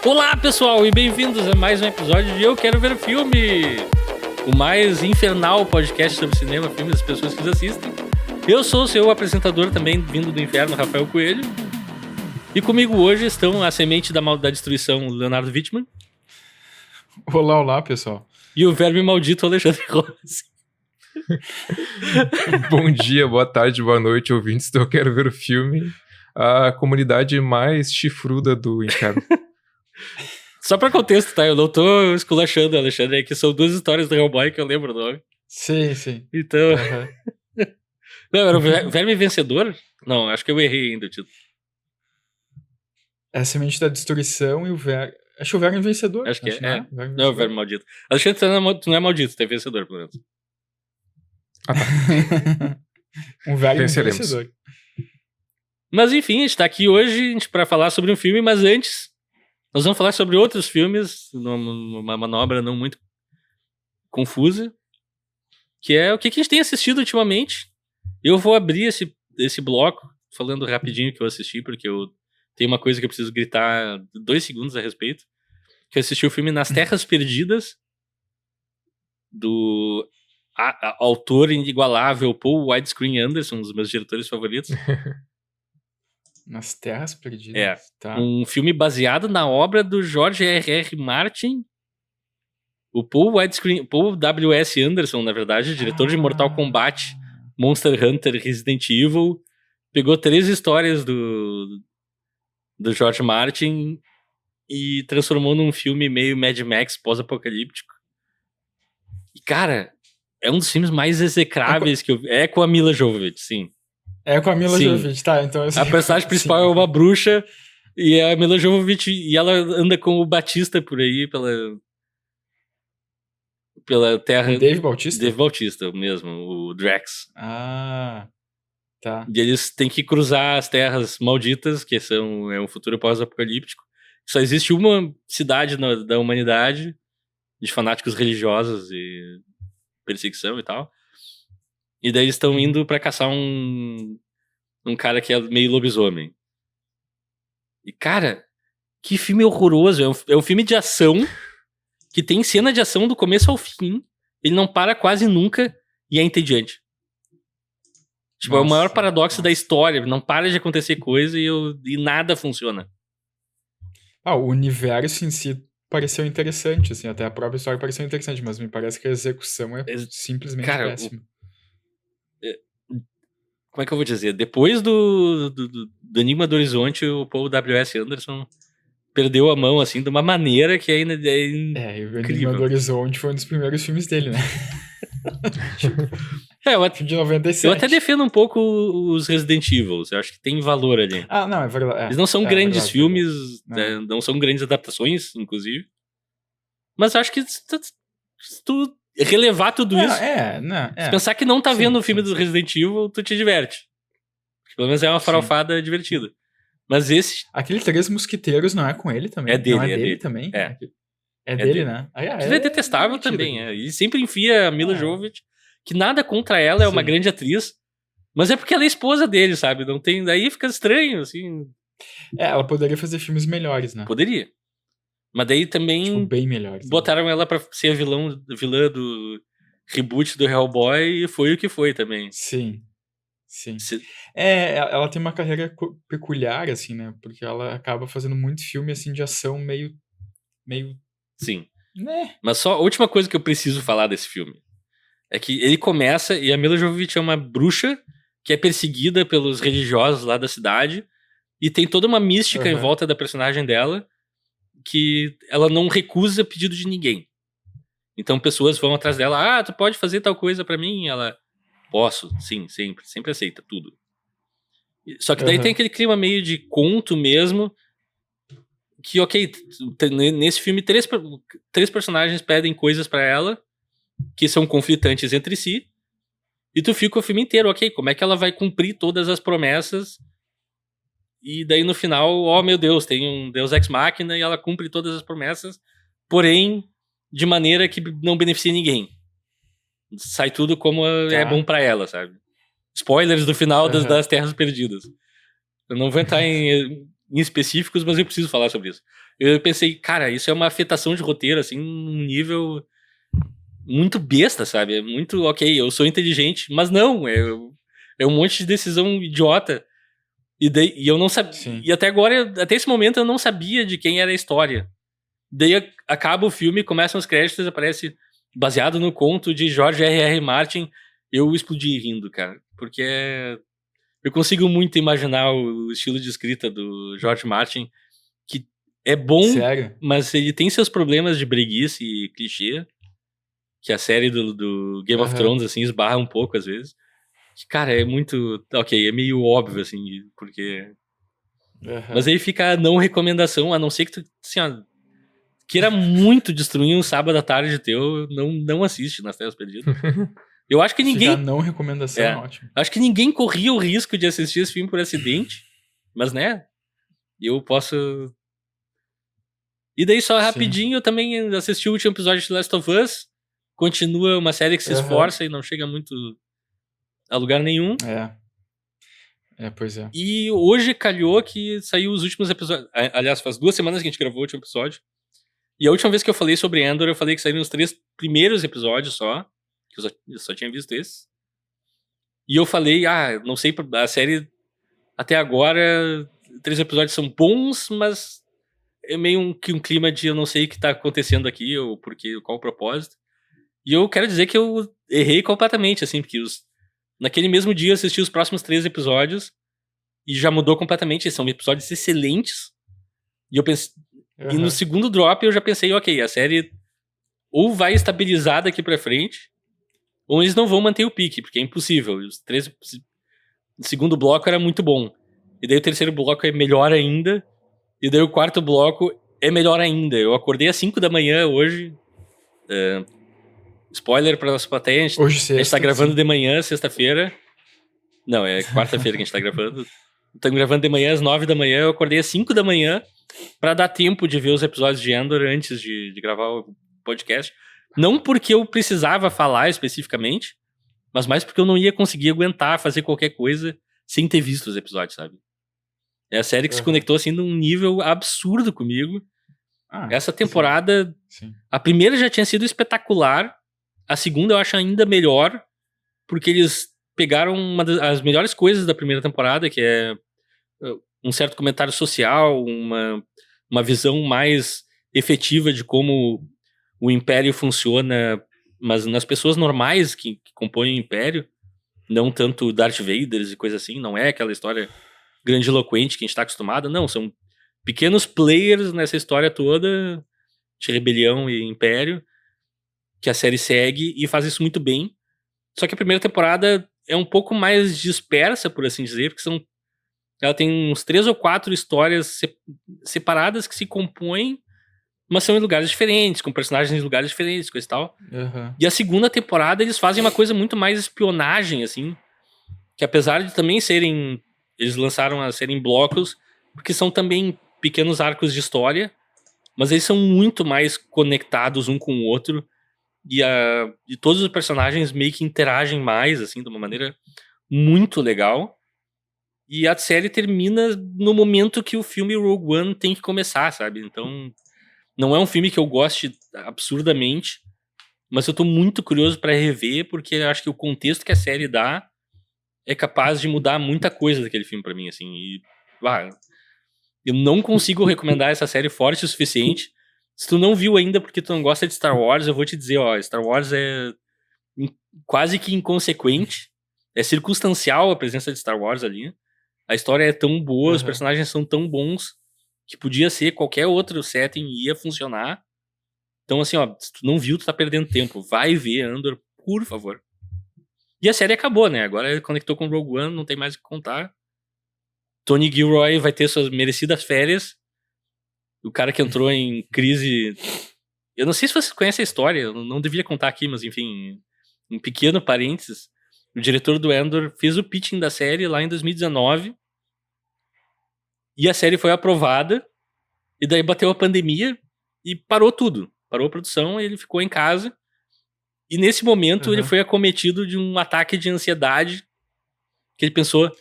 Olá, pessoal, e bem-vindos a mais um episódio de Eu Quero Ver o Filme, o mais infernal podcast sobre cinema, filmes e as pessoas que os assistem. Eu sou o seu apresentador também, vindo do inferno, Rafael Coelho. E comigo hoje estão a semente da destruição, Leonardo Wittmann. Olá, pessoal. E o verme maldito, Alexandre Rossi. Bom dia, boa tarde, boa noite, ouvintes do Eu Quero Ver o Filme, a comunidade mais chifruda do inferno. Só pra contexto, tá? Eu não tô esculachando, Alexandre, é que são duas histórias do Hellboy que eu lembro o nome. Sim. Então... Não, era o Verme Vencedor? Não, acho que eu errei ainda o título. É a semente da destruição e o verme... Acho que o verme vencedor. Acho que é. Não, o verme maldito. Alexandre, tu não é maldito, tu é vencedor, pelo menos. Ah, tá. Um verme vencedor. Mas enfim, a gente tá aqui hoje pra falar sobre um filme, mas antes nós vamos falar sobre outros filmes, numa manobra não muito confusa, que é o que a gente tem assistido ultimamente. Eu vou abrir esse bloco falando rapidinho que eu assisti, porque eu tenho uma coisa que eu preciso gritar 2 segundos a respeito. Que eu assisti o filme Nas Terras Perdidas, do autor inigualável Paul Widescreen Anderson, um dos meus diretores favoritos. Nas Terras Perdidas. É, tá. Um filme baseado na obra do George R.R. Martin. O Paul W.S. Anderson, na verdade, diretor de Mortal Kombat, Monster Hunter, Resident Evil, pegou 3 histórias do George Martin e transformou num filme meio Mad Max pós-apocalíptico. E, cara, é um dos filmes mais execráveis que eu vi. É com a Mila Jovovich, sim. É com a Mila Jovovich, tá? Então a personagem principal é uma bruxa e a Mila Jovovich, e ela anda com o Batista por aí pela terra... Dave Bautista? Dave Bautista mesmo, o Drax. Ah, tá. E eles têm que cruzar as terras malditas, que é um futuro pós-apocalíptico. Só existe uma cidade da humanidade, de fanáticos religiosos e perseguição e tal. E daí eles estão indo pra caçar um cara que é meio lobisomem. E, cara, que filme horroroso. É um filme de ação, que tem cena de ação do começo ao fim. Ele não para quase nunca e é entediante. Tipo, é o maior paradoxo da história. Não para de acontecer coisa e nada funciona. O universo em si pareceu interessante, assim. Até a própria história pareceu interessante, mas me parece que a execução é simplesmente péssima. Como é que eu vou dizer? Depois do Enigma do Horizonte, o Paul W.S. Anderson perdeu a mão, assim, de uma maneira que ainda é incrível. O Enigma do Horizonte foi um dos primeiros filmes dele, né? De 97. Eu até defendo um pouco os Resident Evil. Eu acho que tem valor ali. Não, é verdade. Eles não são grandes filmes, não são grandes adaptações, inclusive. Mas eu acho que se tu relevar tudo isso, se pensar que não tá vendo o filme do Resident Evil, tu te diverte. Porque pelo menos é uma farofada divertida. Mas esse... Aquele 3 Mosquiteiros não é com ele também? É dele, não é dele também? É dele, né? Ele é detestável também. Ele sempre enfia a Mila Jovovich, que nada contra ela, é uma grande atriz, mas é porque ela é esposa dele, sabe? Não tem... Daí fica estranho, assim. Ela poderia fazer filmes melhores, né? Poderia. Mas daí também... Tipo, bem melhores. Botaram ela pra ser a vilã do reboot do Hellboy e foi o que foi também. Sim. Ela tem uma carreira peculiar, assim, né? Porque ela acaba fazendo muito filme, assim, de ação meio... Sim. Né? Mas só a última coisa que eu preciso falar desse filme é que ele começa e a Mila Jovovich é uma bruxa que é perseguida pelos religiosos lá da cidade e tem toda uma mística em volta da personagem dela que ela não recusa pedido de ninguém. Então pessoas vão atrás dela, tu pode fazer tal coisa pra mim? Ela, posso, sim, sempre aceita tudo. Só que daí tem aquele clima meio de conto mesmo, que ok, nesse filme 3 personagens pedem coisas pra ela que são conflitantes entre si, e tu fica o filme inteiro, ok, como é que ela vai cumprir todas as promessas? E daí no final, meu Deus, tem um Deus Ex Machina e ela cumpre todas as promessas, porém de maneira que não beneficia ninguém. Sai tudo como é bom pra ela, sabe? Spoilers do final das Terras Perdidas. Eu não vou entrar em em específicos, mas eu preciso falar sobre isso. Eu pensei, cara, isso é uma afetação de roteiro, assim, num nível muito besta, sabe? É muito, ok, eu sou inteligente, mas não, é um monte de decisão idiota. E eu não sabia. E até agora, até esse momento, eu não sabia de quem era a história. Daí acaba o filme, começam os créditos, aparece baseado no conto de George R.R. Martin. Eu explodi rindo, cara. Porque eu consigo muito imaginar o estilo de escrita do George Martin, que é bom, Sério? mas ele tem seus problemas de breguice e clichê, que a série do Game of Thrones, assim, esbarra um pouco às vezes. Que, cara, é muito... Ok, é meio óbvio, assim, porque... Mas aí fica a não recomendação, a não ser que tu, assim, ó, queira muito destruir um sábado à tarde teu, não assiste Nas Terras Perdidas. Eu acho que ninguém... Fica a não recomendação, é ótimo. Acho que ninguém corria o risco de assistir esse filme por acidente, mas, né, eu posso... E daí, só rapidinho, eu também assisti o último episódio de Last of Us. Continua uma série que se esforça e não chega muito a lugar nenhum. Pois é. E hoje calhou que saiu os últimos episódios. Aliás, faz 2 semanas que a gente gravou o último episódio. E a última vez que eu falei sobre Andor, eu falei que saíram os 3 primeiros episódios só. Que eu só tinha visto esse. E eu falei, não sei, a série até agora, 3 episódios são bons, mas é meio um clima de eu não sei o que tá acontecendo aqui, ou qual o propósito. E eu quero dizer que eu errei completamente, assim, porque naquele mesmo dia eu assisti os próximos 3 episódios e já mudou completamente. São episódios excelentes. E eu pensei. E no segundo drop eu já pensei, ok, a série ou vai estabilizar daqui pra frente, ou eles não vão manter o pique, porque é impossível. O segundo bloco era muito bom. E daí o terceiro bloco é melhor ainda. E daí o quarto bloco é melhor ainda. Eu acordei às 5 da manhã hoje. Spoiler pra nossa plateia. Hoje sexta, a gente tá gravando de manhã, sexta-feira. Não, é quarta-feira que a gente tá gravando. Estamos gravando de manhã às 9 da manhã. Eu acordei às 5 da manhã pra dar tempo de ver os episódios de Andor antes de gravar o podcast. Não porque eu precisava falar especificamente, mas mais porque eu não ia conseguir aguentar fazer qualquer coisa sem ter visto os episódios, sabe? É a série que se conectou assim num nível absurdo comigo. Essa temporada, a primeira já tinha sido espetacular. A segunda eu acho ainda melhor, porque eles pegaram uma das melhores coisas da primeira temporada, que é um certo comentário social, uma visão mais efetiva de como o Império funciona, mas nas pessoas normais que compõem o Império, não tanto Darth Vader e coisa assim, não é aquela história grandiloquente que a gente tá acostumado, não, são pequenos players nessa história toda de rebelião e Império, que a série segue e faz isso muito bem. Só que a primeira temporada é um pouco mais dispersa, por assim dizer, porque ela tem uns 3 ou 4 histórias separadas que se compõem, mas são em lugares diferentes, com personagens em lugares diferentes, coisa e tal. E a segunda temporada eles fazem uma coisa muito mais espionagem, assim, que apesar de também eles lançaram a série em blocos, porque são também pequenos arcos de história, mas eles são muito mais conectados um com o outro. E todos os personagens meio que interagem mais, assim, de uma maneira muito legal. E a série termina no momento que o filme Rogue One tem que começar, sabe? Então, não é um filme que eu goste absurdamente, mas eu tô muito curioso pra rever, porque eu acho que o contexto que a série dá é capaz de mudar muita coisa daquele filme pra mim, assim. E, eu não consigo recomendar essa série forte o suficiente. Se tu não viu ainda porque tu não gosta de Star Wars, eu vou te dizer, Star Wars é quase que inconsequente. É circunstancial a presença de Star Wars ali. A história é tão boa, os personagens são tão bons, que podia ser qualquer outro setting e ia funcionar. Então, assim, se tu não viu, tu tá perdendo tempo. Vai ver Andor, por favor. E a série acabou, né? Agora ele conectou com Rogue One, não tem mais o que contar. Tony Gilroy vai ter suas merecidas férias. O cara que entrou em crise... Eu não sei se vocês conhecem a história, eu não devia contar aqui, mas enfim, um pequeno parênteses. O diretor do Andor fez o pitching da série lá em 2019. E a série foi aprovada. E daí bateu a pandemia e parou tudo. Parou a produção, ele ficou em casa. E nesse momento ele foi acometido de um ataque de ansiedade. Que ele pensou,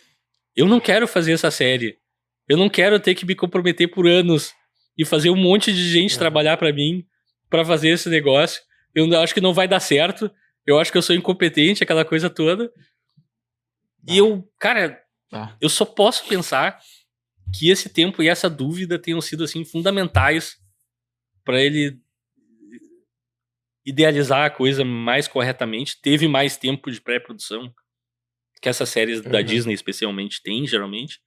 eu não quero fazer essa série Eu não quero ter que me comprometer por anos e fazer um monte de gente trabalhar pra mim pra fazer esse negócio. Eu acho que não vai dar certo. Eu acho que eu sou incompetente, aquela coisa toda. E eu, cara, eu só posso pensar que esse tempo e essa dúvida tenham sido, assim, fundamentais pra ele idealizar a coisa mais corretamente. Teve mais tempo de pré-produção que essas séries da Disney especialmente têm, geralmente.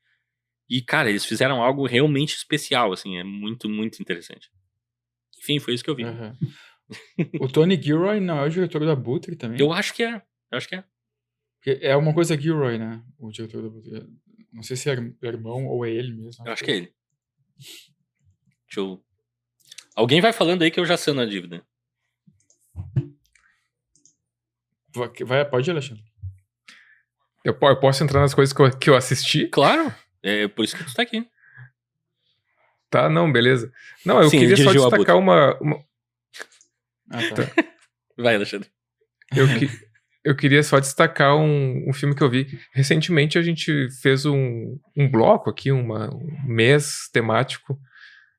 E, cara, eles fizeram algo realmente especial, assim, é muito, muito interessante. Enfim, foi isso que eu vi. O Tony Gilroy não é o diretor do Abutre também? Eu acho que é. É uma coisa Gilroy, né? O diretor do Abutre. Não sei se é irmão ou é ele mesmo. Eu acho que é ele. Deixa eu... Alguém vai falando aí que eu já sano a dívida. Pode ir, Alexandre. Eu posso entrar nas coisas que eu assisti? Claro. É por isso que tu tá aqui. Tá, não, beleza. Não, eu queria só destacar uma... Tá. Vai, Alexandre. Eu queria só destacar um filme que eu vi. Recentemente a gente fez um bloco aqui, um mês temático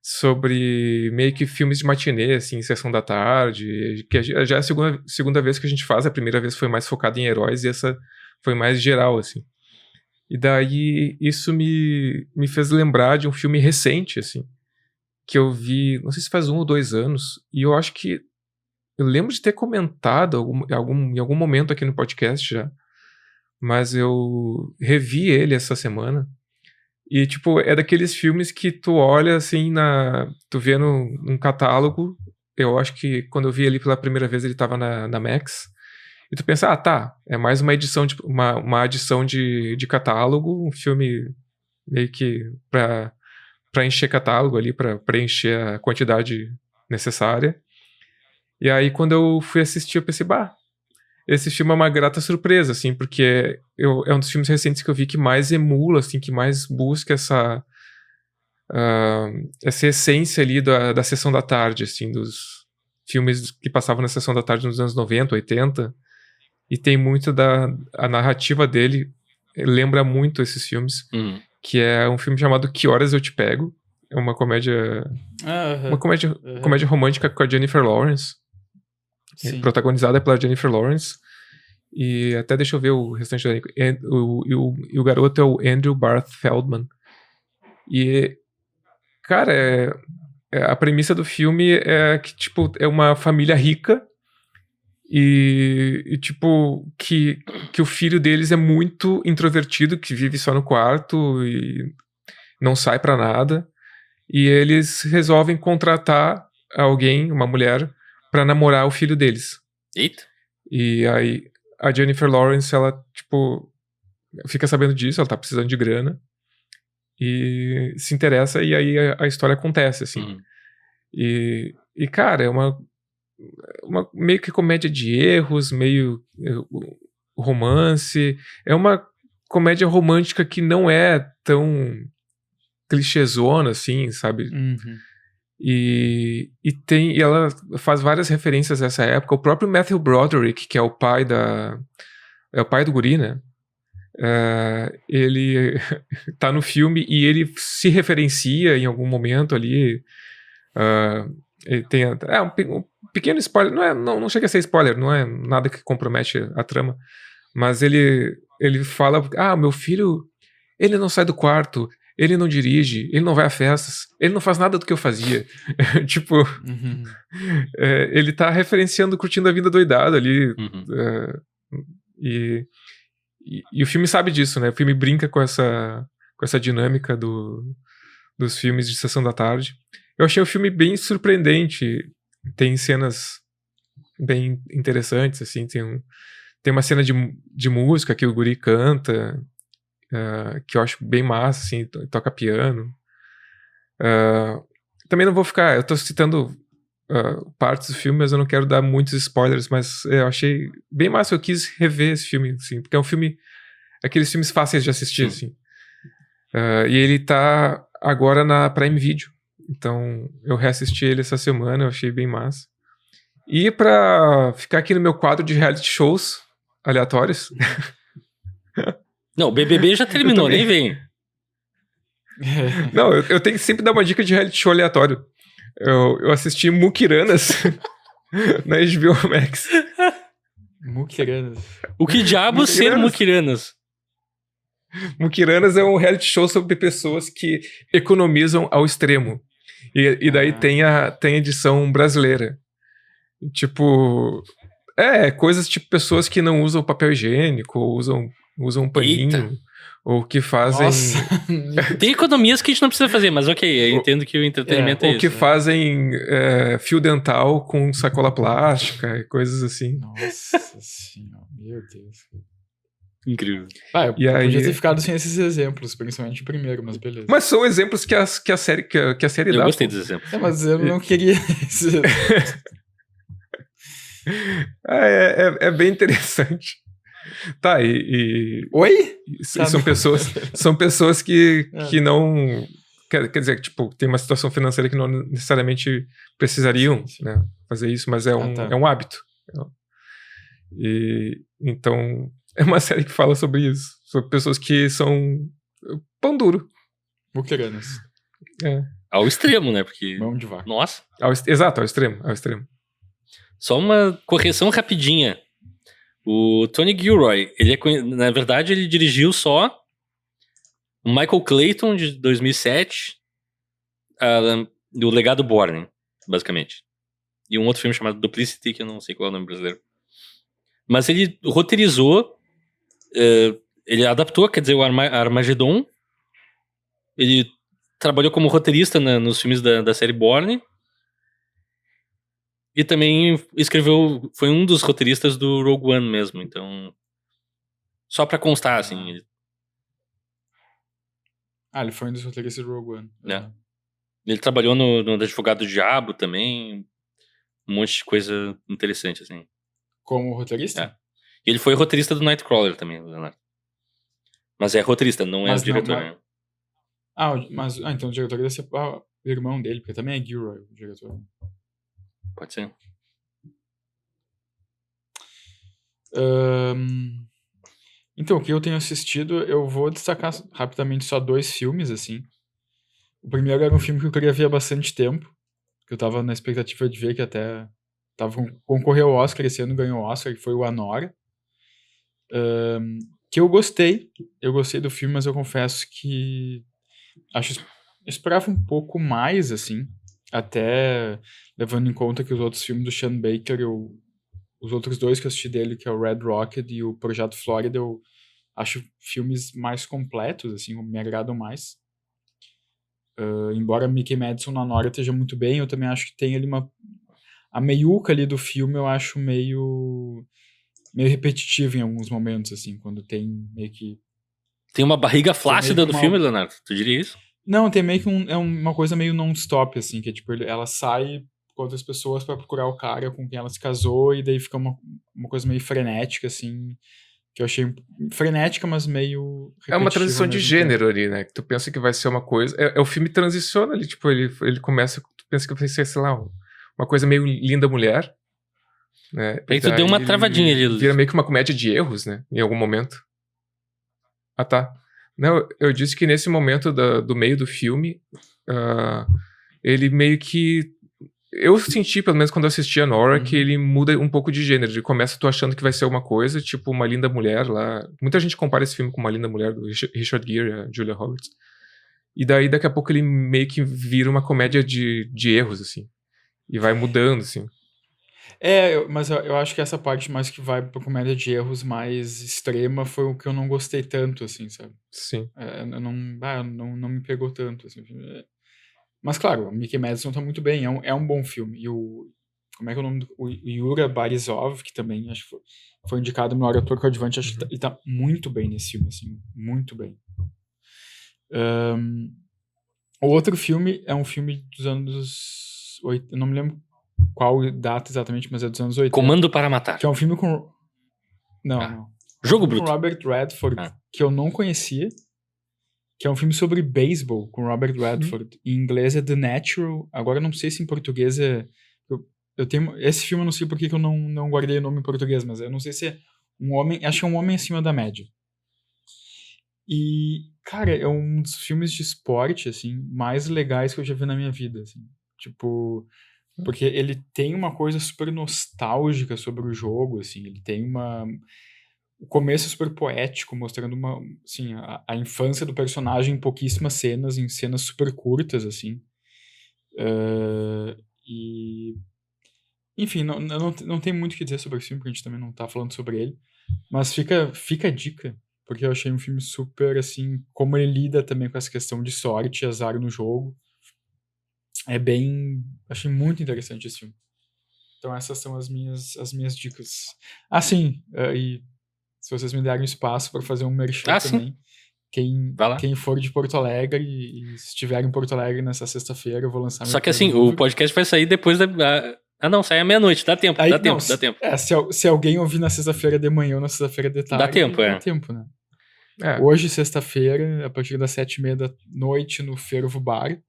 sobre meio que filmes de matinê, assim, sessão da tarde, que já é a segunda vez que a gente faz. A primeira vez foi mais focado em heróis e essa foi mais geral, assim. E daí isso me fez lembrar de um filme recente, assim, que eu vi, não sei se faz 1 ou 2 anos, e eu acho que eu lembro de ter comentado em algum momento aqui no podcast já, mas eu revi ele essa semana. E, tipo, é daqueles filmes que tu olha, assim, tu vê num catálogo. Eu acho que quando eu vi ele pela primeira vez, ele tava na Max. E tu pensa, tá, é mais uma edição, uma adição de catálogo, um filme meio que pra encher catálogo ali, pra preencher a quantidade necessária. E aí, quando eu fui assistir, eu pensei, esse filme é uma grata surpresa, assim, porque é um dos filmes recentes que eu vi que mais emula, assim, que mais busca essa essência ali da sessão da tarde, assim, dos filmes que passavam na sessão da tarde nos anos 90, 80, e tem muito a narrativa dele, lembra muito esses filmes, que é um filme chamado Que Horas Eu Te Pego, é uma comédia comédia romântica com a Jennifer Lawrence. Sim. Protagonizada pela Jennifer Lawrence. E até deixa eu ver o restante do elenco. E o garoto é o Andrew Barth Feldman. E, cara, a premissa do filme é que, tipo, é uma família rica e tipo, que o filho deles é muito introvertido, que vive só no quarto e não sai pra nada. E eles resolvem contratar alguém, uma mulher, pra namorar o filho deles. Eita. E aí a Jennifer Lawrence, ela, tipo, fica sabendo disso, ela tá precisando de grana e se interessa, e aí a história acontece, assim. E, cara, é uma meio que comédia de erros, meio romance. É uma comédia romântica que não é tão clichêzona, assim, sabe? E ela faz várias referências a essa época. O próprio Matthew Broderick, que é o pai do guri, né? Ele tá no filme e ele se referencia em algum momento ali. Ele tem um pequeno spoiler, não chega a ser spoiler, não é nada que compromete a trama, mas ele fala, meu filho, ele não sai do quarto, ele não dirige, ele não vai a festas, ele não faz nada do que eu fazia. Tipo, ele tá referenciando Curtindo a Vida Doidado ali. E o filme sabe disso, né? O filme brinca com essa dinâmica dos filmes de sessão da tarde. Eu achei o filme bem surpreendente. Tem cenas bem interessantes, assim. Tem uma cena de música que o guri canta, que eu acho bem massa, assim, toca piano. Também não vou ficar... Eu tô citando partes do filme, mas eu não quero dar muitos spoilers, mas eu achei bem massa. Eu quis rever esse filme, assim, porque é um filme... Aqueles filmes fáceis de assistir, assim. E ele tá agora na Prime Video. Então, eu reassisti ele essa semana, eu achei bem massa. E pra ficar aqui no meu quadro de reality shows aleatórios... Não, o BBB já terminou, nem vem. Não, eu tenho que sempre dar uma dica de reality show aleatório. Eu assisti Mukiranas na HBO Max. Mukiranas. O que diabo ser Mukiranas? Mukiranas é um reality show sobre pessoas que economizam ao extremo. E daí tem a edição brasileira. Tipo... coisas tipo pessoas que não usam papel higiênico, ou usam um paninho. Eita. Ou que fazem... Nossa. Tem economias que a gente não precisa fazer, mas ok, eu entendo que o entretenimento é ou isso. que né? fazem fio dental com sacola plástica e coisas assim. Nossa senhora, meu Deus. Incrível. Eu E aí- podia ter ficado sem esses exemplos, principalmente o primeiro, mas beleza. Mas são exemplos que a série Eu dá. gostei pô. dos exemplos. Mas eu não queria esse... É bem interessante. Tá, Oi? são pessoas que É. não... Quer dizer, tipo, tem uma situação financeira que não necessariamente precisariam, Sim. né, fazer isso, mas é tá. um hábito. E então, é uma série que fala sobre isso. Sobre pessoas que são pão duro. Mukiranas. Ao extremo, né? Porque. Mão de vaca. Nossa. Exato, ao extremo. Só uma correção rapidinha. O Tony Gilroy, na verdade, ele dirigiu só o Michael Clayton, de 2007, do Legado Bourne, basicamente. E um outro filme chamado Duplicity, que eu não sei qual é o nome brasileiro. Mas ele roteirizou, ele adaptou, quer dizer, o Armageddon. Ele trabalhou como roteirista nos filmes da série Bourne. E também escreveu, foi um dos roteiristas do Rogue One mesmo, então... Só pra constar, assim... Ele foi um dos roteiristas do Rogue One. Ele trabalhou no Advogado do Diabo também, um monte de coisa interessante, assim. Como roteirista? E ele foi roteirista do Nightcrawler também, Leonardo. Mas é roteirista, não é o diretor, né? Então o diretor deve ser o irmão dele, porque também é Gilroy, o diretor. Pode ser. Então, o que eu tenho assistido, eu vou destacar rapidamente só 2 filmes, assim. O primeiro era um filme que eu queria ver há bastante tempo, que eu tava na expectativa de ver, que até concorreu ao Oscar esse ano, ganhou o Oscar, que foi o Anora. Que eu gostei do filme, mas eu confesso que esperava um pouco mais, assim, até levando em conta que os outros filmes do Sean Baker, os outros 2 que eu assisti dele, que é o Red Rocket e o Projeto Flórida, eu acho filmes mais completos, assim, me agradam mais. Embora Mickey Madison na Nora esteja muito bem, eu também acho que tem ali a meiuca ali do filme, eu acho meio repetitivo em alguns momentos, assim, quando tem meio que... Tem uma barriga flácida no filme, Leonardo? Tu diria isso? Não, tem meio que uma coisa meio non-stop, assim, que é tipo, ela sai com outras pessoas pra procurar o cara com quem ela se casou, e daí fica uma coisa meio frenética, assim, que eu achei frenética, mas meio repetitiva. É uma transição de gênero tempo. ali, né? Que tu pensa que vai ser uma coisa... O filme transiciona ali, tipo, ele começa... Tu pensa que vai ser, sei lá, uma coisa meio Linda Mulher, né? Aí tu deu uma travadinha ali. Vira meio que uma comédia de erros, né? Em algum momento. Ah, tá. Não, eu disse que nesse momento do meio do filme, ele meio que... Eu senti, pelo menos quando eu assisti a Nora, que ele muda um pouco de gênero. Ele começa tu achando que vai ser uma coisa, tipo Uma Linda Mulher lá. Muita gente compara esse filme com Uma Linda Mulher, do Richard Gere e a Julia Roberts. E daí, daqui a pouco, ele meio que vira uma comédia de erros, assim. E vai mudando, assim. Mas eu acho que essa parte mais que vai pra comédia de erros mais extrema foi o que eu não gostei tanto, assim, sabe? Sim. Não me pegou tanto, assim. Mas, claro, o Mickey Madison tá muito bem, é um bom filme. E como é que é o nome o Yura Barisov, que também acho que foi indicado no melhor ator coadjuvante, acho que ele tá muito bem nesse filme, assim, muito bem. O outro filme é um filme dos anos 80, eu não me lembro qual data exatamente, mas é dos anos 80. Comando para Matar. Que é um filme com... Não. Jogo com Bruto. Robert Redford, que eu não conhecia, que é um filme sobre beisebol com Robert Redford. Em inglês é The Natural. Agora eu não sei se em português é... Eu tenho... Esse filme eu não sei por que eu não guardei o nome em português, mas eu não sei se é um homem... Acho que é um homem acima da média. E Cara, é um dos filmes de esporte, assim, mais legais que eu já vi na minha vida, assim. Tipo, porque ele tem uma coisa super nostálgica sobre o jogo, assim, ele tem o começo é super poético, mostrando assim, a infância do personagem em pouquíssimas cenas, em cenas super curtas, assim. E... Enfim, não tem muito o que dizer sobre o filme, porque a gente também não tá falando sobre ele. Mas fica a dica, porque eu achei um filme super, assim, como ele lida também com essa questão de sorte e azar no jogo. Achei muito interessante esse filme. Então essas são as minhas dicas. Ah, sim, e se vocês me derem espaço para fazer um merchan também. Vai lá. Quem for de Porto Alegre e estiver em Porto Alegre nessa sexta-feira, eu vou lançar Só que assim, o podcast vai sair depois não, sai à meia-noite, dá tempo, dá tempo. Se alguém ouvir na sexta-feira de manhã ou na sexta-feira de tarde, dá tempo, né? Hoje, sexta-feira, a partir das 7h30 da noite, no Fervo Bar,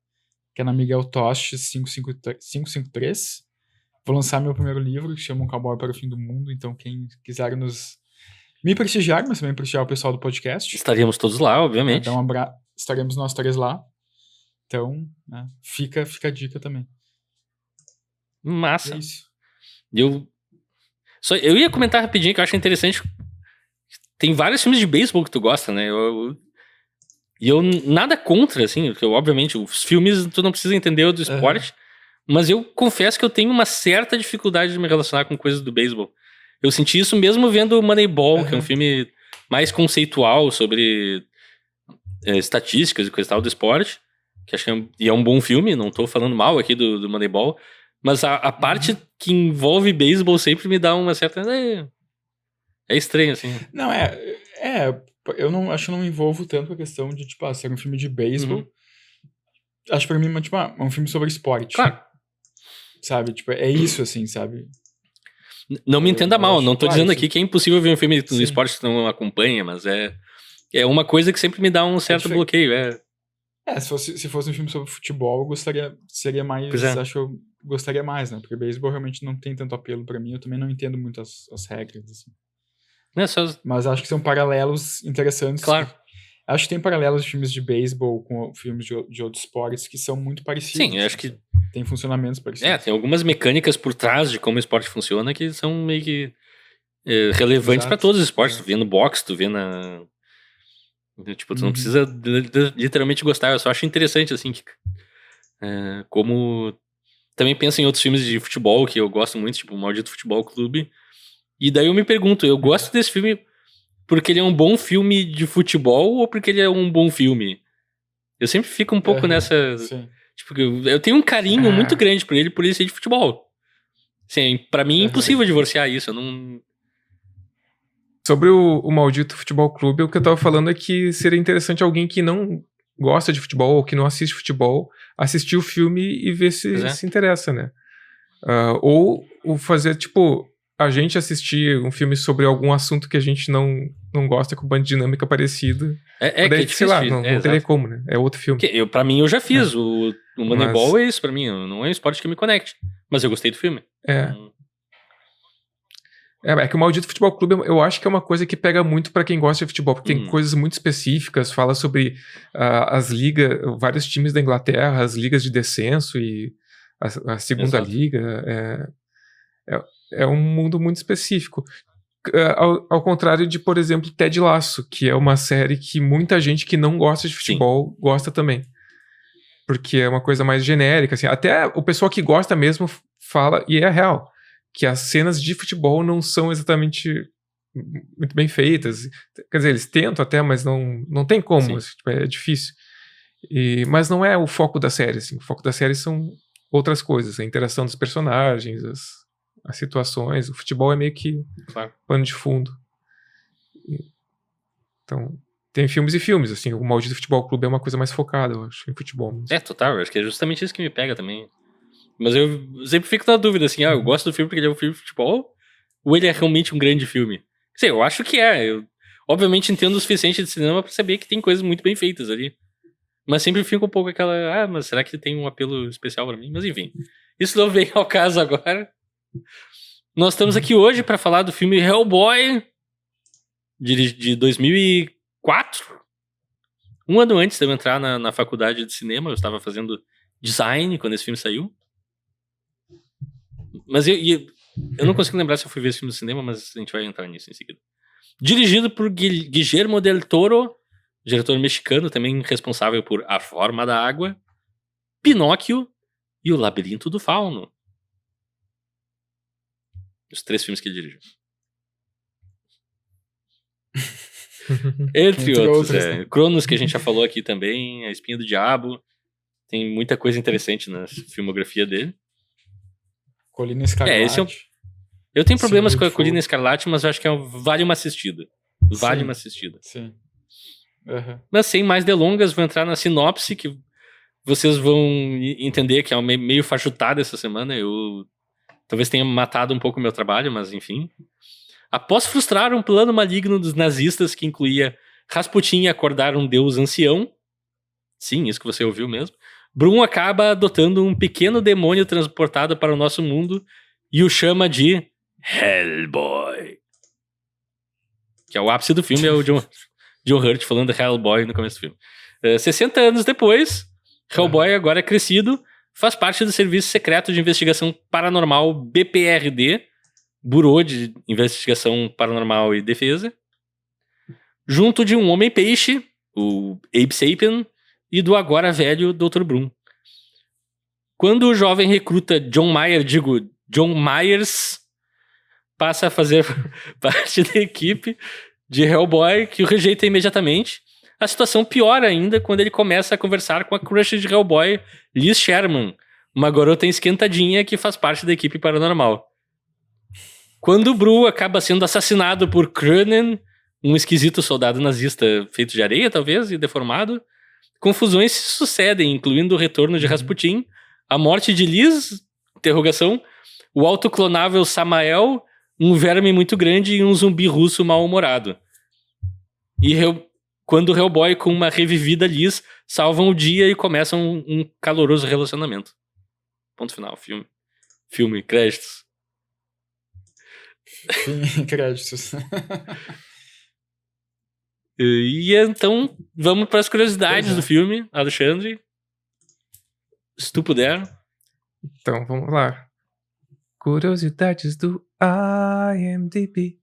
que é na Miguel Toste 553. Vou lançar meu primeiro livro, que chama Um Cowboy para o Fim do Mundo, então quem quiser me prestigiar, mas também prestigiar o pessoal do podcast. Estaremos todos lá, obviamente. Estaremos nós 3 lá. Então, né, fica a dica também. Massa. É isso. Eu ia comentar rapidinho que eu acho interessante. Tem vários filmes de beisebol que tu gosta, né? E eu nada contra, assim, porque obviamente os filmes tu não precisa entender do esporte, mas eu confesso que eu tenho uma certa dificuldade de me relacionar com coisas do beisebol. Eu senti isso mesmo vendo Moneyball, que é um filme mais conceitual sobre estatísticas e coisa e tal do esporte, que acho que é um bom filme, não tô falando mal aqui do Moneyball, mas a parte que envolve beisebol sempre me dá uma certa... É estranho, assim. Não, eu não acho que não me envolvo tanto com a questão de, tipo, ser um filme de beisebol. Acho que pra mim, tipo, é um filme sobre esporte. Claro. Sabe? Tipo, é isso, assim, sabe? Não me entenda mal, não tô dizendo aqui que é impossível ver um filme do esporte que tu não acompanha, mas é uma coisa que sempre me dá um certo bloqueio. Se fosse um filme sobre futebol, seria mais, acho que eu gostaria mais, né? Porque beisebol realmente não tem tanto apelo pra mim, eu também não entendo muito as regras, assim. Mas acho que são paralelos interessantes. Claro. Acho que tem paralelos de filmes de beisebol com filmes de outros esportes que são muito parecidos. Sim, eu acho que... Tem funcionamentos parecidos. Tem algumas mecânicas por trás de como o esporte funciona que são meio que relevantes para todos os esportes. Tu vê no boxe, tu vê na... Tipo, tu não precisa literalmente gostar. Eu só acho interessante, assim, que, como... Também penso em outros filmes de futebol que eu gosto muito, tipo o Maldito Futebol Clube. E daí eu me pergunto, eu gosto desse filme porque ele é um bom filme de futebol ou porque ele é um bom filme? Eu sempre fico um pouco nessa... Sim. Tipo, eu tenho um carinho muito grande por ele ser de futebol. Assim, pra mim é impossível divorciar isso. Eu não... Sobre o Maldito Futebol Clube, o que eu tava falando é que seria interessante alguém que não gosta de futebol ou que não assiste futebol assistir o filme e ver se interessa, né? Ou fazer, tipo... a gente assistir um filme sobre algum assunto que a gente não gosta com banda dinâmica parecida. Daí, que sei lá, não teria como, né? É outro filme. Pra mim, eu já fiz. O Moneyball é isso pra mim. Não é um esporte que me conecte. Mas eu gostei do filme. É que o Maldito Futebol Clube, eu acho que é uma coisa que pega muito pra quem gosta de futebol, porque tem coisas muito específicas, fala sobre as ligas, vários times da Inglaterra, as ligas de descenso e a segunda liga. É um mundo muito específico. Ao contrário de, por exemplo, Ted Lasso, que é uma série que muita gente que não gosta de futebol gosta também. Porque é uma coisa mais genérica. Assim. Até o pessoal que gosta mesmo fala, e é real, que as cenas de futebol não são exatamente muito bem feitas. Quer dizer, eles tentam até, mas não tem como. Assim, tipo, é difícil. Mas não é o foco da série. Assim. O foco da série são outras coisas. A interação dos personagens, as situações. O futebol é meio que pano de fundo. Então, tem filmes e filmes, assim. O Maldito Futebol Clube é uma coisa mais focada, eu acho, em futebol mesmo. Total. Eu acho que é justamente isso que me pega também. Mas eu sempre fico na dúvida, assim. Eu gosto do filme porque ele é um filme de futebol ou ele é realmente um grande filme? Sei, eu acho que é. Eu, obviamente, entendo o suficiente de cinema pra saber que tem coisas muito bem feitas ali. Mas sempre fica um pouco aquela... mas será que tem um apelo especial pra mim? Mas enfim. Isso não vem ao caso agora. Nós estamos aqui hoje para falar do filme Hellboy de 2004. Um ano antes de eu entrar na faculdade de cinema, eu estava fazendo design quando esse filme saiu. Mas eu não consigo lembrar se eu fui ver esse filme no cinema, mas a gente vai entrar nisso em seguida. Dirigido por Guillermo del Toro, diretor mexicano, também responsável por A Forma da Água, Pinóquio e O Labirinto do Fauno. Os 3 filmes que ele dirigiu. Entre outros, né? Cronos, que a gente já falou aqui também, A Espinha do Diabo. Tem muita coisa interessante na filmografia dele. Colina Escarlate. Eu tenho problemas Senhor com a de Colina Fogo. Escarlate, mas eu acho que vale uma assistida. Vale Sim. uma assistida. Sim. Uhum. Mas sem mais delongas, vou entrar na sinopse, que vocês vão entender que é meio fajutada essa semana. Eu talvez tenha matado um pouco o meu trabalho, mas enfim. Após frustrar um plano maligno dos nazistas que incluía Rasputin acordar um deus ancião, sim, isso que você ouviu mesmo, Brum acaba adotando um pequeno demônio transportado para o nosso mundo e o chama de Hellboy. Que é o ápice do filme, é o John Hurt falando Hellboy no começo do filme. 60 anos depois, Hellboy, agora crescido, faz parte do Serviço Secreto de Investigação Paranormal BPRD, Bureau de Investigação Paranormal e Defesa, junto de um Homem-Peixe, o Abe Sapien, e do agora velho Dr. Brum. Quando o jovem recruta John Myers passa a fazer parte da equipe de Hellboy, que o rejeita imediatamente, a situação piora ainda quando ele começa a conversar com a crush de Hellboy, Liz Sherman, uma garota esquentadinha que faz parte da equipe paranormal. Quando o Bru acaba sendo assassinado por Cronen, um esquisito soldado nazista feito de areia, talvez, e deformado, confusões se sucedem, incluindo o retorno de Rasputin, a morte de Liz, interrogação, o autoclonável Samael, um verme muito grande e um zumbi russo mal-humorado. E quando o Hellboy, com uma revivida Liz, salvam o dia e começam um caloroso relacionamento. Ponto final, filme, créditos. Fim, créditos. E então, vamos para as curiosidades do filme, Alexandre. Se tu puder. Então, vamos lá. Curiosidades do IMDb.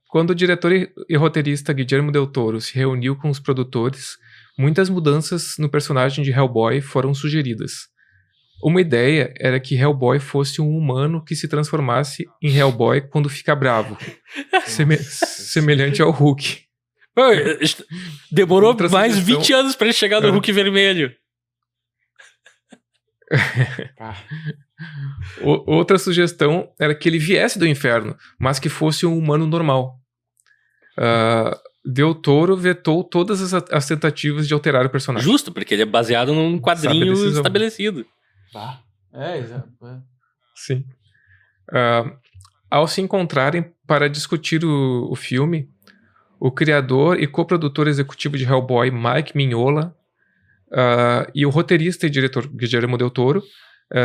Quando o diretor e roteirista Guillermo del Toro se reuniu com os produtores, muitas mudanças no personagem de Hellboy foram sugeridas. Uma ideia era que Hellboy fosse um humano que se transformasse em Hellboy quando fica bravo, semelhante ao Hulk. Demorou Outra mais sugestão- 20 anos para ele chegar no Hulk vermelho. Outra sugestão era que ele viesse do inferno, mas que fosse um humano normal. Del Toro vetou todas as tentativas de alterar o personagem. Justo, porque ele é baseado num quadrinho Sabe a decisão. estabelecido. Exato. Sim. Ao se encontrarem para discutir o filme, o criador e coprodutor executivo de Hellboy, Mike Mignola, e o roteirista e diretor Guillermo del Toro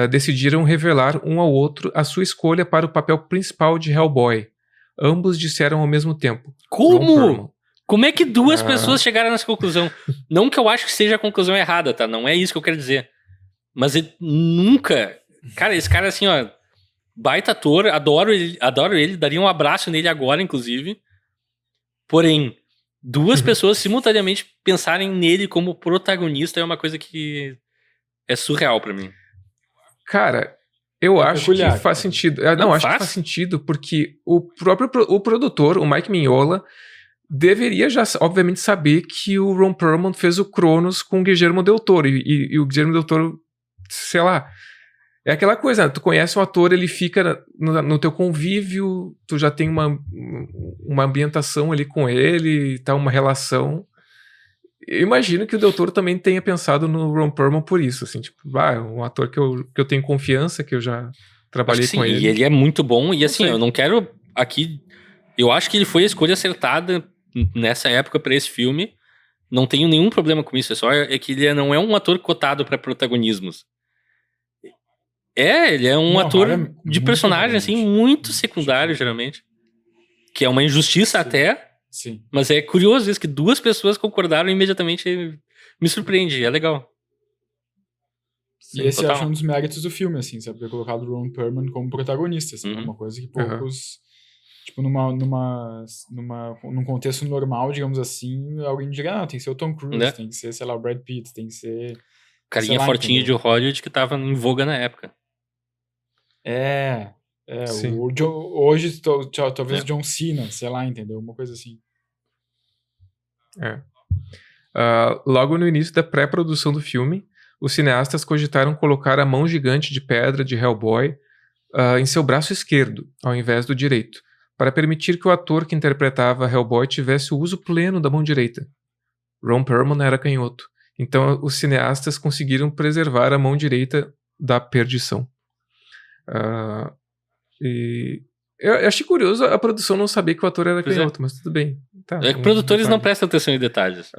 decidiram revelar um ao outro a sua escolha para o papel principal de Hellboy. Ambos disseram ao mesmo tempo. Ron Como? Perlman. Como é que duas pessoas chegaram nessa conclusão? Não que eu acho que seja a conclusão errada, tá? Não é isso que eu quero dizer. Mas ele nunca... Cara, esse cara assim, ó... Baita ator, adoro ele, daria um abraço nele agora, inclusive. Porém, duas pessoas simultaneamente pensarem nele como protagonista é uma coisa que é surreal pra mim. Cara, eu acho peculiar, que faz cara. sentido. Não Acho que faz? faz sentido porque o próprio o produtor, o Mike Mignola, deveria já, obviamente, saber que o Ron Perlman fez o Cronos com o Guillermo del Toro. E o Guillermo del Toro, sei lá, é aquela coisa, né? Tu conhece o ator, ele fica no teu convívio, tu já tem uma ambientação ali com ele, tá, uma relação. Eu imagino que o Del Toro também tenha pensado no Ron Perlman por isso, assim, tipo, um ator que eu tenho confiança, que eu já trabalhei Acho que com sim, ele. e ele é muito bom. E assim, sei. eu não quero aqui... Eu acho que ele foi a escolha acertada nessa época pra esse filme. Não tenho nenhum problema com isso. É que ele não é um ator cotado pra protagonismos. Ele é um Não, ator raramente, de muito personagem, raramente. assim, muito secundário, geralmente. Que é uma injustiça até, Sim. Mas é curioso isso, que 2 pessoas concordaram imediatamente. Me surpreende, é legal. E esse eu acho um dos méritos do filme, assim, sabe? Ter colocado o Ron Perlman como protagonista, assim, é uma coisa que poucos... Tipo, num contexto normal, digamos assim, alguém diria, tem que ser o Tom Cruise, tem que ser, sei lá, o Brad Pitt, tem que ser... Carinha fortinho de Hollywood que tava em voga na época. Hoje, talvez John Cena, sei lá, entendeu? Uma coisa assim. Logo no início da pré-produção do filme, os cineastas cogitaram colocar a mão gigante de pedra de Hellboy em seu braço esquerdo, ao invés do direito, para permitir que o ator que interpretava Hellboy tivesse o uso pleno da mão direita. Ron Perlman era canhoto, então os cineastas conseguiram preservar a mão direita da perdição. E eu achei curioso a produção não saber que o ator era canhoto, mas tudo bem. Tá, produtores não prestam atenção em detalhes.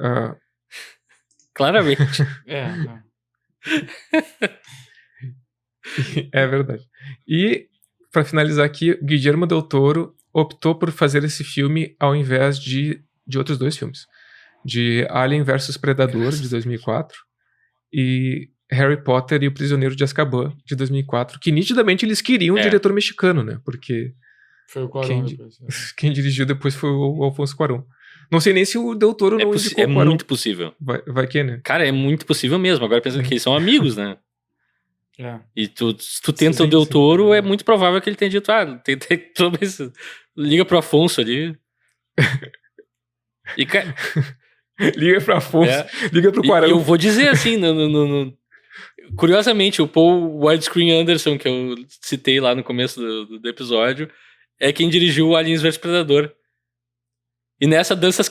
Claramente. É verdade. E, para finalizar aqui, Guillermo del Toro optou por fazer esse filme ao invés de outros 2 filmes. De Alien vs Predador, de 2004, e Harry Potter e o Prisioneiro de Azkaban, de 2004, que nitidamente eles queriam um diretor mexicano, né? Porque foi o Cuarón quem dirigiu depois foi o Alfonso Cuarón. Não sei nem se o Del Toro não indicou o Cuarón. É muito possível. Vai que, né? Cara, é muito possível mesmo. Agora pensando que eles são amigos, né? E se tu tenta o Del Toro, é muito provável que ele tenha dito, tem todo isso. Liga pro Afonso ali. Liga pro Afonso, liga pro Cuarón. E eu vou dizer assim, curiosamente, o Paul Widescreen Anderson, que eu citei lá no começo do episódio, é quem dirigiu o Aliens vs Predador. E nessa dança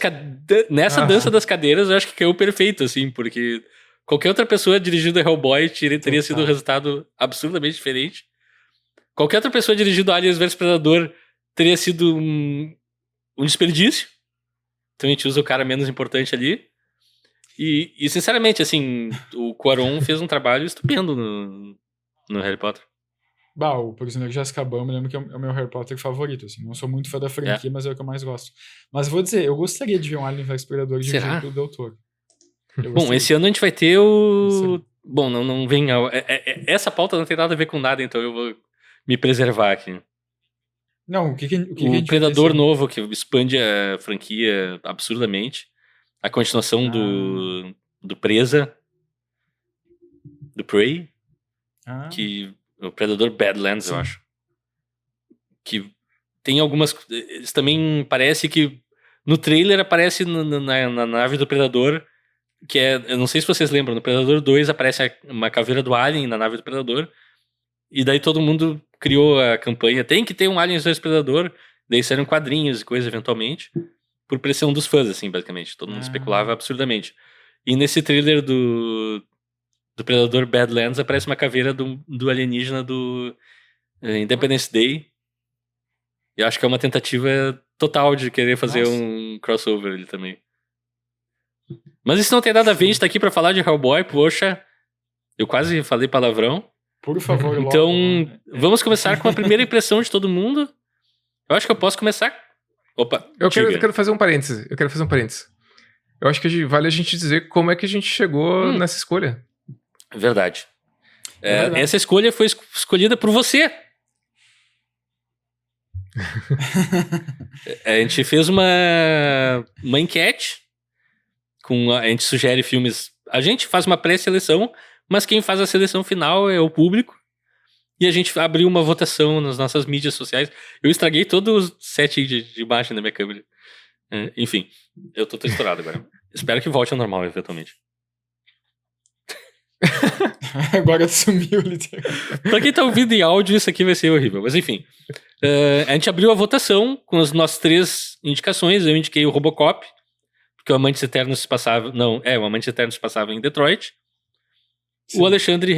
das cadeiras, eu acho que caiu perfeito, assim, porque qualquer outra pessoa dirigindo Hellboy teria sido um resultado absurdamente diferente. Qualquer outra pessoa dirigindo Aliens vs Predador teria sido um desperdício. Então a gente usa o cara menos importante ali. E sinceramente, assim, o Cuarón fez um trabalho estupendo no Harry Potter. O Prisioneiro de Azkaban, eu me lembro que é o meu Harry Potter favorito, assim. Não sou muito fã da franquia, mas é o que eu mais gosto. Mas vou dizer, eu gostaria de ver um Alien vs Predador dirigido pelo Del Toro. Bom, esse ano a gente vai ter o... Bom, não vem... Essa pauta não tem nada a ver com nada, então eu vou me preservar aqui. Não, o que o Predador novo, que expande a franquia absurdamente. A continuação do Presa. Do Prey. Que... O Predador Badlands, eu acho. Que tem algumas... Eles também parece que... No trailer aparece na nave do Predador, que é... Eu não sei se vocês lembram, no Predador 2 aparece uma caveira do Alien na nave do Predador, e daí todo mundo criou a campanha, tem que ter um Alien vs Predador, daí saíram quadrinhos e coisas eventualmente, por pressão dos fãs, assim, basicamente. Todo mundo especulava absurdamente. E nesse trailer do Predador Badlands aparece uma caveira do alienígena do Independence Day. E acho que é uma tentativa total de querer fazer um crossover ali também. Mas isso não tem nada a ver, a gente tá aqui pra falar de Hellboy, poxa. Eu quase falei palavrão. Por favor, então, vamos começar com a primeira impressão de todo mundo. Eu acho que eu posso começar. Opa, eu quero fazer um parênteses. Eu acho que vale a gente dizer como é que a gente chegou nessa escolha. Verdade. Essa escolha foi escolhida por você. A gente fez uma enquete. A gente sugere filmes. A gente faz uma pré-seleção, mas quem faz a seleção final é o público. E a gente abriu uma votação nas nossas mídias sociais. Eu estraguei todo o set de imagem da minha câmera. Enfim, eu tô estourado agora. Espero que volte ao normal, eventualmente. Agora sumiu, literalmente. Pra quem tá ouvindo em áudio, isso aqui vai ser horrível. Mas enfim, a gente abriu a votação com as nossas 3 indicações. Eu indiquei o Robocop, porque o Amantes Eternos se passava... o Amantes Eternos se passava em Detroit. Sim. O Alexandre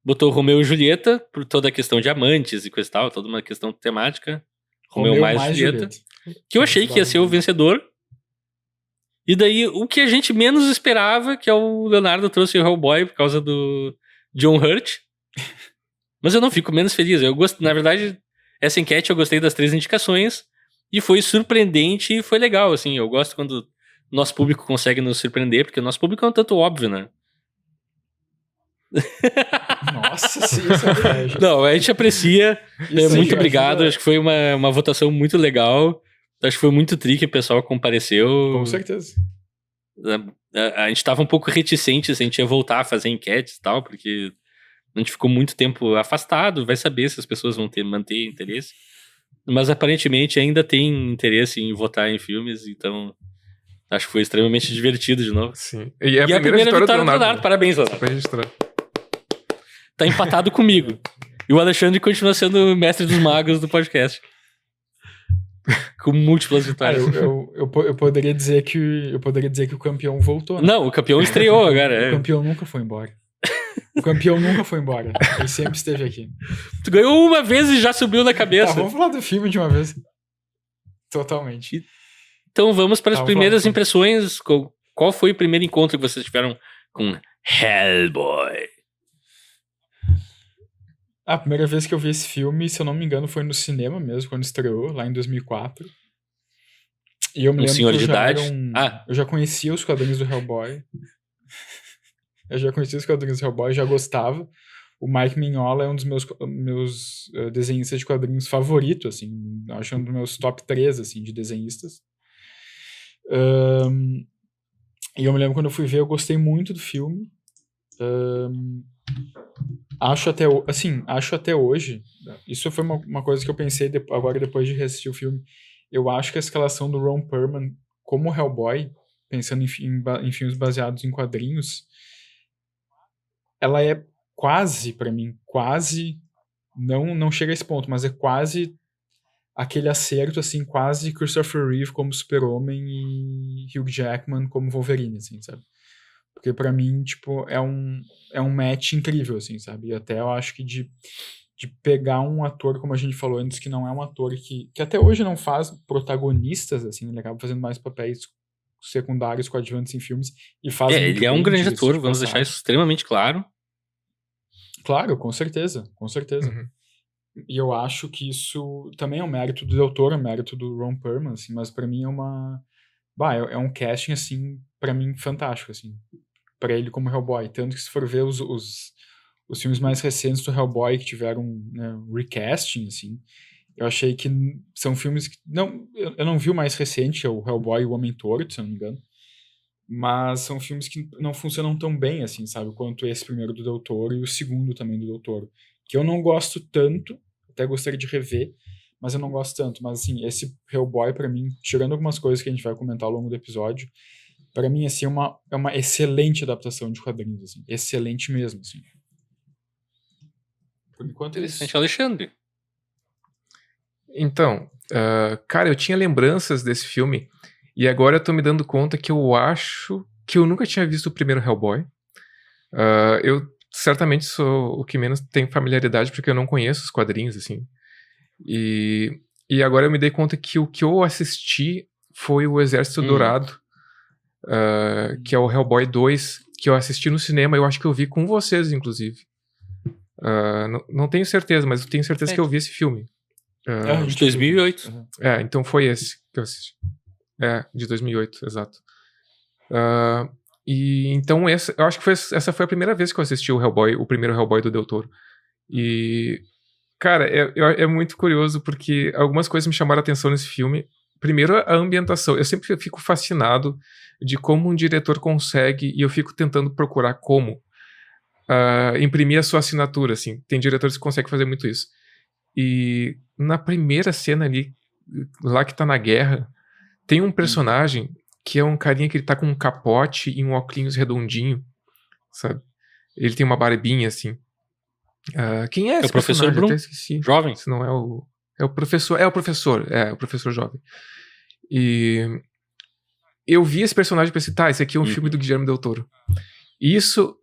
botou Romeu e Julieta, por toda a questão de amantes e coisa e tal, toda uma questão temática. Romeu mais Julieta. Que eu achei que ia ser o vencedor. E daí, o que a gente menos esperava, que é o Leonardo trouxe o Hellboy por causa do John Hurt. Mas eu não fico menos feliz. Na verdade, essa enquete eu gostei das 3 indicações. E foi surpreendente e foi legal, assim. Eu gosto quando nosso público consegue nos surpreender, porque o nosso público é um tanto óbvio, né? Nossa, sim, isso é verdade. Não, a gente aprecia. Isso Muito aí obrigado. ajuda. Acho que foi uma votação muito legal. Acho que foi muito tricky, o pessoal compareceu. Com certeza. A gente tava um pouco reticente se a gente ia voltar a fazer enquetes e tal, porque a gente ficou muito tempo afastado. Vai saber se as pessoas vão manter interesse. Mas aparentemente ainda tem interesse em votar em filmes, então acho que foi extremamente divertido de novo. Sim. E é E a primeira vitória do Leonardo. Parabéns, Leonardo. Pra registrar. Tá empatado comigo. E o Alexandre continua sendo o mestre dos magos do podcast. Com múltiplas vitórias. Eu poderia dizer que o campeão voltou. Né? Não, o campeão estreou agora. O campeão nunca foi embora. Ele sempre esteve aqui. Tu ganhou uma vez e já subiu na cabeça. Tá, vamos falar do filme de uma vez. Totalmente. Então vamos para as primeiras impressões. Qual foi o primeiro encontro que vocês tiveram com Hellboy? A primeira vez que eu vi esse filme, se eu não me engano, foi no cinema mesmo, quando estreou, lá em 2004. E eu me lembro senhor que de idade? eu já conhecia os quadrinhos do Hellboy. Já gostava. O Mike Mignola é um dos meus desenhistas de quadrinhos favorito, assim. Acho um dos meus top 3, assim, de desenhistas. E eu me lembro quando eu fui ver, eu gostei muito do filme. Acho até hoje, isso foi uma coisa que eu pensei agora depois de reassistir o filme, eu acho que a escalação do Ron Perlman como Hellboy, pensando em filmes baseados em quadrinhos, ela é quase, pra mim, não chega a esse ponto, mas é quase aquele acerto, assim, quase Christopher Reeve como Super-Homem e Hugh Jackman como Wolverine, assim, sabe? Porque pra mim, tipo, é um match incrível, assim, sabe? E até eu acho que de pegar um ator, como a gente falou antes, que não é um ator que até hoje não faz protagonistas, assim, ele acaba fazendo mais papéis secundários, coadjuvantes em filmes, e faz muito ele é um bem, grande diga-se ator, de vamos passagem. deixar isso extremamente claro. Claro, com certeza. Uhum. E eu acho que isso também é um mérito do Del Toro, é um mérito do Ron Perlman, assim, mas pra mim é um casting, assim, pra mim, fantástico, assim, pra ele como Hellboy. Tanto que se for ver os filmes mais recentes do Hellboy que tiveram, né, recasting, assim, eu achei que são filmes que... eu não vi o mais recente, que é o Hellboy e o Homem-Torto, se eu não me engano, mas são filmes que não funcionam tão bem, assim, sabe, quanto esse primeiro do Del Toro e o segundo também do Del Toro, que eu não gosto tanto, até gostaria de rever, mas eu não gosto tanto. Mas, assim, esse Hellboy, pra mim, tirando algumas coisas que a gente vai comentar ao longo do episódio, pra mim, assim, é uma excelente adaptação de quadrinhos, assim, excelente mesmo, assim. Por enquanto é isso. Interessante, Alexandre. Então, cara, eu tinha lembranças desse filme e agora eu tô me dando conta que eu acho que eu nunca tinha visto o primeiro Hellboy. Eu certamente sou o que menos tem familiaridade porque eu não conheço os quadrinhos, assim. E agora eu me dei conta que o que eu assisti foi o Exército Dourado, que é o Hellboy 2, que eu assisti no cinema. Eu acho que eu vi com vocês, inclusive. Não tenho certeza, mas eu tenho certeza que eu vi esse filme. De 2008. Então foi esse que eu assisti. De 2008, exato. E então eu acho que essa foi a primeira vez que eu assisti o Hellboy, o primeiro Hellboy do Del Toro. E, cara, é muito curioso porque algumas coisas me chamaram a atenção nesse filme. Primeiro, a ambientação. Eu sempre fico fascinado de como um diretor consegue, e eu fico tentando procurar como imprimir a sua assinatura, assim. Tem diretores que conseguem fazer muito isso. E na primeira cena ali, lá que tá na guerra, tem um personagem que é um carinha que ele tá com um capote e um óculos redondinho, sabe? Ele tem uma barbinha, assim. Quem é esse o professor personagem? Brum? Até esqueci. Jovem? Se não é o professor. É o professor jovem. E eu vi esse personagem e pensei, esse aqui é um filme do Guillermo Del Toro. Isso,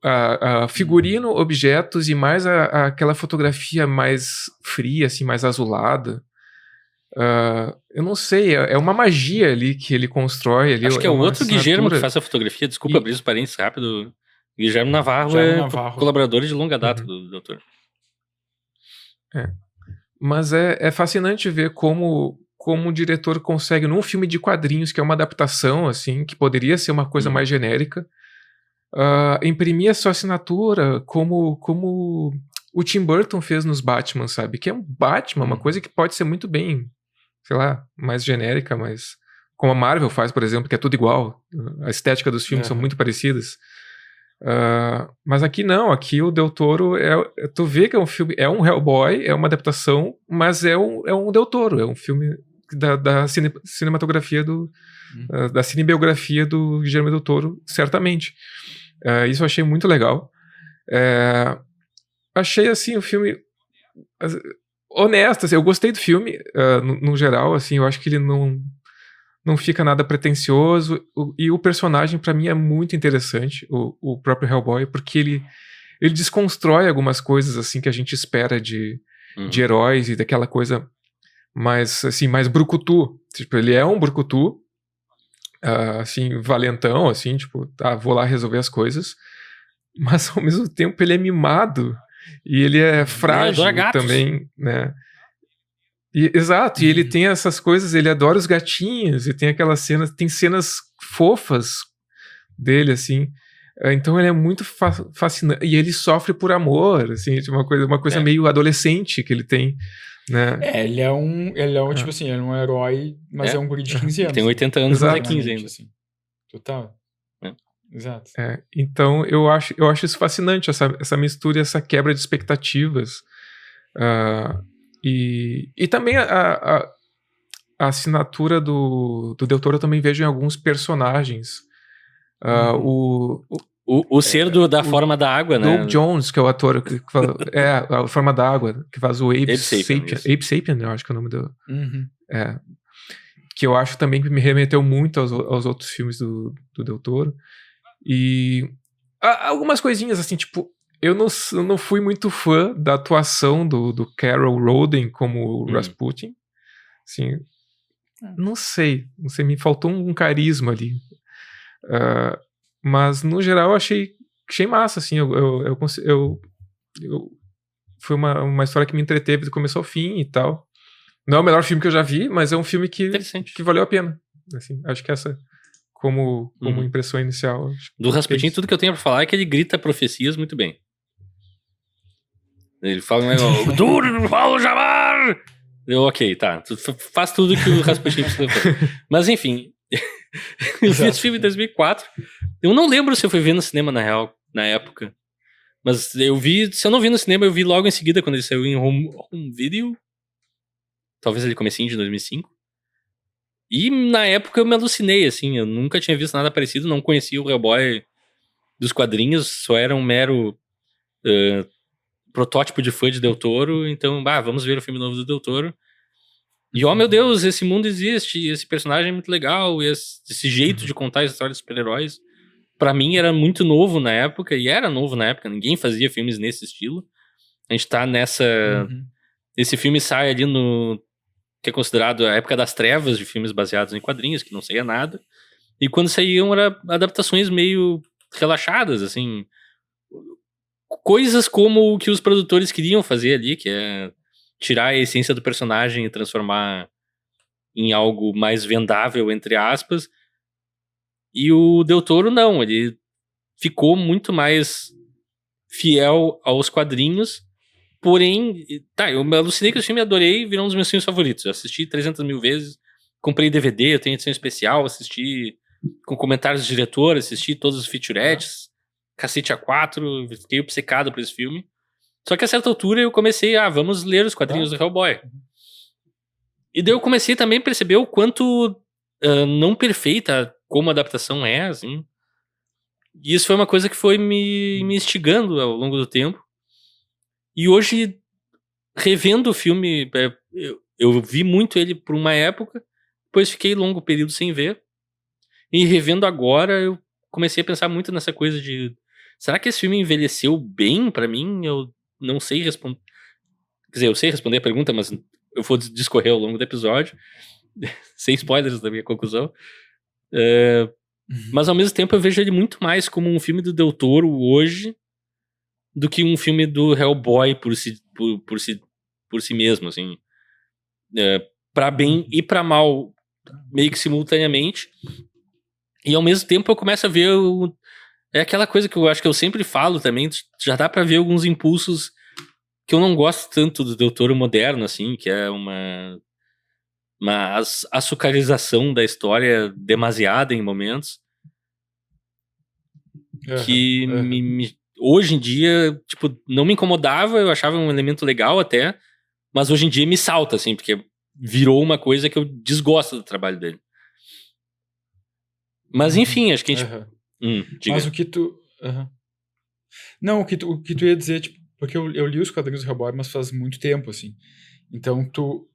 figurino, objetos e mais aquela fotografia mais fria, assim, mais azulada. Eu não sei, é uma magia ali que ele constrói. Ali, acho que é o outro assinatura. Guillermo que faz a fotografia. Desculpa abrir os parênteses rápido. Guillermo Navarro colaborador de longa data do Doutor. Mas é fascinante ver como como o diretor consegue, num filme de quadrinhos, que é uma adaptação, assim, que poderia ser uma coisa mais genérica, imprimir a sua assinatura, como o Tim Burton fez nos Batman, sabe? Que é um Batman, uma coisa que pode ser muito bem, sei lá, mais genérica, mas como a Marvel faz, por exemplo, que é tudo igual. A estética dos filmes são muito parecidas. Mas aqui não, aqui o Del Toro tu vê que é um filme, é um Hellboy, é uma adaptação, mas é um Del Toro, é um filme da cinematografia da cinebiografia do Guillermo del Toro, certamente. Isso eu achei muito legal. Achei, assim, o filme honesto, assim, eu gostei do filme, no geral, assim, eu acho que ele não fica nada pretencioso, e o personagem, pra mim, é muito interessante, o próprio Hellboy, porque ele desconstrói algumas coisas, assim, que a gente espera de heróis e daquela coisa mais, assim, mais brucutu. Tipo, ele é um brucutu, assim, valentão, assim, tipo, tá, vou lá resolver as coisas, mas ao mesmo tempo ele é mimado e ele é frágil também, né? Exato, e ele tem essas coisas, ele adora os gatinhos e tem aquelas cenas, tem cenas fofas dele, assim. Então ele é muito fascinante, e ele sofre por amor, assim, uma coisa meio adolescente que ele tem, né? Ele é um tipo assim, ele é um herói, mas é um guri de 15 anos. Tem 80 anos, mas é 15 ainda. Assim. Total. Exato. Então eu acho isso fascinante, essa mistura, essa quebra de expectativas. E também a assinatura do Del Toro eu também vejo em alguns personagens. O ser da forma da água, né? Doug Jones, que é o ator que a forma da água, que faz o Abe Sapien, eu acho que é o nome do... que eu acho também que me remeteu muito aos outros filmes do Del Toro. E algumas coisinhas, assim, tipo, eu não fui muito fã da atuação do Carol Roden como Rasputin. Assim, não sei, me faltou um carisma ali. Mas, no geral, eu achei massa, assim, foi uma história que me entreteve do começo ao fim e tal. Não é o melhor filme que eu já vi, mas é um filme que valeu a pena. Assim, acho que essa, como impressão inicial. Do Rasputin, tudo que eu tenho pra falar é que ele grita profecias muito bem. Ele fala um negócio, duro, Paulo Jamar! Ok, tá. Faz tudo que o Rasputin precisa fazer. Mas, enfim, eu vi esse filme em 2004. Eu não lembro se eu fui ver no cinema, na real, na época. Mas se eu não vi no cinema, eu vi logo em seguida, quando ele saiu em home video. Talvez ele comecinho de 2005. E na época eu me alucinei, assim. Eu nunca tinha visto nada parecido, não conhecia o Hellboy dos quadrinhos, só era um mero protótipo de fã de Del Toro. Então, vamos ver o filme novo do Del Toro. E, meu Deus, esse mundo existe, esse personagem é muito legal, e esse jeito de contar a história dos super-heróis, pra mim era muito novo na época, e era novo na época, ninguém fazia filmes nesse estilo. A gente tá nessa... Esse filme sai ali que é considerado a época das trevas de filmes baseados em quadrinhos, que não saía nada. E quando saíam, eram adaptações meio relaxadas, assim. Coisas como o que os produtores queriam fazer ali, que é tirar a essência do personagem e transformar em algo mais vendável, entre aspas. E o Del Toro, não. Ele ficou muito mais fiel aos quadrinhos. Porém, eu me alucinei com esse filme, adorei, virou um dos meus filmes favoritos. Eu assisti 300 mil vezes, comprei DVD, eu tenho edição especial, assisti com comentários do diretor, assisti todos os featurettes, cacete A4, fiquei obcecado por esse filme. Só que a certa altura eu comecei vamos ler os quadrinhos do Hellboy. E daí eu comecei também a perceber o quanto não perfeita como a adaptação é, assim. E isso foi uma coisa que foi me instigando ao longo do tempo. E hoje, revendo o filme, eu vi muito ele por uma época, depois fiquei longo período sem ver. E revendo agora, eu comecei a pensar muito nessa coisa de... Será que esse filme envelheceu bem pra mim? Eu não sei responder... Quer dizer, eu sei responder a pergunta, mas eu vou discorrer ao longo do episódio. Sem spoilers da minha conclusão. Mas ao mesmo tempo eu vejo ele muito mais como um filme do Del Toro hoje do que um filme do Hellboy por si mesmo, assim. pra bem e pra mal, meio que simultaneamente. E ao mesmo tempo eu começo a ver é aquela coisa que eu acho que eu sempre falo também, já dá pra ver alguns impulsos que eu não gosto tanto do Del Toro moderno, assim, que é uma açucarização da história demasiada em momentos, que hoje em dia, tipo, não me incomodava, eu achava um elemento legal até, mas hoje em dia me salta, assim, porque virou uma coisa que eu desgosto do trabalho dele. Mas enfim, acho que a gente... diga. Mas o que tu... Não, o que tu ia dizer, tipo, porque eu li os quadrinhos do Hellboy, mas faz muito tempo, assim. Então, tu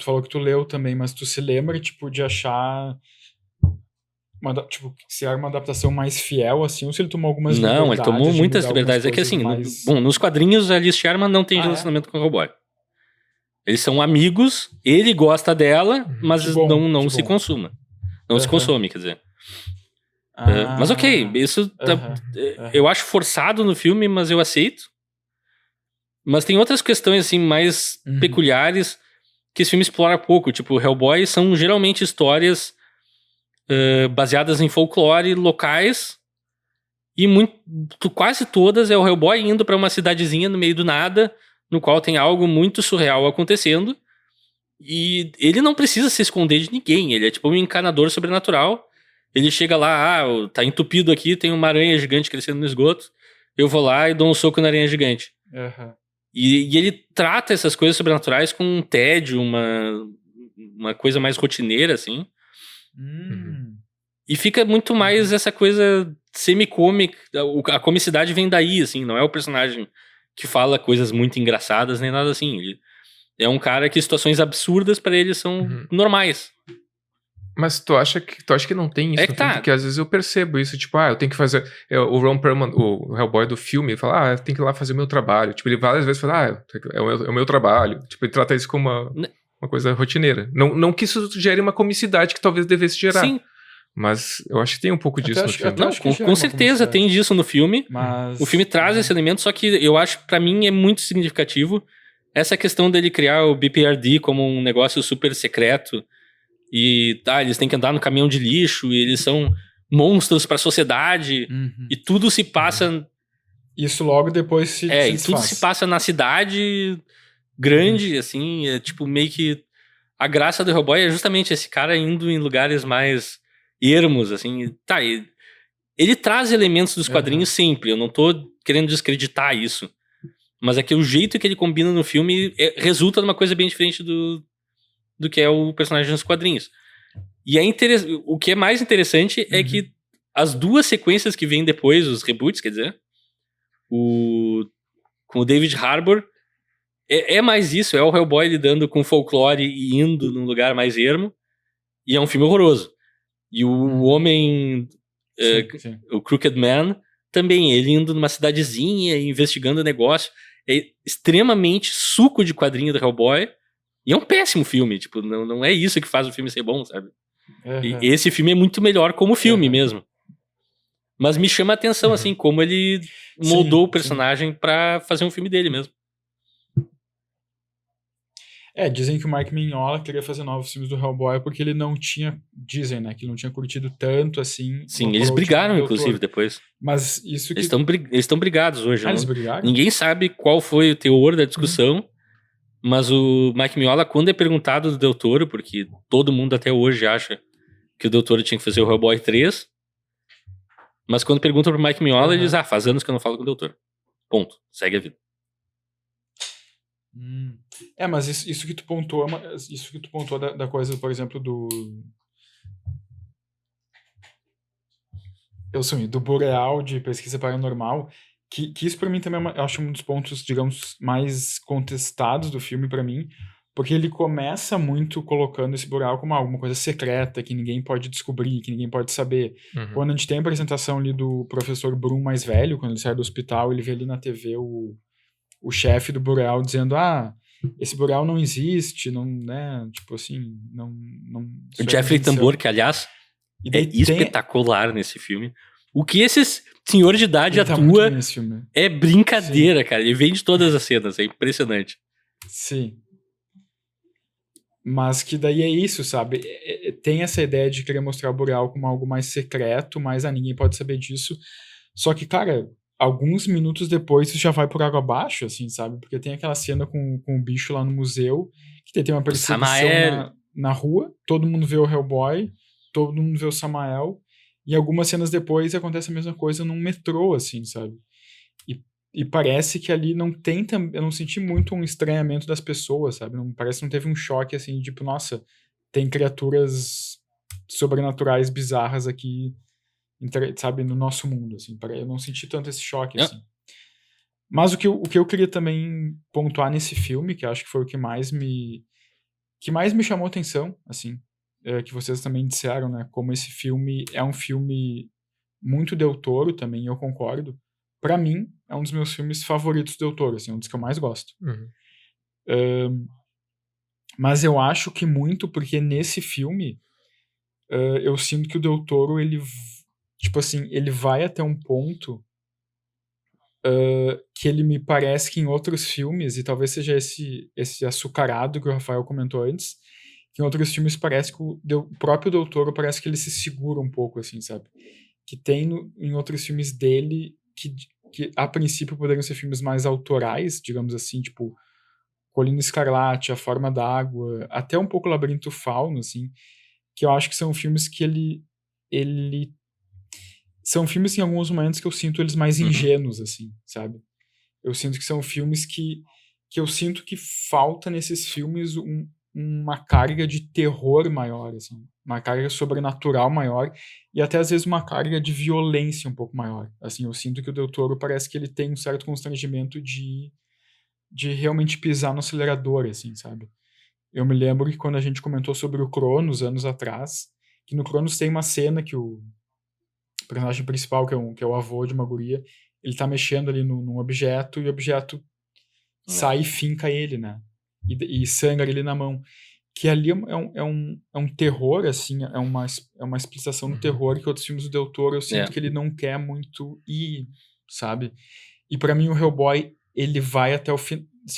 falou que tu leu também, mas tu se lembra, tipo, de achar... tipo, se era uma adaptação mais fiel, assim, ou se ele tomou algumas liberdades? Não, ele tomou muitas liberdades. É que assim, nos quadrinhos, a Liz Sherman não tem relacionamento com o Hellboy. Eles são amigos, ele gosta dela, mas não se consuma. Não se consome, quer dizer. Mas ok, isso eu acho forçado no filme, mas eu aceito. Mas tem outras questões, assim, mais peculiares que esse filme explora pouco. Tipo, Hellboy são geralmente histórias baseadas em folclore locais, e quase todas é o Hellboy indo pra uma cidadezinha no meio do nada, no qual tem algo muito surreal acontecendo, e ele não precisa se esconder de ninguém, ele é tipo um encanador sobrenatural. Ele chega lá, tá entupido aqui, tem uma aranha gigante crescendo no esgoto, eu vou lá e dou um soco na aranha gigante. E ele trata essas coisas sobrenaturais com um tédio, uma coisa mais rotineira, assim. E fica muito mais essa coisa semi-cômica. A comicidade vem daí, assim. Não é o personagem que fala coisas muito engraçadas, nem nada assim. Ele é um cara que situações absurdas pra ele são normais. Mas tu acha que não tem isso no filme? Porque às vezes eu percebo isso, tipo, eu tenho que fazer... O Ron Perlman, o Hellboy do filme, ele fala, eu tenho que ir lá fazer o meu trabalho. Tipo, ele várias vezes fala, é o meu trabalho. Tipo, ele trata isso como uma coisa rotineira. Não que isso gere uma comicidade que talvez devesse gerar. Sim. Mas eu acho que tem um pouco disso no filme. Não, com certeza tem disso no filme. Mas... O filme traz esse elemento, só que eu acho, pra mim, é muito significativo essa questão dele criar o BPRD como um negócio super secreto. E eles têm que andar no caminhão de lixo, e eles são monstros pra sociedade, e tudo se passa... Isso logo depois se desfaz. E tudo se passa na cidade grande, assim, é tipo meio que... A graça do Hellboy é justamente esse cara indo em lugares mais ermos, assim, ele traz elementos dos quadrinhos sempre, eu não tô querendo descreditar isso, mas é que o jeito que ele combina no filme resulta numa coisa bem diferente do que é o personagem nos quadrinhos. E o que é mais interessante é que as duas sequências que vêm depois, os reboots, quer dizer, com o David Harbour, é mais isso, é o Hellboy lidando com folclore e indo num lugar mais ermo, e é um filme horroroso. E o homem, o Crooked Man, também, ele indo numa cidadezinha, investigando o negócio, é extremamente suco de quadrinho do Hellboy. E é um péssimo filme, tipo, não é isso que faz o filme ser bom, sabe? E esse filme é muito melhor como filme mesmo. Mas me chama a atenção, assim, como ele moldou o personagem pra fazer um filme dele mesmo. Dizem que o Mike Mignola queria fazer novos filmes do Hellboy porque ele não tinha... Dizem, né? Que ele não tinha curtido tanto, assim... Sim, eles brigaram, inclusive, depois. Mas isso que... Eles estão brigados hoje. Eles brigaram? Ninguém sabe qual foi o teor da discussão, mas o Mike Mignola, quando é perguntado do Del Toro, porque todo mundo até hoje acha que o Del Toro tinha que fazer o Hellboy 3, mas quando perguntam pro Mike Mignola, ele diz, faz anos que eu não falo com o Del Toro. Ponto. Segue a vida. Mas isso que tu pontuou, da coisa, por exemplo, do Boreal, de pesquisa paranormal, que isso pra mim também eu acho um dos pontos, digamos, mais contestados do filme pra mim, porque ele começa muito colocando esse Boreal como alguma coisa secreta, que ninguém pode descobrir, que ninguém pode saber. Quando a gente tem a apresentação ali do professor Brum mais velho, quando ele sai do hospital, ele vê ali na TV o chefe do Boreal dizendo, esse Boreal não existe, não, né, tipo assim, não o Jeffrey Tambor, que aliás é espetacular nesse filme. O que esse senhor de idade atua é brincadeira, cara. Ele vem de todas as cenas, é impressionante. Sim. Mas que daí é isso, sabe? Tem essa ideia de querer mostrar o Boreal como algo mais secreto, mas ninguém pode saber disso. Só que, cara, alguns minutos depois isso já vai por água abaixo, assim, sabe? Porque tem aquela cena com o bicho lá no museu, que tem uma perseguição Samael. na rua, todo mundo vê o Hellboy, todo mundo vê o Samael, e algumas cenas depois acontece a mesma coisa num metrô, assim, sabe? E parece que ali não tem... Eu não senti muito um estranhamento das pessoas, sabe? Parece que não teve um choque, assim, tipo, nossa, tem criaturas sobrenaturais bizarras aqui, sabe, no nosso mundo, assim. Eu não senti tanto esse choque, assim. Mas o que eu queria também pontuar nesse filme, que acho que foi o que mais me chamou a atenção, assim, que vocês também disseram, né, como esse filme é um filme muito Del Toro também, eu concordo. Pra mim, é um dos meus filmes favoritos do Del Toro, assim, um dos que eu mais gosto. Mas eu acho que muito porque nesse filme eu sinto que o Del Toro, ele, tipo assim, ele vai até um ponto que ele me parece que em outros filmes, e talvez seja esse açucarado que o Rafael comentou antes, que em outros filmes parece que o próprio Del Toro parece que ele se segura um pouco, assim, sabe? Que tem em outros filmes dele que a princípio poderiam ser filmes mais autorais, digamos assim, tipo Colina Escarlate, A Forma d'Água, até um pouco Labirinto Fauno, assim, que eu acho que são filmes que ele são filmes em alguns momentos que eu sinto eles mais ingênuos, assim, sabe? Eu sinto que são filmes que eu sinto que falta nesses filmes uma carga de terror maior, assim, uma carga sobrenatural maior e até às vezes uma carga de violência um pouco maior. Assim, eu sinto que o Del Toro parece que ele tem um certo constrangimento de realmente pisar no acelerador, assim, sabe? Eu me lembro que quando a gente comentou sobre o Cronos anos atrás, que no Cronos tem uma cena que o personagem principal, que é o avô de uma guria, ele tá mexendo ali num objeto e o objeto sai e finca ele, né? E sangra ele na mão. Que ali é um terror, assim, é uma explicação do terror que outros filmes do Del Toro eu sinto que ele não quer muito ir, sabe? E pra mim o Hellboy, ele vai até o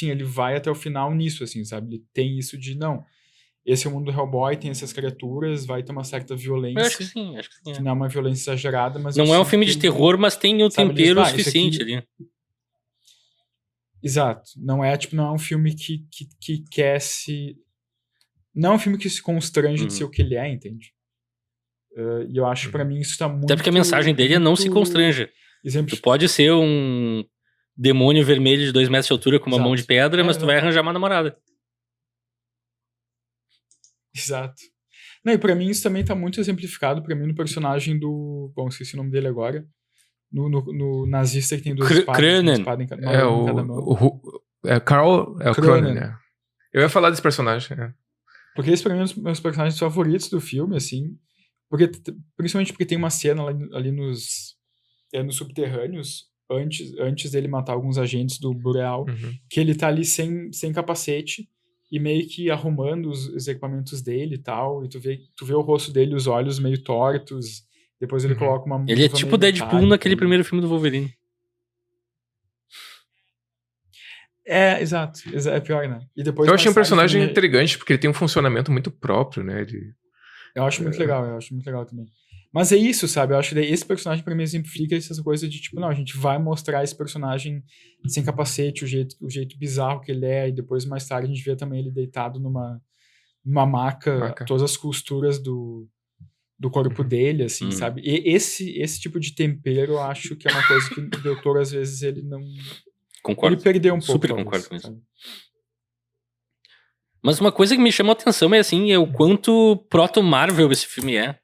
ele vai até o final nisso, assim, sabe? Ele tem isso de, não, esse é o mundo do Hellboy, tem essas criaturas, vai ter uma certa violência. Eu acho que sim, que não é uma violência exagerada, mas não é um filme de terror, mas tem o tempero suficiente ali. Exato. Não é um filme que quer se... Não é um filme que se constrange de ser o que ele é, entende? E eu acho que pra mim isso tá muito... Até porque a mensagem dele é não se constranja. Tu pode ser um demônio vermelho de 2 metros de altura com uma mão de pedra, mas tu vai arranjar uma namorada. Exato. Não, e pra mim isso também tá muito exemplificado pra mim no personagem do... Bom, esqueci o nome dele agora. No nazista que tem 2 espadas. Cronen. Espada em cada mão. Carl é o Cronen, né? Eu ia falar desse personagem. Porque esse pra mim é um dos meus personagens favoritos do filme, assim. Principalmente porque tem uma cena ali nos subterrâneos, antes dele matar alguns agentes do Boreal, que ele tá ali sem capacete e meio que arrumando os equipamentos dele e tal, e tu vê o rosto dele, os olhos meio tortos, depois ele coloca uma... Ele é tipo Deadpool naquele primeiro filme do Wolverine. Exato. É pior, né? E depois, eu achei um personagem intrigante, porque ele tem um funcionamento muito próprio, né? Eu acho muito legal também. Mas é isso, sabe? Eu acho que esse personagem pra mim exemplifica essas coisas de tipo, não, a gente vai mostrar esse personagem sem capacete, o jeito bizarro que ele é, e depois mais tarde a gente vê também ele deitado numa maca, todas as costuras do corpo dele, assim, sabe? E esse tipo de tempero eu acho que é uma coisa que o Del Toro às vezes ele não... Concordo. Ele perdeu um pouco. Super concordo com isso. Mas uma coisa que me chamou a atenção é o quanto proto-Marvel esse filme é.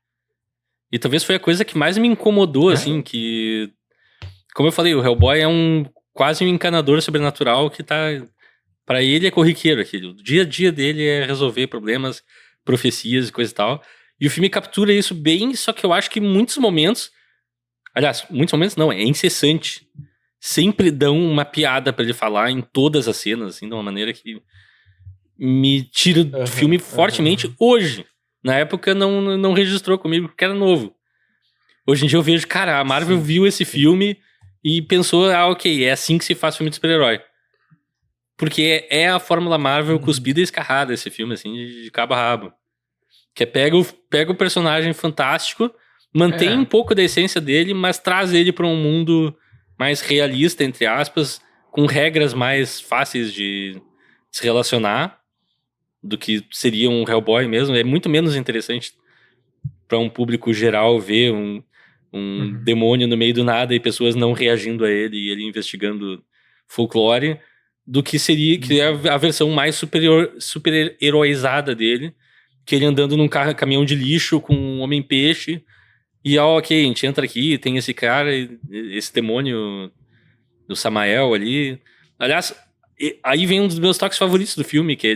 E talvez foi a coisa que mais me incomodou, assim, que... Como eu falei, o Hellboy é quase um encanador sobrenatural que tá... Pra ele é corriqueiro aquilo. O dia a dia dele é resolver problemas, profecias e coisa e tal. E o filme captura isso bem, só que eu acho que em muitos momentos... Aliás, muitos momentos não, é incessante. Sempre dão uma piada pra ele falar em todas as cenas, assim, de uma maneira que me tira do filme fortemente hoje. Na época não registrou comigo porque era novo. Hoje em dia eu vejo, cara, a Marvel viu esse filme e pensou, ok, é assim que se faz filme de super-herói. Porque é a Fórmula Marvel cuspida e escarrada, esse filme, assim, de cabo a rabo. Que é pega o personagem fantástico, mantém um pouco da essência dele, mas traz ele pra um mundo mais realista, entre aspas, com regras mais fáceis de se relacionar do que seria um Hellboy mesmo. É muito menos interessante pra um público geral ver um demônio no meio do nada e pessoas não reagindo a ele e ele investigando folclore, do que seria que é a versão mais super heroizada dele, que ele andando num caminhão de lixo com um homem-peixe e ok, a gente entra aqui, tem esse cara, esse demônio do Samael ali. Aliás, aí vem um dos meus toques favoritos do filme, que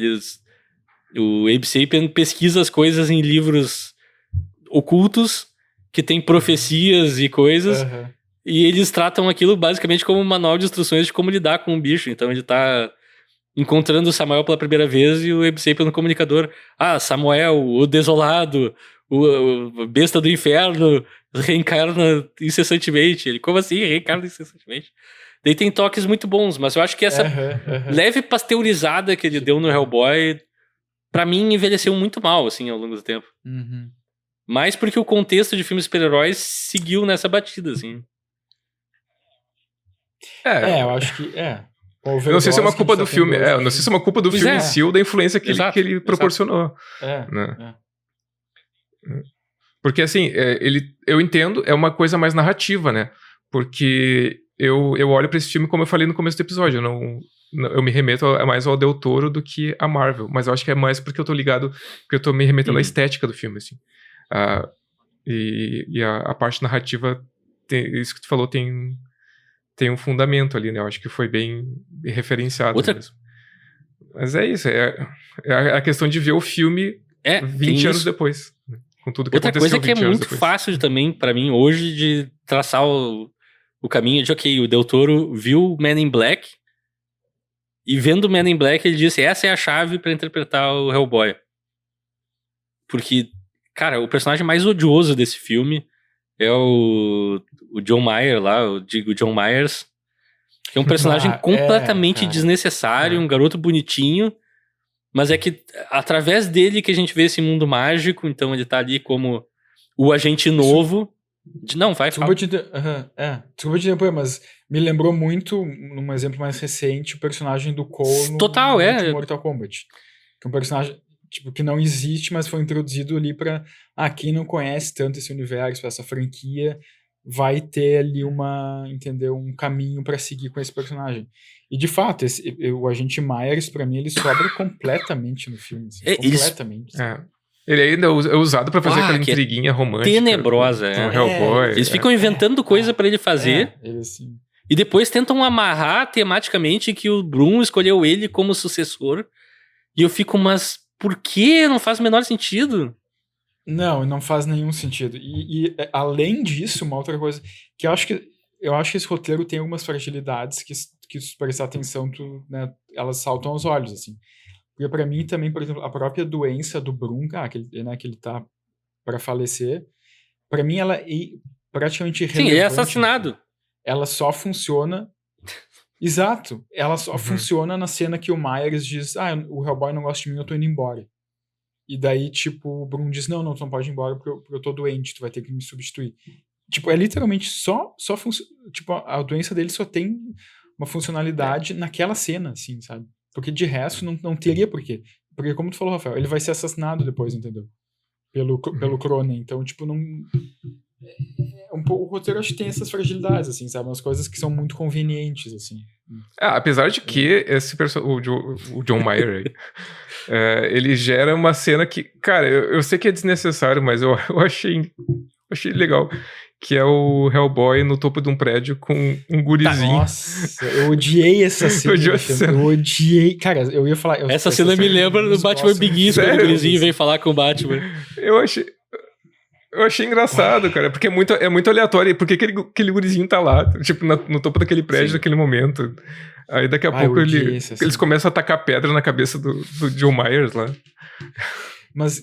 o Abe Sapien pesquisa as coisas em livros ocultos que tem profecias e coisas, e eles tratam aquilo basicamente como um manual de instruções de como lidar com um bicho. Então ele tá encontrando o Samuel pela primeira vez e o Abe Sapien no comunicador: Samuel, o desolado, o besta do inferno, reencarna incessantemente. Ele, como assim reencarna incessantemente? Daí tem toques muito bons, mas eu acho que essa leve pasteurizada que ele deu no Hellboy, pra mim, envelheceu muito mal, assim, ao longo do tempo. Mais porque o contexto de filmes super-heróis seguiu nessa batida, assim. Eu acho que... Eu não sei se é uma culpa do filme. Eu não sei se é uma culpa do filme em si ou da influência que ele proporcionou. Né? Porque, assim, eu entendo, é uma coisa mais narrativa, né? Porque eu olho pra esse filme, como eu falei no começo do episódio, eu me remeto mais ao Del Toro do que a Marvel. Mas eu acho que é mais porque eu tô ligado, porque eu tô me remetendo à estética do filme, assim. E a parte narrativa, isso que tu falou, tem um fundamento ali, né? Eu acho que foi bem referenciado mesmo. Mas é isso, é a questão de ver o filme 20 anos depois, né? Com tudo que aconteceu 20 anos depois. Outra coisa que é muito fácil também, pra mim, hoje, de traçar o caminho de, ok, o Del Toro viu Man in Black, e vendo Man in Black, ele disse, essa é a chave pra interpretar o Hellboy. Porque, cara, o personagem mais odioso desse filme é o John Mayer lá, o John Myers, que é um personagem completamente desnecessário, um garoto bonitinho, mas é que através dele que a gente vê esse mundo mágico, então ele tá ali como o agente novo. Desculpa te interromper, mas me lembrou muito, num exemplo mais recente, o personagem do Cole no Mortal Kombat. Que é um personagem que não existe, mas foi introduzido ali pra quem não conhece tanto esse universo, essa franquia, vai ter ali um caminho pra seguir com esse personagem. E de fato, o agente Myers, pra mim, ele sobra completamente no filme. Assim, completamente. Ele ainda é usado pra fazer aquela intriguinha romântica. Tenebrosa, Hellboy. Eles ficam inventando coisa pra ele fazer. Assim. E depois tentam amarrar tematicamente que o Brum escolheu ele como sucessor. E eu fico, mas por que? Não faz o menor sentido. Não faz nenhum sentido. E além disso, uma outra coisa, que eu acho que esse roteiro tem algumas fragilidades que se prestar atenção, elas saltam aos olhos, assim. Porque pra mim também, por exemplo, a própria doença do Brum, que ele tá pra falecer, pra mim ela é praticamente irrelevante. Sim, ele é assassinado. Ela só funciona... Exato. Ela só funciona na cena que o Myers diz, o Hellboy não gosta de mim, eu tô indo embora. E daí, o Brum diz, não, tu não pode ir embora porque eu tô doente, tu vai ter que me substituir. É literalmente só a doença dele só tem uma funcionalidade naquela cena, assim, sabe? Porque de resto não teria porquê. Porque, como tu falou, Rafael, ele vai ser assassinado depois, entendeu? Pelo Cronen. Então, não... o roteiro, acho que tem essas fragilidades, assim, sabe? Umas coisas que são muito convenientes, assim. Apesar de que o John Mayer ele gera uma cena que, cara, eu sei que é desnecessário, mas eu achei legal. Que é o Hellboy no topo de um prédio com um gurizinho. Nossa, eu odiei essa cena. Eu odiei. Cara, eu ia falar... Essa cena me lembra do Batman Begins, quando o gurizinho vem falar com o Batman. Eu achei engraçado, cara, porque é muito aleatório. Por que aquele gurizinho tá lá, no topo daquele prédio, naquele momento? Aí daqui a pouco eles começam a tacar pedra na cabeça do John Myers lá. Mas,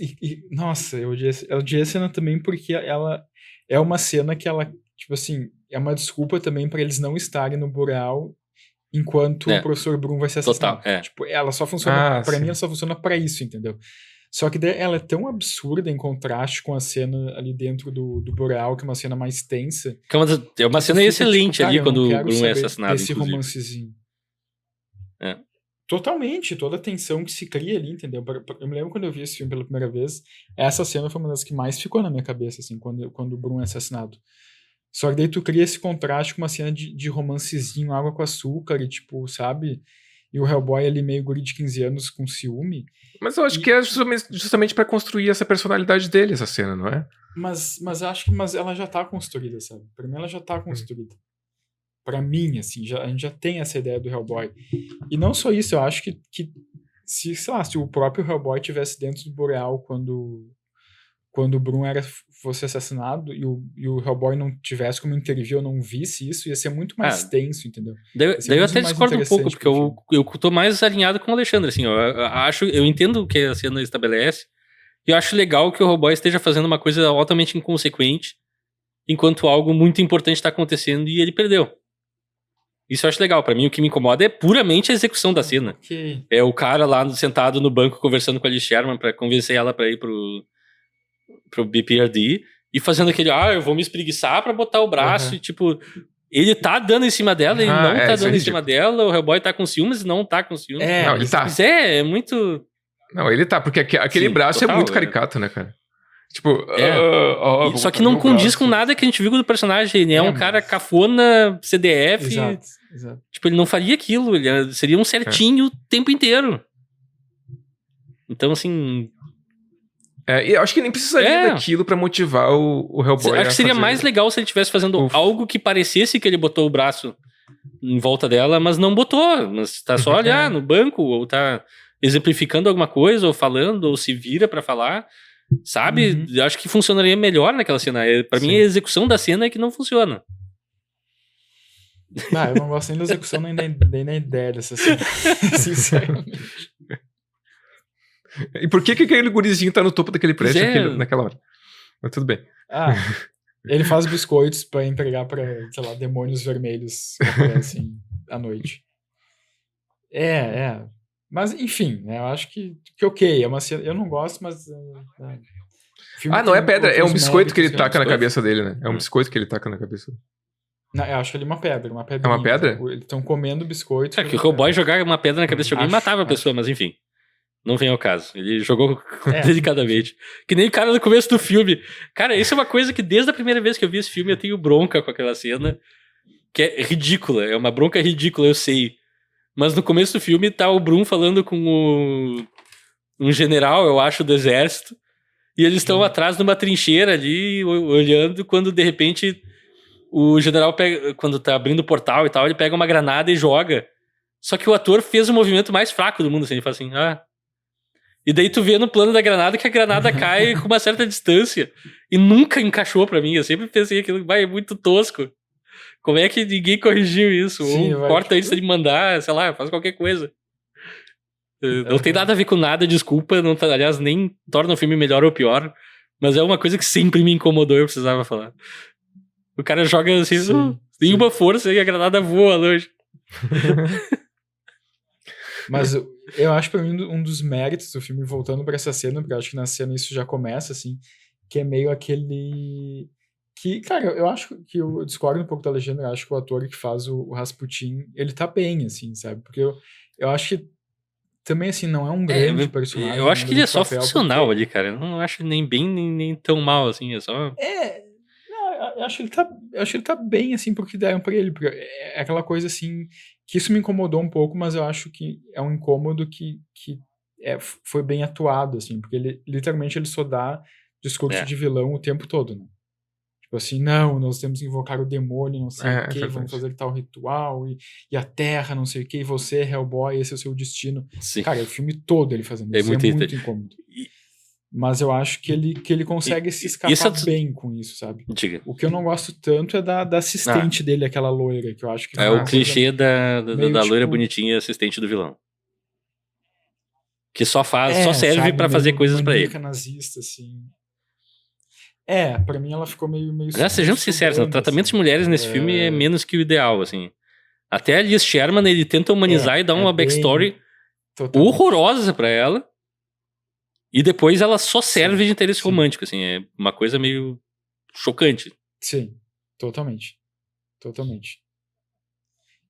nossa, eu odiei a cena também porque ela é uma cena que ela, é uma desculpa também pra eles não estarem no mural enquanto o professor Brum vai ser assassinado. Total, Tipo, ela só funciona, pra sim. mim ela só funciona pra isso, entendeu? Só que daí ela é tão absurda em contraste com a cena ali dentro do Boreal, que é uma cena mais tensa. Que é uma que cena tu fica, excelente tipo, ali cara, eu quando não o quero Brum é saber assassinado, desse inclusive. romancezinho. É. Totalmente, toda a tensão que se cria ali, entendeu? Eu me lembro quando eu vi esse filme pela primeira vez, essa cena foi uma das que mais ficou na minha cabeça, assim, quando o Brum é assassinado. Só que daí tu cria esse contraste com uma cena de romancezinho, água com açúcar, e tipo, sabe? E o Hellboy ali meio guri de 15 anos com ciúme. Mas eu acho que é justamente pra construir essa personalidade dele, essa cena, não é? Mas acho que ela já tá construída, sabe? Pra mim ela já tá construída. Pra mim, assim, a gente já tem essa ideia do Hellboy. E não só isso, eu acho que se, sei lá, se o próprio Hellboy tivesse dentro do Boreal quando o Brum fosse assassinado e o Hellboy não tivesse como intervir ou não visse isso, ia ser muito mais tenso, entendeu? Daí eu até discordo um pouco, porque eu tô mais alinhado com o Alexandre, assim, eu entendo o que a cena estabelece, e eu acho legal que o Hellboy esteja fazendo uma coisa altamente inconsequente, enquanto algo muito importante tá acontecendo e ele perdeu. Isso eu acho legal. Pra mim, o que me incomoda é puramente a execução da cena. Okay. É o cara lá sentado no banco conversando com a Liz Sherman pra convencer ela pra ir pro BPRD e fazendo aquele, eu vou me espreguiçar pra botar o braço e tipo, ele tá dando em cima dela, ele não tá dando em cima dela, o Hellboy tá com ciúmes e não tá com ciúmes. Não, ele tá. Mas é muito... Não, ele tá, porque aquele braço total, é muito caricato, né, cara? Tipo, só que não condiz com nada que a gente viu do personagem. Ele é um cara cafona, CDF. Exato. Tipo, ele não faria aquilo. Ele seria um certinho o tempo inteiro. Então, assim... eu acho que nem precisaria daquilo pra motivar o Hellboy. Acho que seria mais legal se ele estivesse fazendo algo que parecesse que ele botou o braço em volta dela, mas não botou. Mas tá só olhar no banco, ou tá exemplificando alguma coisa, ou falando, ou se vira pra falar. Sabe? Eu acho que funcionaria melhor naquela cena. Pra mim, a execução da cena é que não funciona. Eu não gosto nem da execução, nem da ideia dessa cena. Sinceramente. E por que aquele gurizinho tá no topo daquele prédio naquela hora? Mas tudo bem. Ele faz biscoitos pra entregar pra, sei lá, demônios vermelhos que aparecem à noite. Mas, enfim, né, eu acho que ok, é uma cena, eu não gosto, mas... não é pedra, é um biscoito que ele taca na cabeça dele, né? É um biscoito que ele taca na cabeça. Não, eu acho que ele é uma pedra. É uma pedra? Eles estão comendo biscoito. Que o Hellboy jogar uma pedra na cabeça de alguém matava a pessoa, mas enfim. Não vem ao caso. Ele jogou delicadamente. Que nem o cara no começo do filme. Cara, isso é uma coisa que desde a primeira vez que eu vi esse filme eu tenho bronca com aquela cena. Que é ridícula. É uma bronca ridícula, eu sei. Mas no começo do filme tá o Brum falando com um general, eu acho, do exército. E eles estão atrás de uma trincheira ali, olhando, quando de repente o general pega, quando tá abrindo o portal e tal, ele pega uma granada e joga. Só que o ator fez o movimento mais fraco do mundo, assim, ele fala assim, E daí tu vê no plano da granada que a granada cai com uma certa distância. E nunca encaixou pra mim, eu sempre pensei aquilo, é muito tosco. Como é que ninguém corrigiu isso? Sim, ou corta antes de mandar, sei lá, faz qualquer coisa. Não tem nada a ver com nada, desculpa. Não, aliás, nem torna o filme melhor ou pior. Mas é uma coisa que sempre me incomodou e eu precisava falar. O cara joga assim, tem uma força e a granada voa longe. Mas eu acho pra mim um dos méritos do filme, voltando pra essa cena, porque eu acho que na cena isso já começa, assim, que é meio aquele... Que, cara, eu acho que eu discordo um pouco da legenda, eu acho que o ator que faz o Rasputin, ele tá bem, assim, sabe? Porque eu acho que também, assim, não é um grande personagem. Eu acho que ele é só funcional ali, cara. Eu não acho nem bem, nem tão mal, assim, é só... eu acho que ele tá bem, assim, porque deram pra ele. Porque é aquela coisa, assim, que isso me incomodou um pouco, mas eu acho que é um incômodo que foi bem atuado, assim, porque ele, literalmente, ele só dá discurso de vilão o tempo todo, né? Tipo assim, não, nós temos que invocar o demônio, não sei o que, vamos fazer tal ritual, e a terra, não sei o que, e você, Hellboy, esse é o seu destino. Sim. Cara, é o filme todo ele fazendo isso, é muito incômodo. Mas eu acho que ele consegue se escapar bem com isso, sabe? Diga. O que eu não gosto tanto é da assistente dele, aquela loira, que eu acho que... É o clichê da loira bonitinha assistente do vilão. Que só serve, sabe, pra fazer coisas pra ele. Nazista, assim... pra mim ela ficou meio Aliás, sejamos sinceros, o tratamento de mulheres nesse filme é menos que o ideal, assim. Até a Liz Sherman, ele tenta humanizar e dar uma backstory totalmente horrorosa pra ela. E depois ela só serve de interesse romântico, assim. É uma coisa meio chocante. Sim, totalmente. Totalmente.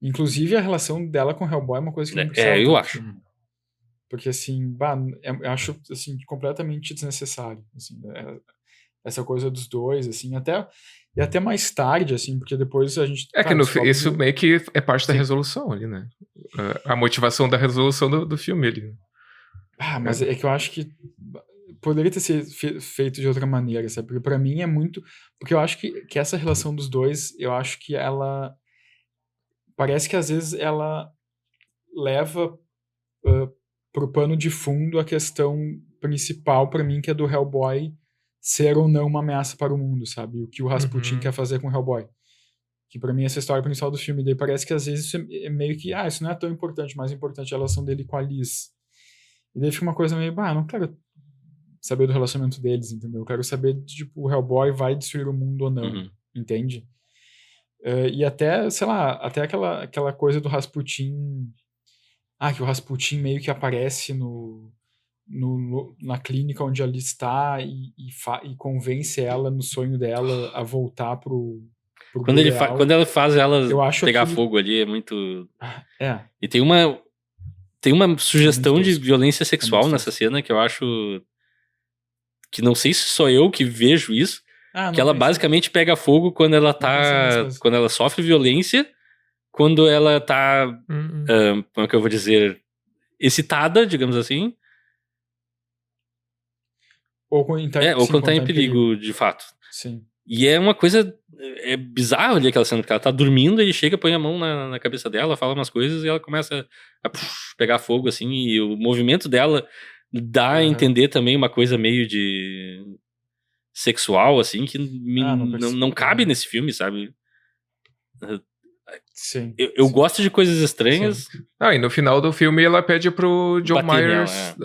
Inclusive, a relação dela com o Hellboy é uma coisa que não precisava. Eu acho. Porque, assim, eu acho, assim, completamente desnecessário, assim, essa coisa dos dois, assim, e até mais tarde, assim, porque depois a gente... Isso meio que é parte da resolução ali, né? A motivação da resolução do filme ali. Né? Mas é que eu acho que poderia ter sido feito de outra maneira, sabe? Porque pra mim é muito... Porque eu acho que essa relação dos dois, eu acho que ela... Parece que às vezes ela leva pro pano de fundo a questão principal pra mim, que é do Hellboy ser ou não uma ameaça para o mundo, sabe? O que o Rasputin quer fazer com o Hellboy. Que pra mim essa é a história principal do filme. Daí parece que às vezes isso é meio que... isso não é tão importante, mais importante é a relação dele com a Liz. E daí fica uma coisa meio... eu não quero saber do relacionamento deles, entendeu? Eu quero saber, tipo, o Hellboy vai destruir o mundo ou não, entende? E até, sei lá, até aquela coisa do Rasputin... que o Rasputin meio que aparece na clínica onde ela está e convence ela no sonho dela a voltar pro quando ela faz ela pegar fogo ali, é muito... E tem uma sugestão de violência sexual nessa cena que eu acho... Que não sei se sou eu que vejo isso, que ela basicamente pega fogo quando ela quando ela sofre violência, quando ela tá... como é que eu vou dizer? Excitada, digamos assim. Ou quando tá em perigo, de fato. Sim. E é uma coisa... É bizarro ali aquela cena, porque ela tá dormindo, ele chega, põe a mão na cabeça dela, fala umas coisas e ela começa a pegar fogo, assim, e o movimento dela dá a entender também uma coisa meio de... sexual, assim, que não cabe nesse filme, sabe? Sim. Eu gosto de coisas estranhas. Sim. E no final do filme ela pede pro John Myers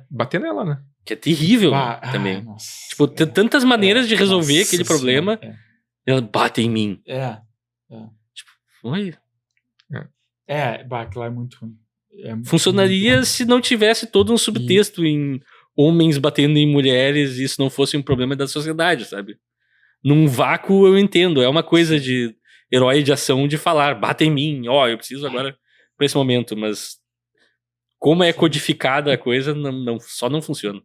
bater nela, né? Que é terrível também. Nossa, tipo, tem tantas maneiras de resolver aquele problema. Ela bate em mim. Tipo, oi? Aquilo é muito ruim. Funcionaria muito se não tivesse todo um subtexto em homens batendo em mulheres e isso não fosse um problema da sociedade, sabe? Num vácuo eu entendo. É uma coisa de herói de ação de falar, bate em mim, eu preciso agora pra esse momento, mas como é codificada a coisa, só não funciona.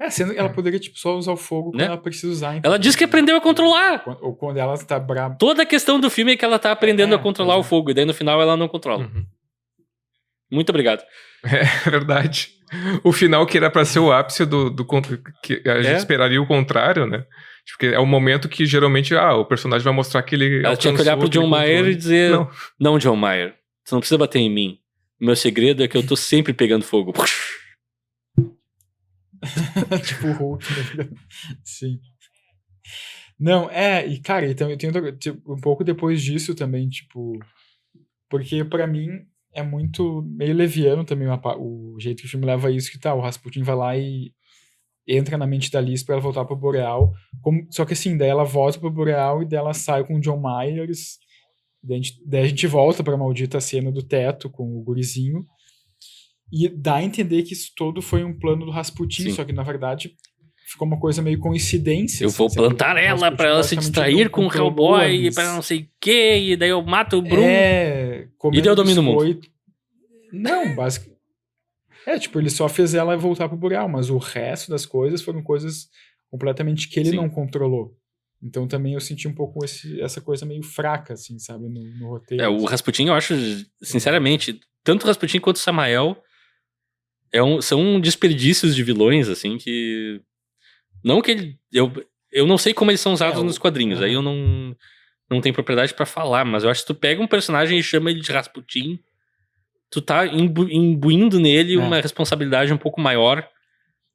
Sendo que ela poderia, tipo, só usar o fogo quando ela precisa usar. Ela diz que aprendeu a controlar. Ou quando ela tá brava. Toda a questão do filme é que ela tá aprendendo a controlar o fogo, e daí no final ela não controla. Muito obrigado. É verdade. O final que era pra ser o ápice do que a gente esperaria o contrário, né? Porque é o momento que geralmente o personagem vai mostrar que ele... Ela tinha que olhar pro John Mayer e dizer... Não, John Mayer, você não precisa bater em mim. O meu segredo é que eu tô sempre pegando fogo. Tipo o Hulk, né? Sim. Não, e cara, então eu tenho um pouco depois disso também, tipo... Porque pra mim é muito meio leviano também o jeito que o filme leva isso, que o Rasputin vai lá e entra na mente da Liz pra ela voltar pro Boreal. Só que assim, daí ela volta pro Boreal e daí ela sai com o John Myers. Daí a gente volta pra maldita cena do teto com o gurizinho. E dá a entender que isso todo foi um plano do Rasputin, só que na verdade ficou uma coisa meio coincidência. Eu vou plantar ela pra ela se distrair com o Hellboy, pra não sei o quê, e daí eu mato o Bruno. E daí eu domino o mundo. Não, basicamente. Tipo, ele só fez ela voltar pro Boreal, mas o resto das coisas foram coisas completamente que ele não controlou. Então também eu senti um pouco essa coisa meio fraca, assim, sabe, no roteiro. O Rasputin, eu acho, sinceramente, tanto o Rasputin quanto o Samael são desperdícios de vilões, assim, que... Não que ele... Eu não sei como eles são usados nos quadrinhos, aí eu não tenho propriedade pra falar, mas eu acho que tu pega um personagem e chama ele de Rasputin, tu tá imbuindo nele uma responsabilidade um pouco maior,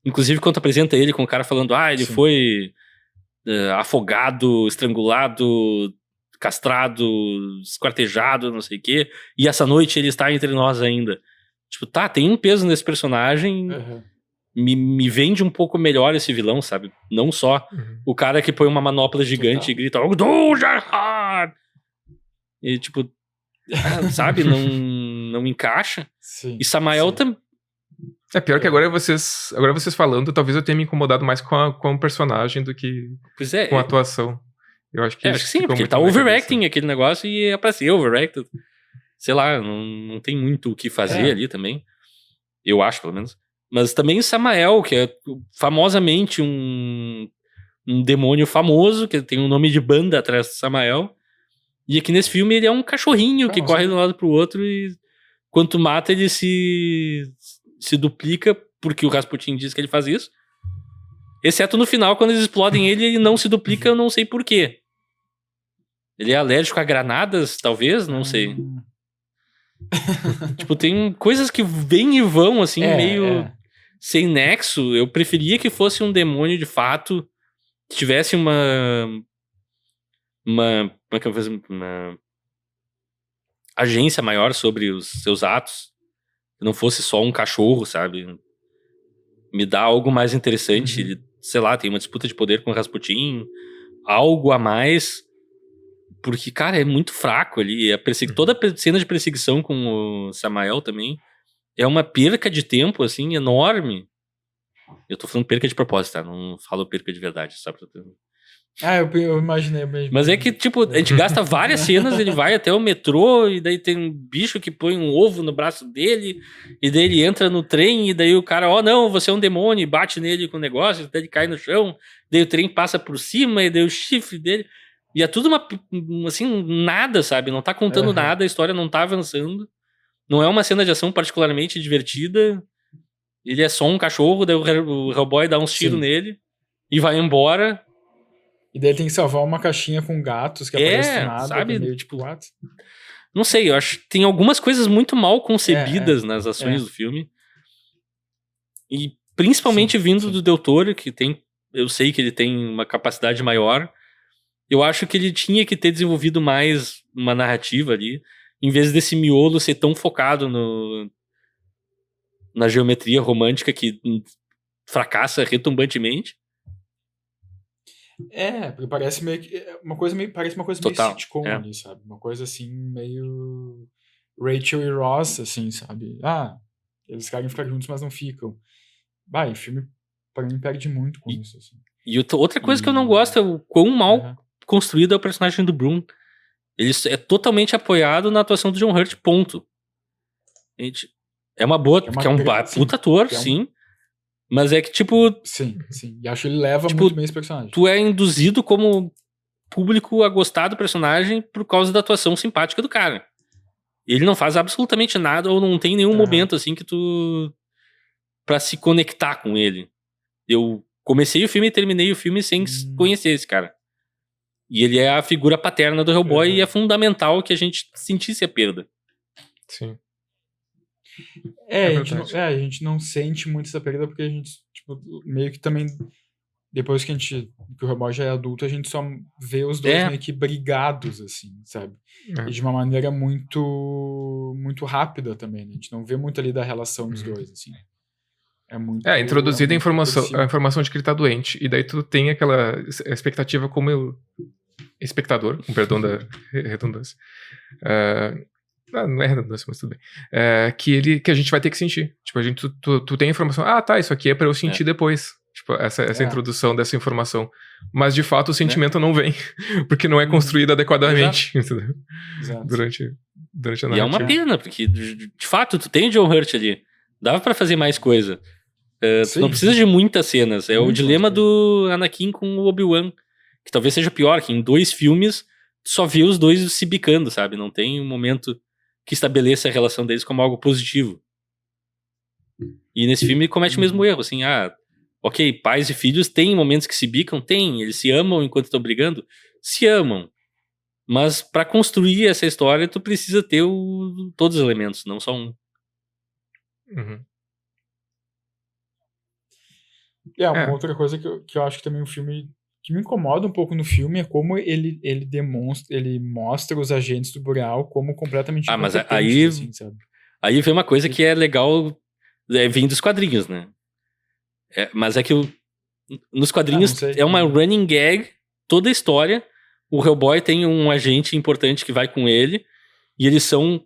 inclusive quando tu apresenta ele com o cara falando, ele foi afogado, estrangulado, castrado, esquartejado, não sei o quê, e essa noite ele está entre nós ainda. Tipo, tem um peso nesse personagem, me vende um pouco melhor esse vilão, sabe? Não só o cara que põe uma manopla gigante e grita, do Gerhard! E, tipo, sabe, não encaixa. Sim, E Samael sim. também. É pior que agora vocês falando, talvez eu tenha me incomodado mais com o personagem do que Pois é. com a atuação. Eu acho que Acho isso que sim, ficou porque ele muito tá na minha overacting aquele negócio e é pra ser overacted. Sei lá, não tem muito o que fazer ali também. Eu acho, pelo menos. Mas também o Samael, que é famosamente um demônio famoso, que tem um nome de banda atrás do Samael. E aqui nesse filme ele é um cachorrinho que corre de um lado pro outro e quando mata ele se duplica, porque o Rasputin diz que ele faz isso. Exceto no final, quando eles explodem ele não se duplica, eu não sei porquê. Ele é alérgico a granadas, talvez? Não sei. Tipo, tem coisas que vêm e vão, assim, meio sem nexo. Eu preferia que fosse um demônio de fato, que tivesse uma como é que eu vou fazer? Uma agência maior sobre os seus atos. Que não fosse só um cachorro, sabe? Me dá algo mais interessante. Ele, sei lá, tem uma disputa de poder com o Rasputin. Algo a mais. Porque, cara, é muito fraco ali. Toda a cena de perseguição com o Samael também é uma perca de tempo, assim, enorme. Eu tô falando perca de propósito, tá? Não falo perca de verdade, só pra... Eu imaginei mesmo. Mas é que, tipo, a gente gasta várias cenas, ele vai até o metrô, e daí tem um bicho que põe um ovo no braço dele, e daí ele entra no trem, e daí o cara, não, você é um demônio, e bate nele com o negócio, daí ele cai no chão, daí o trem passa por cima, e daí o chifre dele... E é tudo assim, nada, sabe? Não tá contando nada, a história não tá avançando. Não é uma cena de ação particularmente divertida. Ele é só um cachorro, daí o Hellboy dá uns tiros nele e vai embora. E daí ele tem que salvar uma caixinha com gatos que aparece do nada, sabe? Que é meio tipo, what? Não sei, eu acho que tem algumas coisas muito mal concebidas nas ações do filme. E principalmente vindo do Del Toro, que tem... Eu sei que ele tem uma capacidade maior. Eu acho que ele tinha que ter desenvolvido mais uma narrativa ali, em vez desse miolo ser tão focado na geometria romântica que fracassa retumbantemente. Porque parece meio que parece uma coisa Total, meio sitcom ali, sabe? Uma coisa assim, meio Rachel e Ross, assim, sabe? Eles querem ficar juntos, mas não ficam. O filme, pra mim, perde muito com isso, assim. E outra coisa que eu não gosto é o quão mal construído é o personagem do Broom. Ele é totalmente apoiado na atuação do John Hurt, ponto. É uma boa, que é um puta ator, sim. Mas é que, tipo... Sim. E acho que ele leva muito bem esse personagem. Tu é induzido como público a gostar do personagem por causa da atuação simpática do cara. Ele não faz absolutamente nada ou não tem nenhum momento, assim, que tu... pra se conectar com ele. Eu comecei o filme e terminei o filme sem conhecer esse cara. E ele é a figura paterna do Hellboy e é fundamental que a gente sentisse a perda. Sim. A gente não sente muito essa perda porque a gente, tipo, meio que também, depois que o Hellboy já é adulto, a gente só vê os dois meio que brigados, assim, sabe? E de uma maneira muito, muito rápida também, né? A gente não vê muito ali da relação dos dois, assim. Introduzida a informação de que ele tá doente. E daí tu tem aquela expectativa como espectador, com perdão da redundância. Não é redundância, mas tudo bem. Que a gente vai ter que sentir. Tipo, tu tem a informação, isso aqui é pra eu sentir depois. Tipo, essa introdução dessa informação. Mas, de fato, o sentimento não vem. Porque não é construído adequadamente. Entendeu? Exato. Durante a narrativa. E é uma pena, porque, de fato, tu tem o John Hurt ali. Dava pra fazer mais coisa. Tu não precisa de muitas cenas. É o dilema do Anakin com o Obi-Wan. Que talvez seja pior, que em 2 filmes tu só vê os dois se bicando, sabe? Não tem um momento que estabeleça a relação deles como algo positivo. E nesse filme ele comete o mesmo erro, assim, ok, pais e filhos têm momentos que se bicam? Tem. Eles se amam enquanto estão brigando? Se amam. Mas pra construir essa história tu precisa ter todos os elementos, não só um. Uma outra coisa que eu acho que também o filme... que me incomoda um pouco no filme é como ele mostra os agentes do Boreal como completamente mas aí, assim, sabe? Aí vem uma coisa que é legal, vem dos quadrinhos, né? Mas é que nos quadrinhos é uma running gag toda a história o Hellboy tem um agente importante que vai com ele, e eles são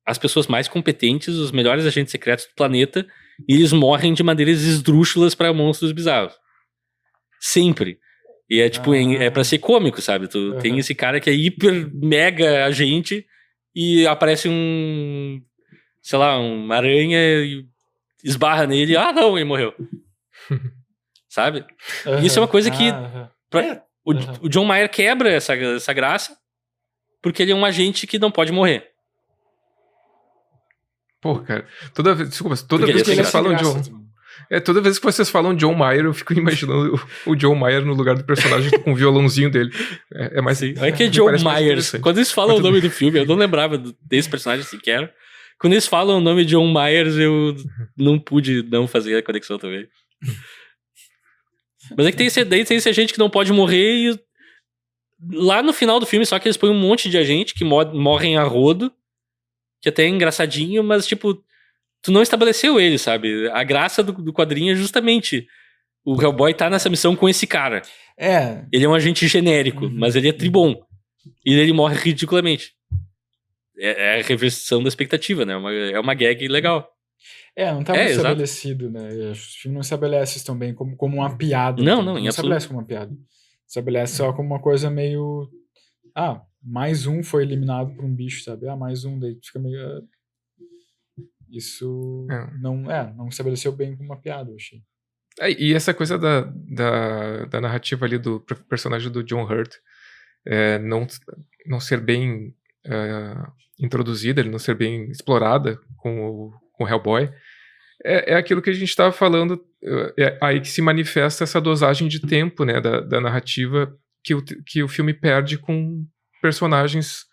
as pessoas mais competentes, os melhores agentes secretos do planeta, e eles morrem de maneiras esdrúxulas pra monstros bizarros. Sempre. E é tipo, é pra ser cômico, sabe? Tu tem esse cara que é hiper mega agente e aparece sei lá, uma aranha e esbarra nele, não, ele morreu. Sabe? E isso é uma coisa que o John Mayer quebra essa graça, porque ele é um agente que não pode morrer. Pô, cara, toda vez que vocês falam toda vez que vocês falam John Mayer, eu fico imaginando o John Mayer no lugar do personagem com o violãozinho dele. É mais... É que é John Myers. Quando eles falam o nome do filme, eu não lembrava desse personagem sequer. Quando eles falam o nome de John Myers, eu não pude não fazer a conexão também. Mas é que tem esse agente que não pode morrer e lá no final do filme, só que eles põem um monte de agente que morrem a rodo, que até é engraçadinho, mas tipo, tu não estabeleceu ele, sabe? A graça do quadrinho é justamente o Hellboy tá nessa missão com esse cara. Ele é um agente genérico, mas ele é tribom. E ele morre ridiculamente. É a reversão da expectativa, né? É uma gag legal. Não tá muito estabelecido, né? O filme não estabelece isso também como uma piada. Não estabelece como uma piada. Estabelece só como uma coisa meio... mais um foi eliminado por um bicho, sabe? Mais um, daí fica meio... Isso não estabeleceu bem como uma piada, eu achei. E essa coisa da narrativa ali do personagem do John Hurt não ser bem introduzida, ele não ser bem explorada com o Hellboy, é aquilo que a gente estava falando, aí que se manifesta essa dosagem de tempo, né, da narrativa que o filme perde com personagens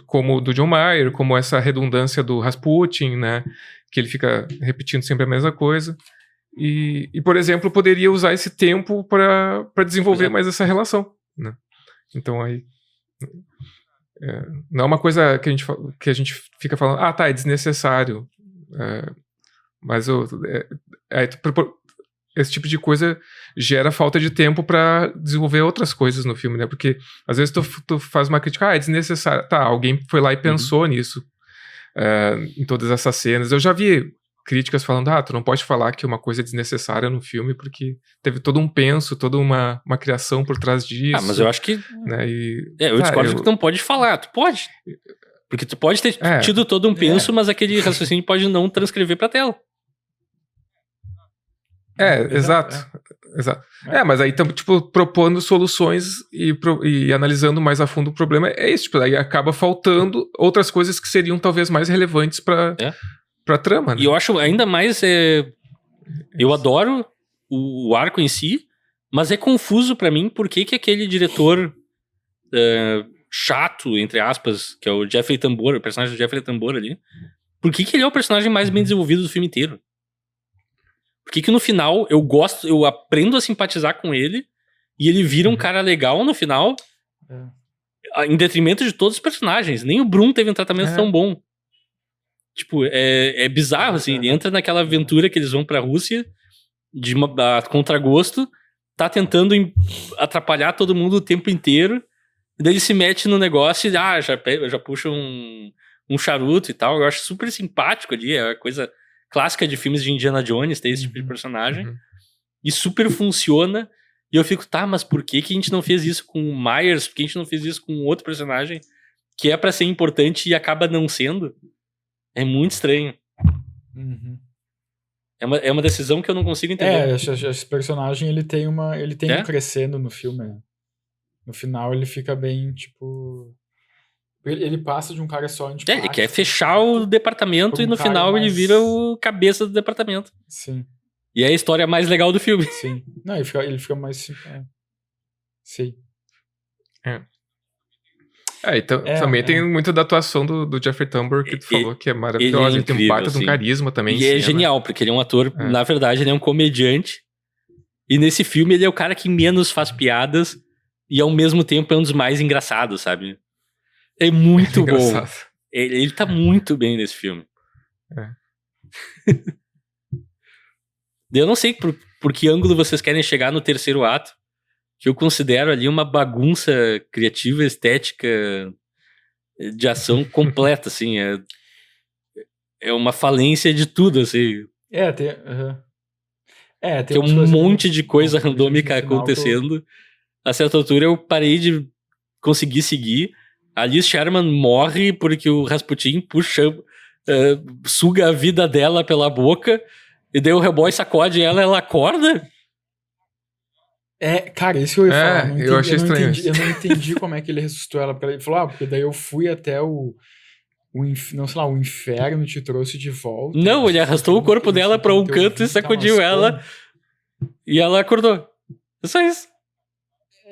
como o do John Mayer, como essa redundância do Rasputin, né, que ele fica repetindo sempre a mesma coisa. E por exemplo, poderia usar esse tempo para desenvolver mais essa relação, né? Então aí não é uma coisa que a gente fica falando, é desnecessário, mas esse tipo de coisa gera falta de tempo para desenvolver outras coisas no filme, né? Porque às vezes tu faz uma crítica, é desnecessário. Alguém foi lá e pensou nisso, em todas essas cenas. Eu já vi críticas falando, tu não pode falar que uma coisa é desnecessária no filme porque teve todo um penso, toda uma criação por trás disso. Mas eu acho que... Né? eu discordo que tu não pode falar. Tu pode. Porque tu pode ter tido todo um penso, mas aquele raciocínio pode não transcrever pra tela. Exato. Mas aí estamos, tipo, propondo soluções e analisando mais a fundo o problema. É isso, tipo, aí acaba faltando outras coisas que seriam talvez mais relevantes pra trama, né? E eu acho ainda mais... eu adoro o arco em si, mas é confuso pra mim por que aquele diretor chato, entre aspas, que é o Jeffrey Tambor, o personagem do Jeffrey Tambor ali, por que ele é o personagem mais bem desenvolvido do filme inteiro? Por que no final eu aprendo a simpatizar com ele e ele vira um cara legal no final, em detrimento de todos os personagens. Nem o Brum teve um tratamento tão bom. Tipo, é bizarro, assim. Ele entra naquela aventura que eles vão pra Rússia, a contragosto, tá tentando atrapalhar todo mundo o tempo inteiro, e daí ele se mete no negócio e já puxa um charuto e tal. Eu acho super simpático ali, é uma coisa clássica de filmes de Indiana Jones, ter esse tipo de personagem. E super funciona. E eu fico, mas por que a gente não fez isso com o Myers? Por que a gente não fez isso com outro personagem que é pra ser importante e acaba não sendo? É muito estranho. É uma decisão que eu não consigo entender. Esse personagem, ele tem um crescendo no filme. Né? No final, ele fica bem, tipo... Ele passa de um cara só antipático. Ele quer fechar o departamento e no final ele vira o cabeça do departamento. Sim. E é a história mais legal do filme. Sim. Não, ele fica mais... Sim. Então, também tem muito da atuação do Jeffrey Tambor, que tu falou que é maravilhosa. Ele tem um baita de um carisma também. E é genial, porque ele é um ator, na verdade, ele é um comediante. E nesse filme ele é o cara que menos faz piadas e ao mesmo tempo é um dos mais engraçados, sabe? É muito bom. Ele tá muito bem nesse filme. Eu não sei por que ângulo vocês querem chegar no terceiro ato, que eu considero ali uma bagunça criativa, estética, de ação completa, assim. É uma falência de tudo, assim. Tem um monte de coisa randômica acontecendo. A certa altura eu parei de conseguir seguir. A Liz Sherman morre porque o Rasputin suga a vida dela pela boca, e daí o Hellboy sacode ela acorda. Cara, isso que eu ia falar. Eu achei estranho. Eu não entendi como é que ele ressuscitou ela. Porque ele falou, porque daí eu fui até o inferno te trouxe de volta. Não, ele arrastou o corpo dela pra um canto e sacudiu ela. E ela acordou. É só isso.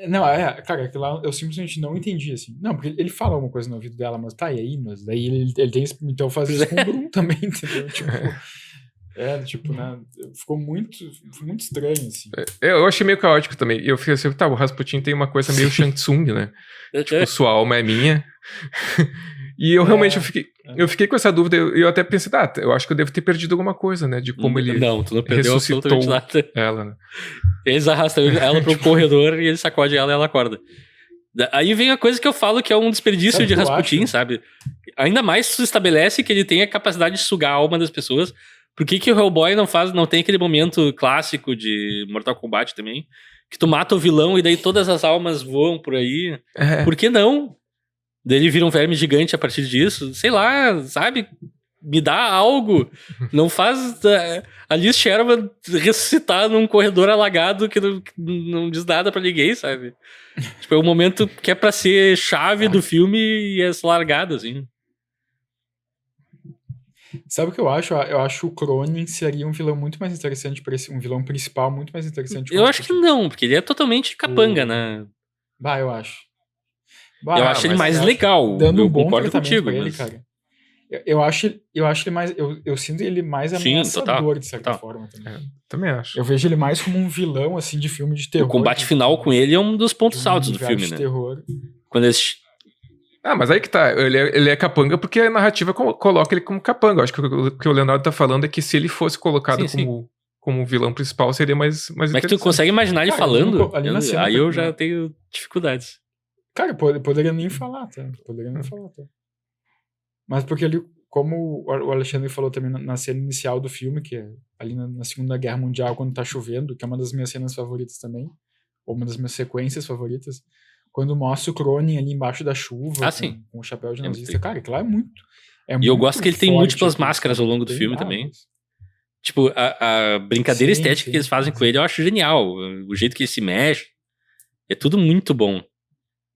Não, cara, aquilo lá eu simplesmente não entendi, assim. Não, porque ele fala alguma coisa no ouvido dela, mas tá, e aí? Mas daí ele tem então fazer isso com o Bruno também, entendeu? Tipo, né? Ficou muito estranho, assim. Eu achei meio caótico também. Eu fiquei assim, o Rasputin tem uma coisa meio Shang Tsung, né? Tipo, sua alma é minha. E eu realmente eu fiquei com essa dúvida. Eu até pensei, eu acho que eu devo ter perdido alguma coisa, né? De como ele não perdeu ressuscitou nada. Ela, né? Eles arrastam ela pro corredor e ele sacode ela e ela acorda. Aí vem a coisa que eu falo que é um desperdício de Rasputin, sabe? Ainda mais se estabelece que ele tem a capacidade de sugar a alma das pessoas. Por que o Hellboy não tem aquele momento clássico de Mortal Kombat também? Que tu mata o vilão e daí todas as almas voam por aí. Por que não? Daí ele vira um verme gigante a partir disso. Sei lá, sabe? Me dá algo. Não faz a Liz Sherman ressuscitar num corredor alagado que não diz nada pra ninguém, sabe? Tipo, é um momento que é pra ser chave do filme e é largado, assim. Sabe o que eu acho? Eu acho que o Cronin seria um vilão muito mais interessante um vilão principal muito mais interessante. Eu acho que não, porque ele é totalmente capanga, né? Eu acho. Eu acho ele mais legal. Dando eu bom concordo contigo. Pra ele, cara. Eu acho ele mais. Eu sinto ele mais ameaçador, de certa forma. Também. Também acho. Eu vejo ele mais como um vilão, assim, de filme de terror. O combate final com ele é um dos pontos altos do filme, de né? Terror. Quando eles... mas aí que tá. Ele é capanga porque a narrativa coloca ele como capanga. Eu acho que o que o Leonardo tá falando é que se ele fosse colocado como vilão principal, seria mais Mas é que tu consegue imaginar ele falando? Aí eu já tenho dificuldades. Cara, poderia nem falar, tá? Mas porque ali, como o Alexandre falou também na cena inicial do filme, que é ali na Segunda Guerra Mundial, quando tá chovendo, que é uma das minhas cenas favoritas também, ou uma das minhas sequências favoritas, quando mostra o Cronin ali embaixo da chuva, com o chapéu de nazista, cara, aquilo lá é muito... E eu gosto que ele tem múltiplas máscaras ao longo do filme também. Tipo, a brincadeira estética que eles fazem com ele, eu acho genial. O jeito que ele se mexe, é tudo muito bom.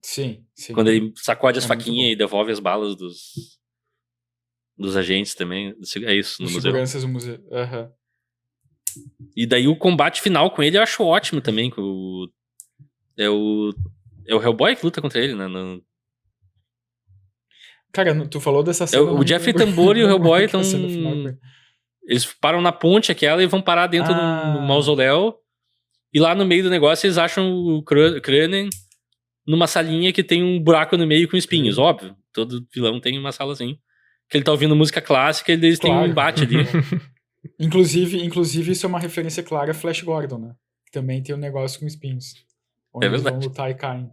Sim. Quando ele sacode as faquinhas e devolve as balas dos agentes também. É isso, no museu. Seguranças do museu. E daí o combate final com ele eu acho ótimo também. É o Hellboy que luta contra ele, né? Cara, tu falou dessa cena... O Jeffrey Tambor e o Hellboy estão... Eles param na ponte aquela e vão parar dentro do mausoléu. E lá no meio do negócio eles acham o Cronin numa salinha que tem um buraco no meio com espinhos, óbvio. Todo vilão tem uma sala assim. Que ele tá ouvindo música clássica e eles têm um embate ali. Inclusive, isso é uma referência clara a Flash Gordon, né? Que também tem um negócio com espinhos. Onde eles vão lutar e caem.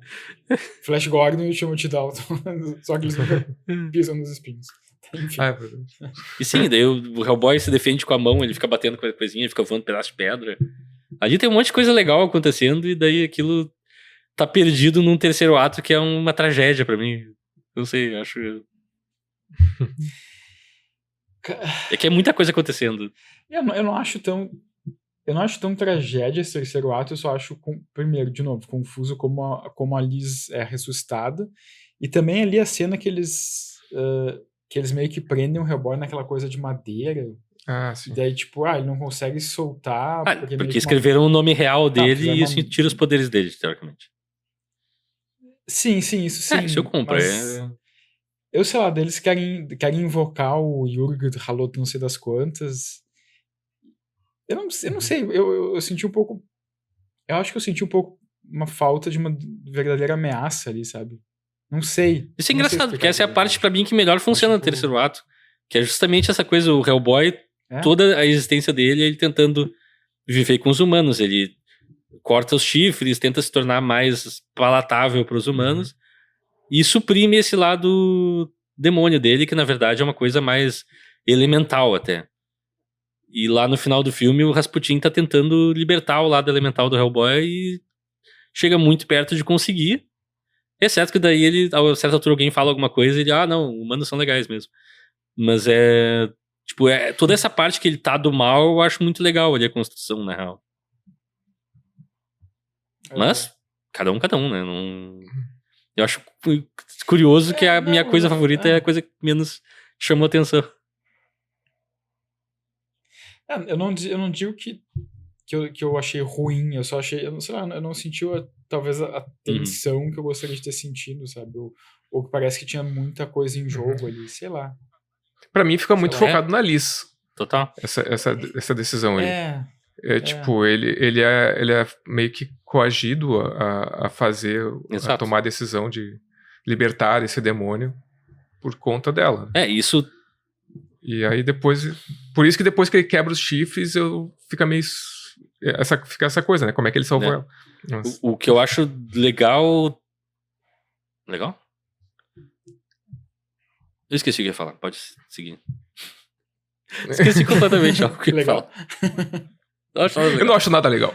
Flash Gordon e o Timothy Dalton. Só que eles não pisam nos espinhos. Enfim. E sim, daí o Hellboy se defende com a mão, ele fica batendo com a coisinha, ele fica voando pedaço de pedra. Ali tem um monte de coisa legal acontecendo e daí aquilo tá perdido num terceiro ato que é uma tragédia pra mim. Não sei, acho... É que é muita coisa acontecendo. Eu não acho tão tragédia esse terceiro ato, eu só acho, primeiro, de novo, confuso como a Liz é ressuscitada. E também ali a cena que eles meio que prendem o Hellboy naquela coisa de madeira. Sim. E daí, tipo, ele não consegue soltar. Porque escreveram o nome real dele e isso tira os poderes dele, teoricamente. Sim, isso sim. Isso eu compro. Eu sei lá, deles querem invocar o Jurg Halot não sei das quantas. Eu não sei, eu senti um pouco... Eu acho que eu senti um pouco uma falta de uma verdadeira ameaça ali, sabe? Não sei. Isso é engraçado, porque essa é a parte pra mim que melhor funciona no terceiro ato. Que é justamente essa coisa, o Hellboy, toda a existência dele, ele tentando viver com os humanos. Ele corta os chifres, tenta se tornar mais palatável para os humanos e suprime esse lado demônio dele, que na verdade é uma coisa mais elemental até. E lá no final do filme o Rasputin tá tentando libertar o lado elemental do Hellboy e chega muito perto de conseguir. Exceto que daí ele, a certa altura, alguém fala alguma coisa e ele, não, humanos são legais mesmo. Mas tipo, toda essa parte que ele tá do mal, eu acho muito legal ali a construção, na real. Mas, cada um, né? Não... Eu acho curioso que a minha coisa favorita é a coisa que menos chamou atenção. Eu não digo que eu achei ruim, eu só achei, sei lá, eu não senti talvez a tensão que eu gostaria de ter sentido, sabe? Ou que parece que tinha muita coisa em jogo ali, sei lá. Pra mim fica muito focado na Liz. Total. Essa decisão aí. Tipo, ele é meio que coagido a fazer, a tomar a decisão de libertar esse demônio por conta dela. Isso. E aí depois, por isso que depois que ele quebra os chifres, fica meio fica essa coisa, né? Como é que ele salvou ela? O que eu acho legal... Legal? Eu esqueci o que eu ia falar, pode seguir. Esqueci completamente o que eu ia falar. Eu não acho nada legal.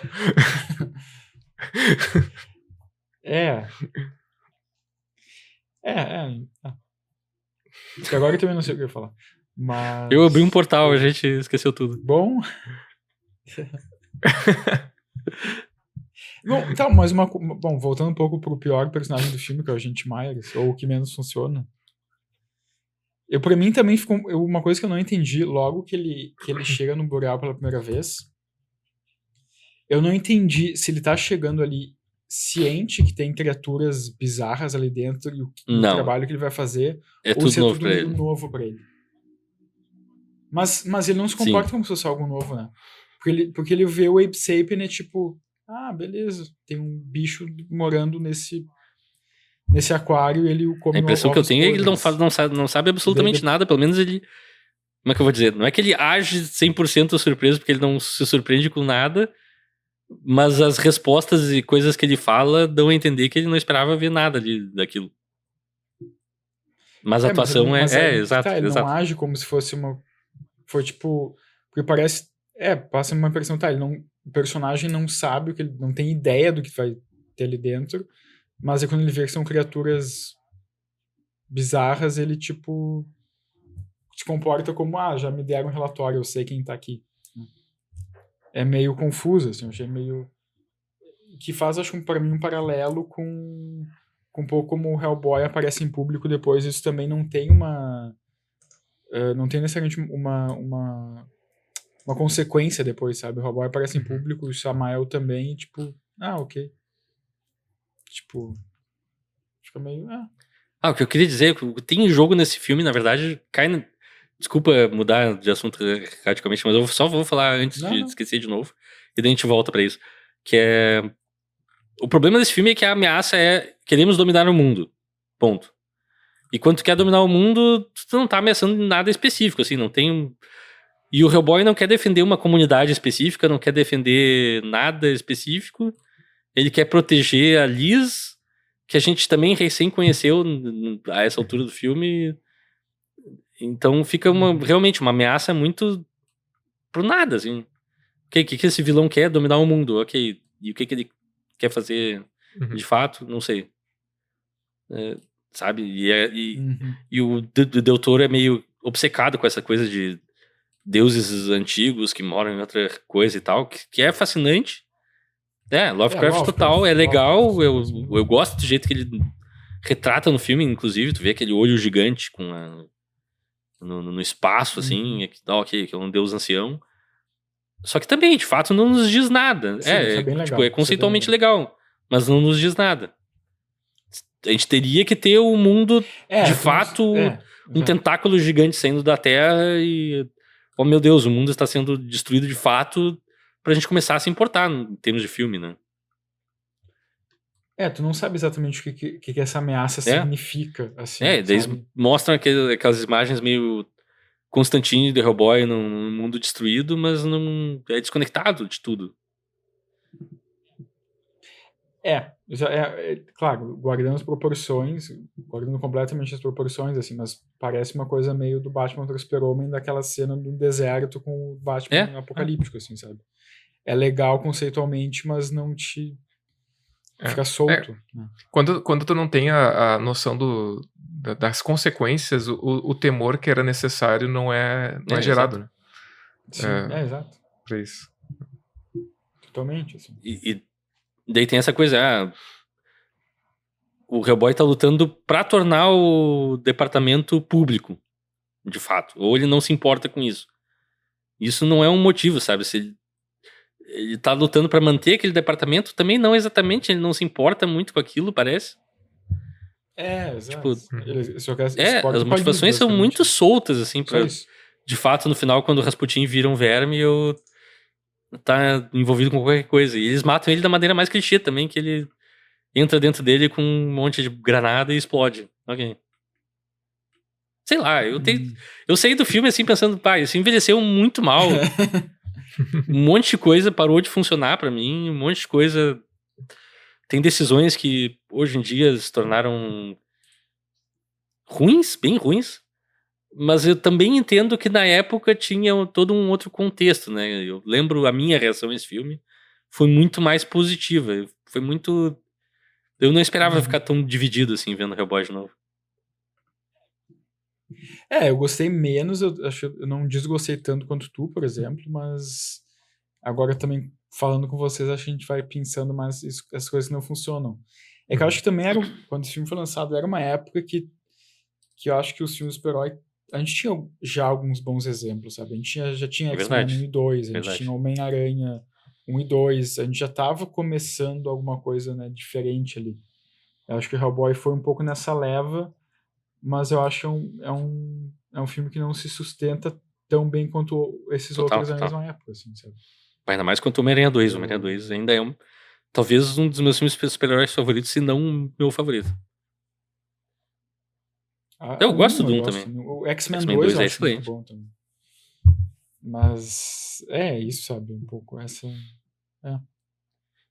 Porque agora eu também não sei o que eu ia falar. Mas... Eu abri um portal, a gente esqueceu tudo. Bom, então, mas voltando um pouco pro pior personagem do filme, que é o Agente Myers, ou o que menos funciona. Pra mim também ficou uma coisa que eu não entendi logo que ele chega no Boreal pela primeira vez. Eu não entendi se ele tá chegando ali ciente que tem criaturas bizarras ali dentro e o trabalho que ele vai fazer, ou tudo se é novo tudo pra ele. novo pra ele. Mas ele não se comporta como se fosse algo novo, né? Porque ele vê o Abe Sapien e é tipo, beleza, tem um bicho morando nesse aquário e ele o come. A impressão que eu tenho é que ele não sabe absolutamente nada, pelo menos ele... Como é que eu vou dizer? Não é que ele age 100% surpreso, porque ele não se surpreende com nada, mas as respostas e coisas que ele fala dão a entender que ele não esperava ver nada daquilo. Mas a atuação exato. Ele não age como se fosse foi tipo... Porque parece... passa uma impressão, o personagem não sabe, ele não tem ideia do que vai ter ali dentro, mas quando ele vê que são criaturas bizarras, ele, tipo, se comporta como, já me deram um relatório, eu sei quem tá aqui. É meio confuso, assim, eu achei meio... Que faz, acho, pra mim, um paralelo com um pouco como o Hellboy aparece em público depois, isso também não tem não tem necessariamente uma consequência depois, sabe? O Hellboy aparece em público, o Samael também, tipo, ok. Tipo, fica meio... O que eu queria dizer, tem jogo nesse filme, na verdade, Desculpa mudar de assunto radicalmente, mas eu só vou falar antes de esquecer de novo, e daí a gente volta pra isso. Que é... O problema desse filme é que a ameaça queremos dominar o mundo. Ponto. E quando tu quer dominar o mundo, tu não tá ameaçando nada específico, assim, não tem... E o Hellboy não quer defender uma comunidade específica, não quer defender nada específico. Ele quer proteger a Liz, que a gente também recém conheceu a essa altura do filme. Então fica realmente uma ameaça muito pro nada, assim. O que esse vilão quer? Dominar o mundo, ok. E o que ele quer fazer de fato? Não sei. Sabe? E o Del Toro é meio obcecado com essa coisa de deuses antigos que moram em outra coisa e tal, que é fascinante. Lovecraft total, é legal. Eu gosto do jeito que ele retrata no filme, inclusive. Tu vê aquele olho gigante no espaço, assim, que é um deus ancião. Só que também, de fato, não nos diz nada. Sim, é bem legal. É conceitualmente legal, mas não nos diz nada. A gente teria que ter o mundo, de fato, um tentáculo gigante saindo da Terra e... Oh, meu Deus, o mundo está sendo destruído de fato pra gente começar a se importar em termos de filme, né? Tu não sabe exatamente o que essa ameaça significa, assim. Daí mostram aquelas imagens meio Constantine de Hellboy num mundo destruído, mas não é desconectado de tudo. Claro, guardando completamente as proporções, assim, mas parece uma coisa meio do Batman contra o Super-Homem, daquela cena do deserto com o Batman apocalíptico, assim, sabe? É legal conceitualmente, mas não te fica solto. Né? Quando tu não tem a noção das consequências, o temor que era necessário não é gerado, né? Sim, exato. Pra isso. Totalmente, assim. E daí tem essa coisa, o Hellboy tá lutando pra tornar o departamento público, de fato. Ou ele não se importa com isso. Isso não é um motivo, sabe? Se ele tá lutando pra manter aquele departamento, também não exatamente, ele não se importa muito com aquilo, parece. Exato. Tipo, ele só quer as motivações são muito soltas, assim, pra, de fato, no final, quando o Rasputin vira um verme, tá envolvido com qualquer coisa. E eles matam ele da maneira mais clichê também, que ele entra dentro dele com um monte de granada e explode. Ok. Sei lá, eu saí do filme assim pensando, pá, isso envelheceu muito mal. Um monte de coisa parou de funcionar pra mim, um monte de coisa... Tem decisões que hoje em dia se tornaram ruins, bem ruins. Mas eu também entendo que na época tinha todo um outro contexto, né? Eu lembro a minha reação a esse filme foi muito mais positiva. Foi muito... Eu não esperava ficar tão dividido assim vendo Hellboy de novo. Eu gostei menos, eu não desgostei tanto quanto tu, por exemplo, mas agora também falando com vocês, acho que a gente vai pensando mais as coisas que não funcionam. É que eu acho que também quando esse filme foi lançado, era uma época que eu acho que os filmes super-herói, a gente tinha já alguns bons exemplos, sabe? A gente já tinha X-Men 1 e 2, a gente tinha Homem-Aranha 1 e 2, a gente já tava começando alguma coisa, né, diferente ali. Eu acho que o Hellboy foi um pouco nessa leva, mas eu acho que é um filme que não se sustenta tão bem quanto esses outros da mesma época, assim, sabe? Ainda mais quanto o Homem-Aranha 2. O Homem-Aranha 2 ainda é talvez um dos meus filmes super-heróis favoritos, se não o meu favorito. Eu gosto do 1 também. O X-Men 2 eu acho muito bom também. Mas isso, sabe? Um pouco essa...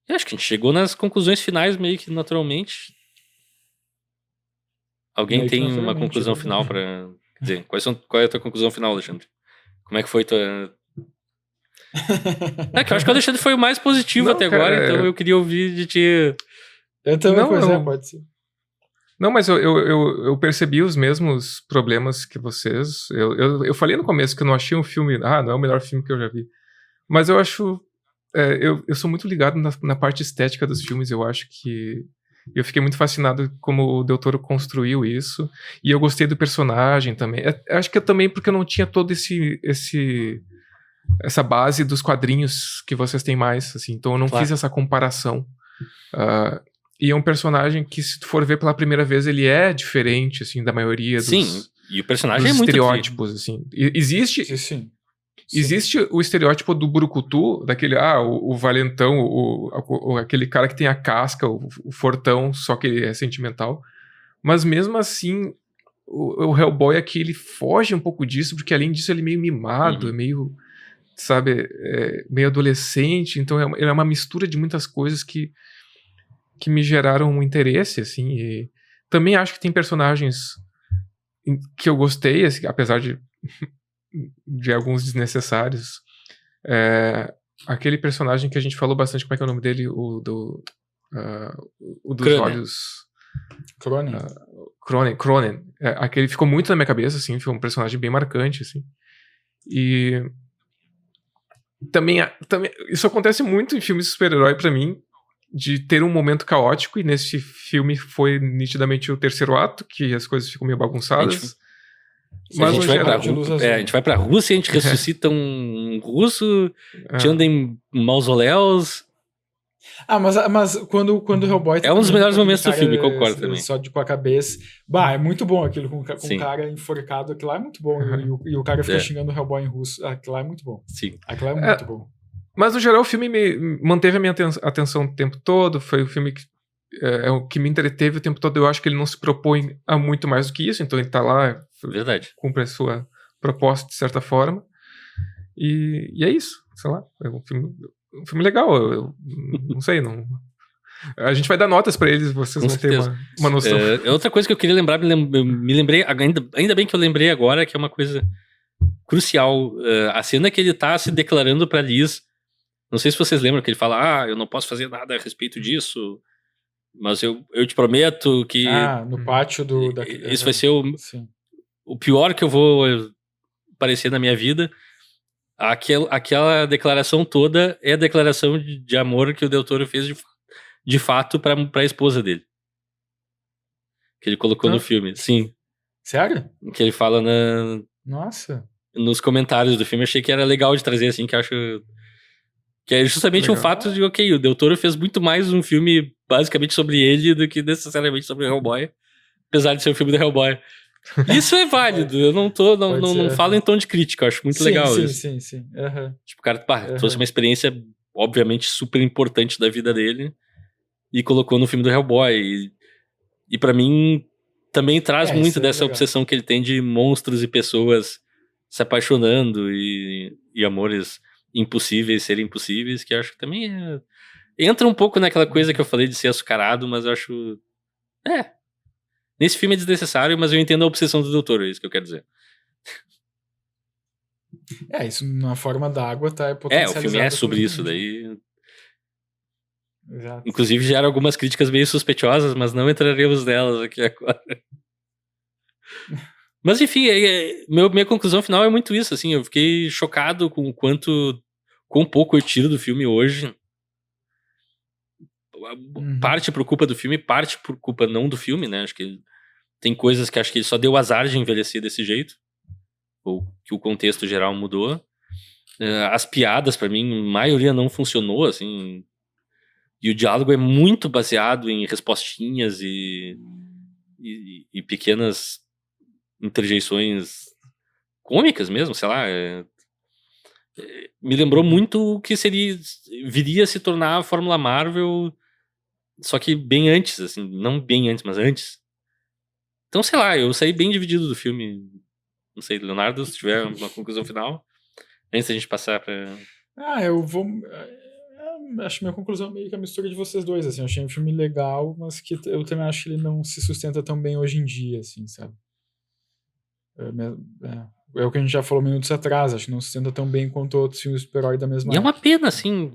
Eu acho que a gente chegou nas conclusões finais meio que naturalmente. Alguém tem uma conclusão final pra... Quer dizer, qual é a tua conclusão final, Alexandre? Como é que foi tua... que eu acho que o Alexandre foi o mais positivo até agora, então eu queria ouvir de ti. Eu também, pode ser. Não, mas eu percebi os mesmos problemas que vocês. Eu falei no começo que eu não achei um filme... não é o melhor filme que eu já vi. Mas eu acho... eu sou muito ligado na parte estética dos filmes. Eu acho que... Eu fiquei muito fascinado como o Del Toro construiu isso. E eu gostei do personagem também. Acho que também porque eu não tinha todo essa base dos quadrinhos que vocês têm mais, assim. Então eu não fiz essa comparação. E é um personagem que, se tu for ver pela primeira vez, ele é diferente, assim, da maioria dos... E o personagem é muito estereótipos, assim. Existe... Sim. Existe o estereótipo do brucutu, daquele, o valentão, aquele cara que tem a casca, o fortão, só que ele é sentimental. Mas mesmo assim, o Hellboy aqui, ele foge um pouco disso, porque além disso ele é meio mimado, é meio, sabe, meio adolescente. Então ele é uma mistura de muitas coisas que me geraram um interesse, assim. E também acho que tem personagens que eu gostei, assim, apesar de alguns desnecessários. Aquele personagem que a gente falou bastante, como é que é o nome dele? O dos Cronen. olhos... Cronen. Cronen. Aquele ficou muito na minha cabeça, assim, foi um personagem bem marcante, assim. E também isso acontece muito em filmes de super-herói pra mim, de ter um momento caótico, e nesse filme foi nitidamente o terceiro ato, que as coisas ficam meio bagunçadas. Mas a gente vai pra Rússia, a gente ressuscita um russo, a gente anda em mausoléus. Mas quando o Hellboy... É um dos melhores momentos do filme, concordo também. Só com a cabeça. É muito bom aquilo, com o cara enforcado, aquilo lá é muito bom. E o cara fica xingando o Hellboy em russo, aquilo lá é muito bom. Sim. Aquilo lá é muito bom. Mas, no geral, o filme manteve a minha atenção o tempo todo. Foi o filme o que me entreteve o tempo todo. Eu acho que ele não se propõe a muito mais do que isso. Então ele tá lá, cumpre a sua proposta de certa forma. E é isso. Sei lá, é um filme legal. Eu não sei, não... A gente vai dar notas pra eles, vocês Com vão ter certeza. uma noção. Outra coisa que eu queria lembrar, eu me lembrei, ainda bem que eu lembrei agora, que é uma coisa crucial. A cena que ele tá se declarando pra Liz, não sei se vocês lembram, que ele fala, eu não posso fazer nada a respeito disso, mas eu te prometo que No pátio isso vai ser Sim. o pior que eu vou parecer na minha vida. Aquela declaração toda é a declaração de amor que o Del Toro fez de fato pra esposa dele. Que ele colocou no filme. Sim. Sério? Que ele fala Nossa. nos comentários do filme. Achei que era legal de trazer, assim, que eu acho... Que é justamente Legal. um fato de, o Del Toro fez muito mais um filme basicamente sobre ele do que necessariamente sobre o Hellboy. Apesar de ser um filme do Hellboy. Isso é válido. Eu não falo em tom de crítica. Eu acho muito legal isso. Sim. Uhum. Tipo, o cara trouxe uma experiência, obviamente, super importante da vida dele e colocou no filme do Hellboy. E pra mim, também traz muito dessa obsessão que ele tem de monstros e pessoas se apaixonando e amores impossíveis serem impossíveis, que eu acho que também entra um pouco naquela coisa que eu falei de ser açucarado, mas eu acho... Nesse filme é desnecessário, mas eu entendo a obsessão do doutor, é isso que eu quero dizer. Isso na forma d'água tá O potencializado. filme é sobre isso, daí... Exato. Inclusive gera algumas críticas meio suspeitosas, mas não entraremos nelas aqui agora. Mas enfim, minha conclusão final é muito isso, assim, eu fiquei chocado com o quão pouco eu tiro do filme hoje. Parte por culpa do filme, parte por culpa não do filme, né? Acho que tem coisas que acho que ele só deu azar de envelhecer desse jeito, ou que o contexto geral mudou. As piadas, pra mim, a maioria não funcionou, assim. E o diálogo é muito baseado em respostinhas e pequenas interjeições cômicas mesmo, sei lá. Me lembrou muito o que viria a se tornar a Fórmula Marvel, só que bem antes, assim, não bem antes, mas antes. Então, sei lá, eu saí bem dividido do filme. Não sei, Leonardo, se tiver uma conclusão final, antes da gente passar pra... Eu vou... Acho que minha conclusão é meio que a mistura de vocês dois, assim. Eu achei um filme legal, mas que eu também acho que ele não se sustenta tão bem hoje em dia, assim, sabe? É o que a gente já falou minutos atrás, acho que não se sustenta tão bem quanto outros filmes de super-herói da mesma E é uma época. pena, assim.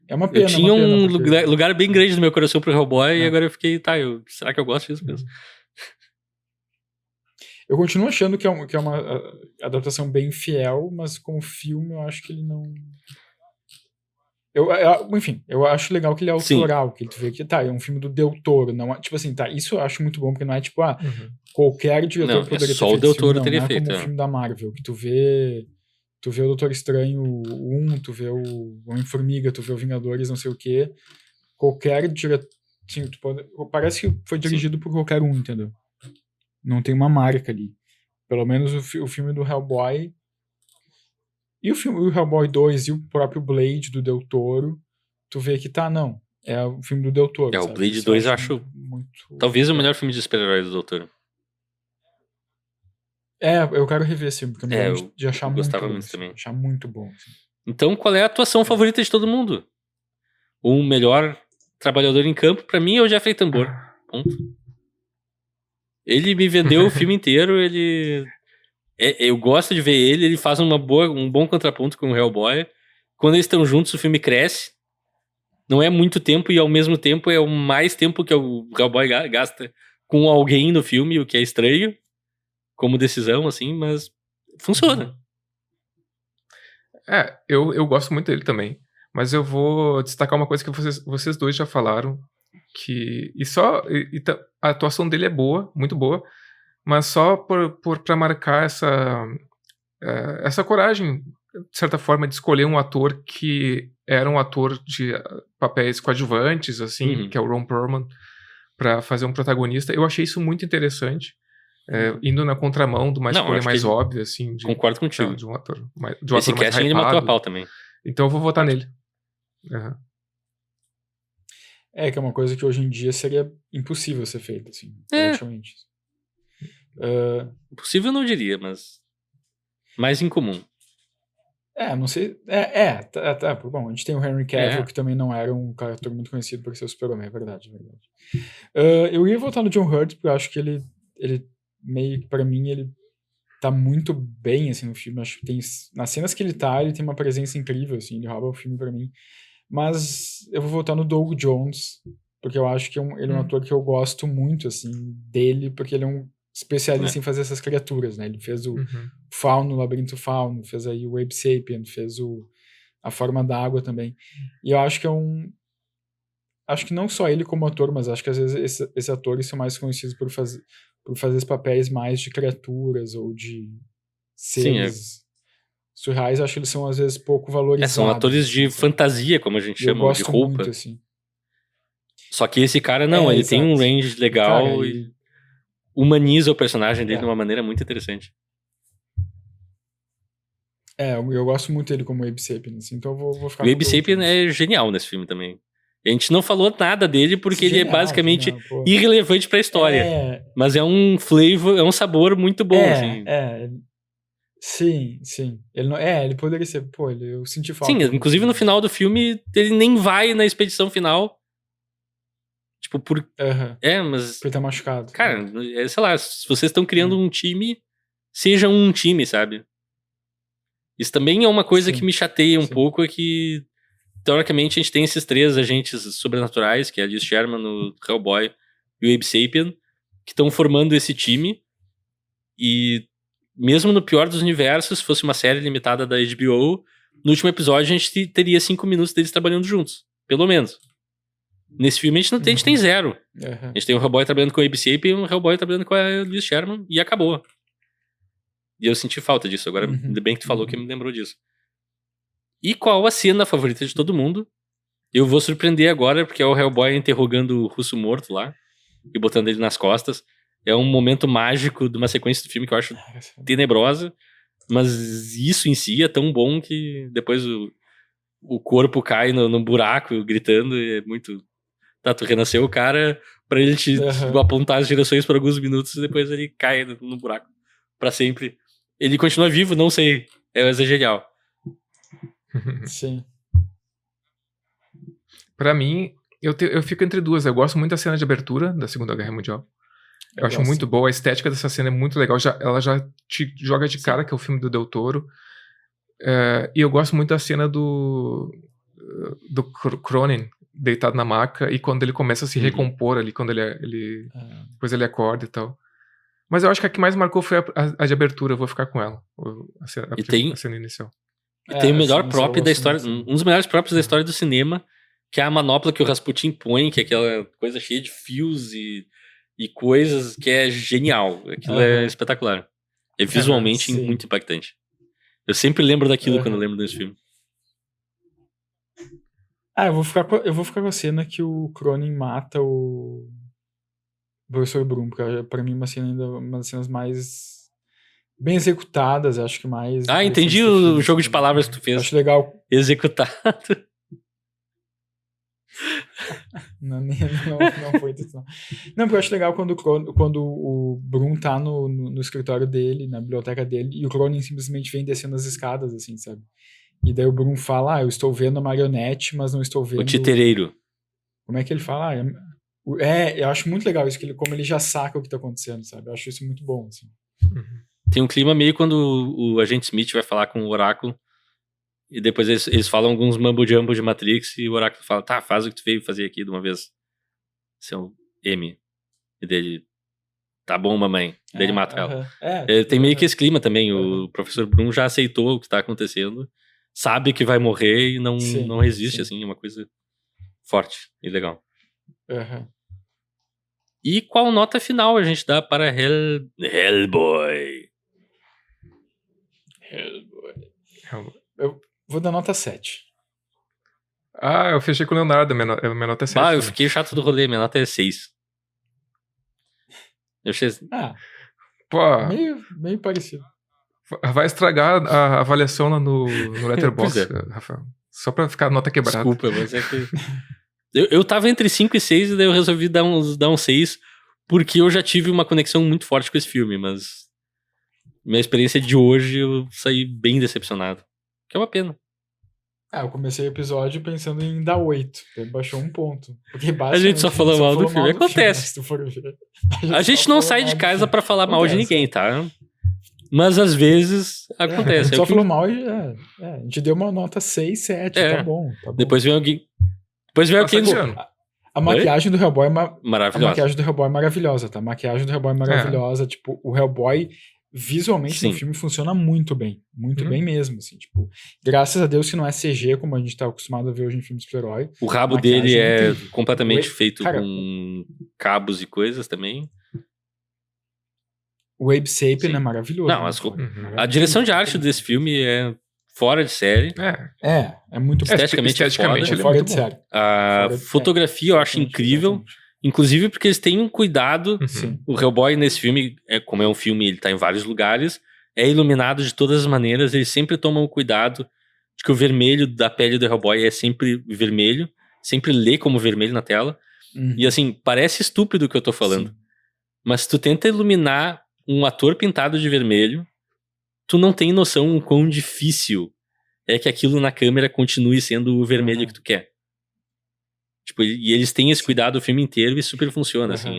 É uma pena. Eu tinha um porque... lugar bem grande no meu coração pro Hellboy e agora eu fiquei, será que eu gosto disso mesmo? Eu continuo achando que é uma adaptação bem fiel, mas como filme eu acho que ele não... Enfim, eu acho legal que ele é autoral, Sim. Que tu vê que é um filme do Del Toro, não, tipo assim, isso eu acho muito bom, porque não é tipo, qualquer diretor poderia ter feito. Só o Del Toro teria feito. feito. Não é como o filme da Marvel, que tu vê o Doutor Estranho 1, tu vê o Homem-Formiga, tu vê o Vingadores, não sei o quê. Qualquer diretor, assim, parece que foi dirigido por qualquer um, entendeu? Não tem uma marca ali. Pelo menos o filme do Hellboy... E o Hellboy 2 e o próprio Blade do Del Toro, tu vê que é o filme do Del Toro. O Blade 2 eu acho muito... Talvez o melhor filme de super-heróis do Del Toro. Eu quero rever esse filme, porque eu me lembro de achar muito bom. Gostava muito também. Achar muito bom. Assim. Então, qual é a atuação favorita de todo mundo? O melhor trabalhador em campo, pra mim, é o Jeffrey Tambor. Ponto. Ele me vendeu o filme inteiro, eu gosto de ver ele faz um bom contraponto com o Hellboy. Quando eles estão juntos, o filme cresce. Não é muito tempo e, ao mesmo tempo, é o mais tempo que o Hellboy gasta com alguém no filme, o que é estranho, como decisão, assim, mas funciona. Eu gosto muito dele também. Mas eu vou destacar uma coisa que vocês dois já falaram, a atuação dele é boa, muito boa, mas só pra marcar essa coragem, de certa forma, de escolher um ator que era um ator de papéis coadjuvantes, assim, que é o Ron Perlman, pra fazer um protagonista. Eu achei isso muito interessante, indo na contramão de uma escolha mais óbvia, assim. Concordo contigo. De um ator mais Esse casting ele matou a pau também. Então eu vou votar nele. Que é uma coisa que hoje em dia seria impossível ser feita, assim, praticamente. Possível eu não diria, mas mais incomum. Não sei. Tá, bom, a gente tem o Henry Cavill, que também não era um cara muito conhecido por ser o Super-Homem, é verdade. Eu ia voltar no John Hurt, porque eu acho que ele meio que, pra mim, ele tá muito bem, assim, no filme. Acho que tem, nas cenas que ele tem uma presença incrível, assim, ele rouba o filme pra mim. Mas eu vou voltar no Doug Jones, porque eu acho que ele é um ator que eu gosto muito, assim, dele, porque ele é um especialista em fazer essas criaturas, né? Ele fez o Fauno, o Labirinto Fauno, fez aí o Abe Sapien, fez A Forma d'Água também. E eu acho que acho que não só ele como ator, mas acho que às vezes esses atores são mais conhecidos por fazer esses papéis mais de criaturas ou de seres surreais. Eu acho que eles são às vezes pouco valorizados. São atores de fantasia, como a gente chama, de roupa. Muito, assim. Só que esse cara não, ele tem um range legal cara, e humaniza o personagem dele de uma maneira muito interessante. Eu gosto muito dele como Abe Sapien, assim, então eu vou ficar com o Abe Sapien é genial nesse filme também. A gente não falou nada dele porque ele é basicamente irrelevante pra história. Mas é um flavor, é um sabor muito bom, assim. Sim. Ele poderia ser, eu senti falta. Sim, inclusive no final do filme, ele nem vai na expedição final. Tipo, mas... Porque ele tá machucado. Cara, sei lá, se vocês estão criando um time, seja um time, sabe? Isso também é uma coisa que me chateia um pouco, é que teoricamente a gente tem esses 3 agentes sobrenaturais, que é a Liz Sherman, o Hellboy e o Abe Sapien, que estão formando esse time. E mesmo no pior dos universos, se fosse uma série limitada da HBO, no último episódio a gente teria 5 minutos deles trabalhando juntos. Pelo menos. Nesse filme a gente tem 0. A gente tem o Hellboy trabalhando com o Abe Sapien e o Hellboy trabalhando com a Liz Sherman e acabou. E eu senti falta disso. Agora, ainda bem que tu falou que me lembrou disso. E qual a cena favorita de todo mundo? Eu vou surpreender agora, porque é o Hellboy interrogando o russo morto lá e botando ele nas costas. É um momento mágico de uma sequência do filme que eu acho tenebrosa, mas isso em si é tão bom que depois o corpo cai no buraco gritando e é muito... Tá, tu renasceu o cara pra ele te apontar as direções por alguns minutos e depois ele cai no buraco pra sempre. Ele continua vivo, não sei. Mas é genial. Sim. Pra mim, eu fico entre duas. Eu gosto muito da cena de abertura da Segunda Guerra Mundial. Eu acho muito boa. A estética dessa cena é muito legal. Ela já te joga de cara, que é o filme do Del Toro. E eu gosto muito da cena do Cronin deitado na maca e quando ele começa a se recompor ali, quando depois ele acorda e tal. Mas eu acho que a que mais marcou foi a de abertura. Eu vou ficar com ela. A cena inicial. E tem o melhor prop da história, um dos melhores props da história do cinema, que é a manopla que o Rasputin põe, que é aquela coisa cheia de fios e coisas que é genial. Aquilo é espetacular. É visualmente muito impactante. Eu sempre lembro daquilo quando eu lembro desse filme. Eu vou ficar com a cena que o Cronin mata o professor Brum, porque pra mim uma das cenas mais bem executadas, acho que mais... Entendi o jogo de palavras que tu fez. Acho legal. Executado. Não foi isso, não. Não, porque eu acho legal quando o Brum tá no escritório dele, na biblioteca dele, e o Cronin simplesmente vem descendo as escadas, assim, sabe? E daí o Brum fala, eu estou vendo a marionete, mas não estou vendo... O titereiro. Como é que ele fala? Eu acho muito legal isso, como ele já saca o que tá acontecendo, sabe? Eu acho isso muito bom, assim. Tem um clima meio quando o agente Smith vai falar com o Oráculo, e depois eles falam alguns mambo-jumbo de Matrix, e o Oráculo fala, tá, faz o que tu veio fazer aqui de uma vez. Seu M. E dele, tá bom, mamãe. Daí ele mata ela. Tem meio que esse clima também. O professor Brum já aceitou o que tá acontecendo, sabe que vai morrer e não resiste, assim, é uma coisa forte e legal. E qual nota final a gente dá para Hellboy? Eu vou dar nota 7. Eu fechei com o Leonardo, minha nota é 7. Eu fiquei chato do rolê, minha nota é 6. Eu achei... meio parecido. Vai estragar a avaliação lá no Letterboxd, Rafael. Só pra ficar a nota quebrada. Desculpa, mas é que... eu tava entre 5 e 6 e daí eu resolvi dar um 6 porque eu já tive uma conexão muito forte com esse filme, mas minha experiência de hoje eu saí bem decepcionado. que é uma pena. Eu comecei o episódio pensando em dar 8. Daí baixou um ponto. Porque A gente só falou mal do filme. Acontece. Se tu for ver. A gente não sai de casa pra falar mal de ninguém, tá? Mas às vezes A acontece. gente só falou mal e a gente deu uma nota 6, 7. Tá bom. Depois vem alguém. Depois vem alguém. A maquiagem do Hellboy é maravilhosa. A maquiagem do Hellboy é maravilhosa, tá? A maquiagem do Hellboy é maravilhosa. Tipo, o Hellboy visualmente no filme funciona muito bem. Muito bem mesmo, assim. Tipo, graças a Deus que não é CG, como a gente tá acostumado a ver hoje em filmes de super-herói. O rabo dele é completamente feito com cabos e coisas também. O Abe Sapien é maravilhoso. Não, a direção de arte desse filme é fora de série. É muito bom. Esteticamente ele é muito bom. A fotografia eu acho incrível. Inclusive porque eles têm um cuidado. O Hellboy nesse filme, como é um filme, ele tá em vários lugares, é iluminado de todas as maneiras. Eles sempre tomam o cuidado de que o vermelho da pele do Hellboy é sempre vermelho. Sempre lê como vermelho na tela. E assim, parece estúpido o que eu tô falando. Mas se tu tenta iluminar um ator pintado de vermelho, tu não tem noção o quão difícil é que aquilo na câmera continue sendo o vermelho que tu quer. Tipo, e eles têm esse cuidado o filme inteiro e super funciona, assim,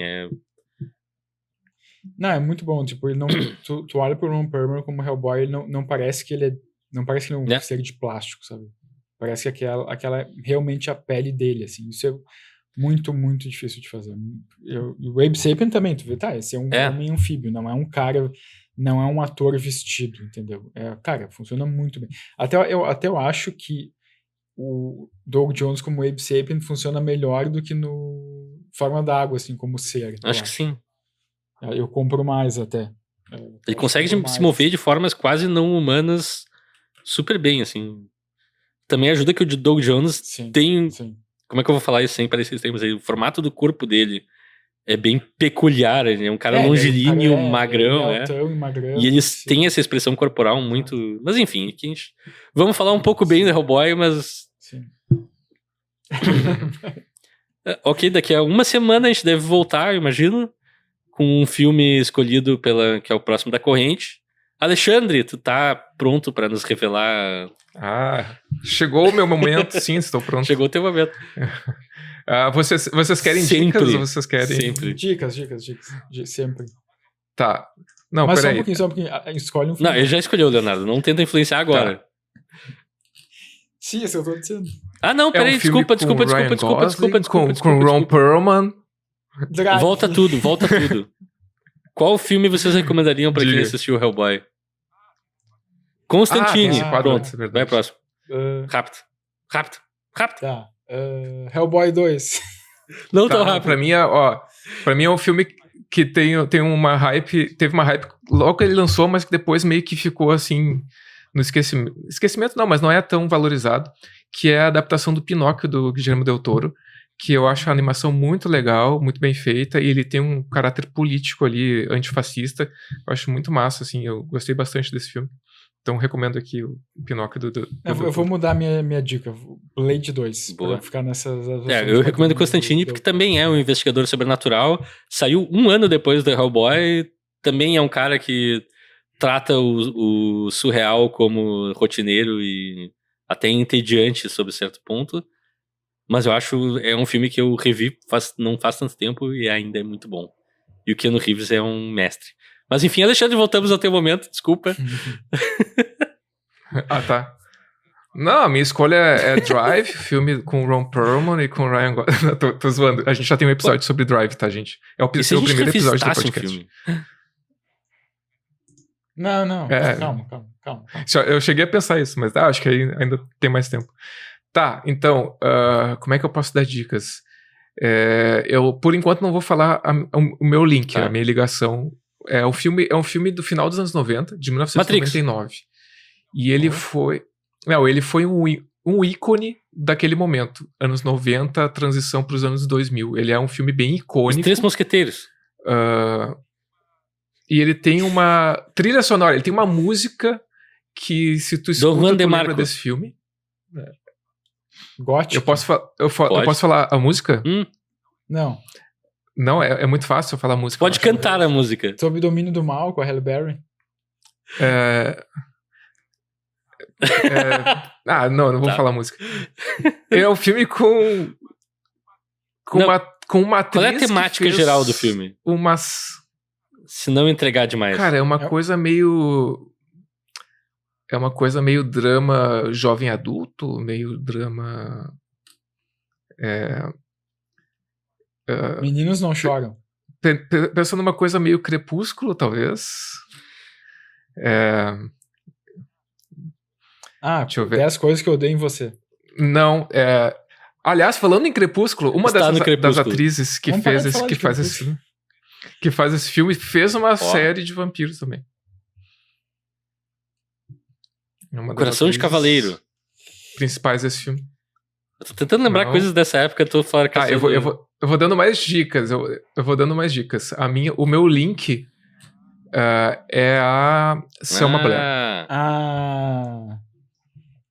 Não, é muito bom, tipo, ele não, tu olha pro Ron Perlman como Hellboy, ele não parece que ele é, não parece que ele é um ser de plástico, sabe? Parece que aquela é realmente a pele dele, assim, isso é muito, muito difícil de fazer. O Abe Sapien também, tu vê, esse é um homem anfíbio, não é um cara, não é um ator vestido, entendeu? Cara, funciona muito bem. Até eu acho que o Doug Jones como Abe Sapien funciona melhor do que no Forma d'Água, assim, como ser. Acho que sim. Eu compro mais até. Ele consegue se mover de formas quase não humanas super bem, assim. Também ajuda que o Doug Jones tem... Como é que eu vou falar isso sem parecer estranho? Mas o formato do corpo dele é bem peculiar. Ele é um cara longilíneo, magrão. E eles têm essa expressão corporal muito... Mas enfim, vamos falar um pouco bem do Hellboy, mas... Ok, daqui a uma semana a gente deve voltar, eu imagino, com um filme escolhido que é o próximo da corrente. Alexandre, tu tá pronto pra nos revelar? Chegou o meu momento, sim, estou pronto. Chegou o teu momento. Vocês querem dicas ou vocês querem... Sempre. Dicas, sempre. Tá. Não, mas peraí. Só um pouquinho, escolhe um filme. Não, ele já escolheu, Leonardo, não tenta influenciar agora. Tá. Sim, isso eu tô dizendo. Não, peraí, desculpa. Com Ron Perlman. Volta tudo. Qual filme vocês recomendariam pra quem assistiu o Hellboy? Constantine. Pronto, vai próximo. Rápido. Tá. Hellboy 2. Não tão rápido. Pra mim é um filme que tem uma hype, teve uma hype logo que ele lançou, mas que depois meio que ficou assim no esquecimento. Esquecimento não, mas não é tão valorizado, que é a adaptação do Pinóquio do Guillermo del Toro, que eu acho a animação muito legal, muito bem feita, e ele tem um caráter político ali, antifascista. Eu acho muito massa, assim, eu gostei bastante desse filme. Então recomendo aqui o Pinóquio do eu vou mudar minha dica. Blade 2. Boa. Pra ficar nessas... Eu recomendo Constantine porque também é um investigador sobrenatural. Saiu um ano depois do Hellboy. Também é um cara que trata o surreal como rotineiro e até entediante sob certo ponto. Mas eu acho é um filme que eu revi não faz tanto tempo e ainda é muito bom. E o Keanu Reeves é um mestre. Mas enfim, Alexandre, voltamos ao teu momento, desculpa. Tá. Não, a minha escolha é Drive, filme com Ron Perlman e com Ryan Gosling. Tô zoando. A gente já tem um episódio sobre Drive, tá, gente? É o primeiro episódio do podcast. Filme? Não. Calma. Eu cheguei a pensar isso, mas acho que ainda tem mais tempo. Tá, então, como é que eu posso dar dicas? Eu, por enquanto, não vou falar o meu link, a minha ligação. É um filme do final dos anos 90, de 1999. Matrix. E ele foi... Não, ele foi um ícone daquele momento. Anos 90, transição para os anos 2000. Ele é um filme bem icônico. Os Três Mosqueteiros. E ele tem uma trilha sonora, ele tem uma música que, se tu escuta, tu lembra desse filme. Gótico. Eu posso falar a música? Não. Não, é muito fácil eu falar a música. Pode cantar a música. Sob o Domínio do Mal, com a Halle Berry. Não vou Tá. falar música. É um filme com Não. uma atriz. Qual é a temática que fez geral do filme? Umas. Se não entregar demais. Cara, é uma coisa meio. É uma coisa meio drama jovem adulto, meio drama. Meninos não choram. Pensando numa coisa meio Crepúsculo, talvez. Deixa eu ver. 10 coisas que eu odeio em você. Não, aliás, falando em Crepúsculo, uma Está no das Crepúsculo. atrizes que Vamos parar fez de esse, falar que de faz esse Crepúsculo. filme, que faz esse filme, fez uma série de vampiros também. É uma das Coração de atrizes Cavaleiro. principais desse filme. Eu tô tentando lembrar Não. coisas dessa época, eu tô fora Eu vou dando mais dicas. Eu vou dando mais dicas. O meu link é a Selma Blair.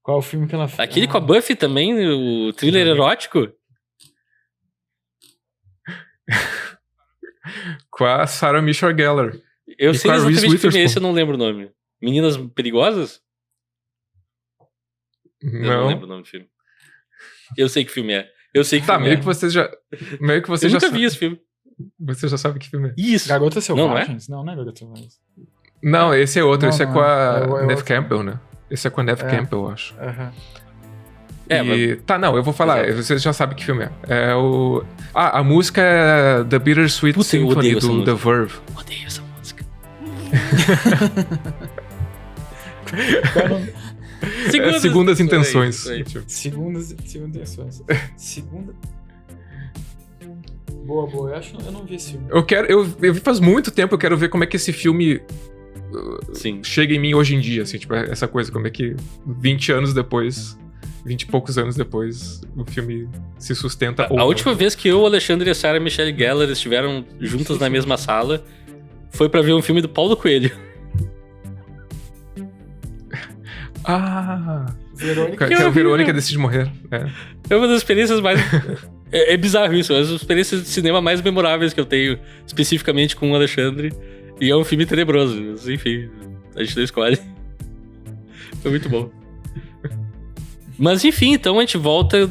Qual o filme que ela fez? Aquele com a Buffy também, o thriller erótico. Com a Sarah Michelle Gellar. Eu E sei com a Reese exatamente que filme é Witherspoon. esse, eu não lembro o nome. Meninas Perigosas? Eu não lembro o nome do filme. Eu sei que filme é. Eu sei que Tá, filme meio é. que você já. Meio que você Eu já nunca sabe. vi esse filme. Você já sabe que filme é. Isso. Garotas Não é? Selvagens? Não é Garotas Selvagens. Não, esse é outro. Não, esse é não com é. a É Neve outro. Campbell, né? Esse é com a Neve É. Campbell, eu acho. Aham. Tá, não, eu vou falar. Exato. Você já sabe que filme é. É o. A música é The Bittersweet Puta, eu Symphony odeio essa do The música. Verve. Odeio essa música. Segundas intenções. Isso aí. Segundas intenções. Segunda. Boa. Eu não vi esse filme. Eu vi faz muito tempo, eu quero ver como é que esse filme Sim. chega em mim hoje em dia, assim, tipo, essa coisa, como é que 20 anos depois, 20 e poucos anos depois, o filme se sustenta ou A não. última vez que eu, o Alexandre e a Sarah Michelle Gellar estiveram juntos na mesma sala foi pra ver um filme do Paulo Coelho. Verônica. Que a Verônica decide morrer. É uma das experiências mais... É bizarro isso, é uma das experiências de cinema mais memoráveis que eu tenho, especificamente com o Alexandre. E é um filme tenebroso, mas, enfim, a gente não escolhe. Foi muito bom. Mas enfim, então a gente volta...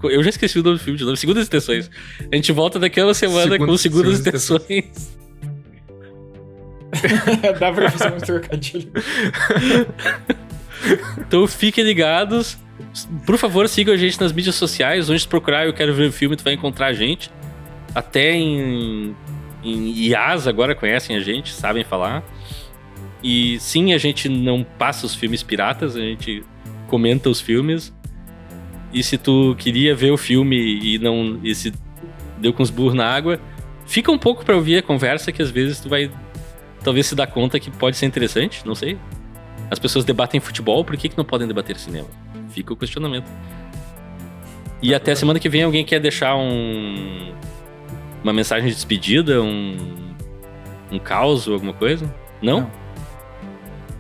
Eu já esqueci o nome do filme de novo, Segundas Intenções. A gente volta daquela semana com Segundas Intenções. Dá pra fazer um trocadilho. Então fiquem ligados. Por favor, sigam a gente nas mídias sociais. Onde tu procurar Eu Quero Ver o Filme, tu vai encontrar a gente. Até em IAs agora conhecem a gente, sabem falar. E sim, a gente não passa os filmes piratas, a gente comenta os filmes. E se tu queria ver o filme e se deu com os burros na água, fica um pouco pra ouvir a conversa, que às vezes tu vai talvez se dar conta que pode ser interessante, não sei. As pessoas debatem futebol, por que não podem debater cinema? Fica o questionamento. E até semana que vem alguém quer deixar uma mensagem de despedida, um caos ou alguma coisa? Não?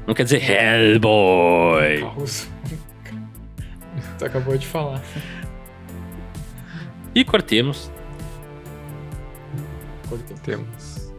Não quer dizer Hellboy. Caos. Tu acabou de falar. E cortemos. Temos.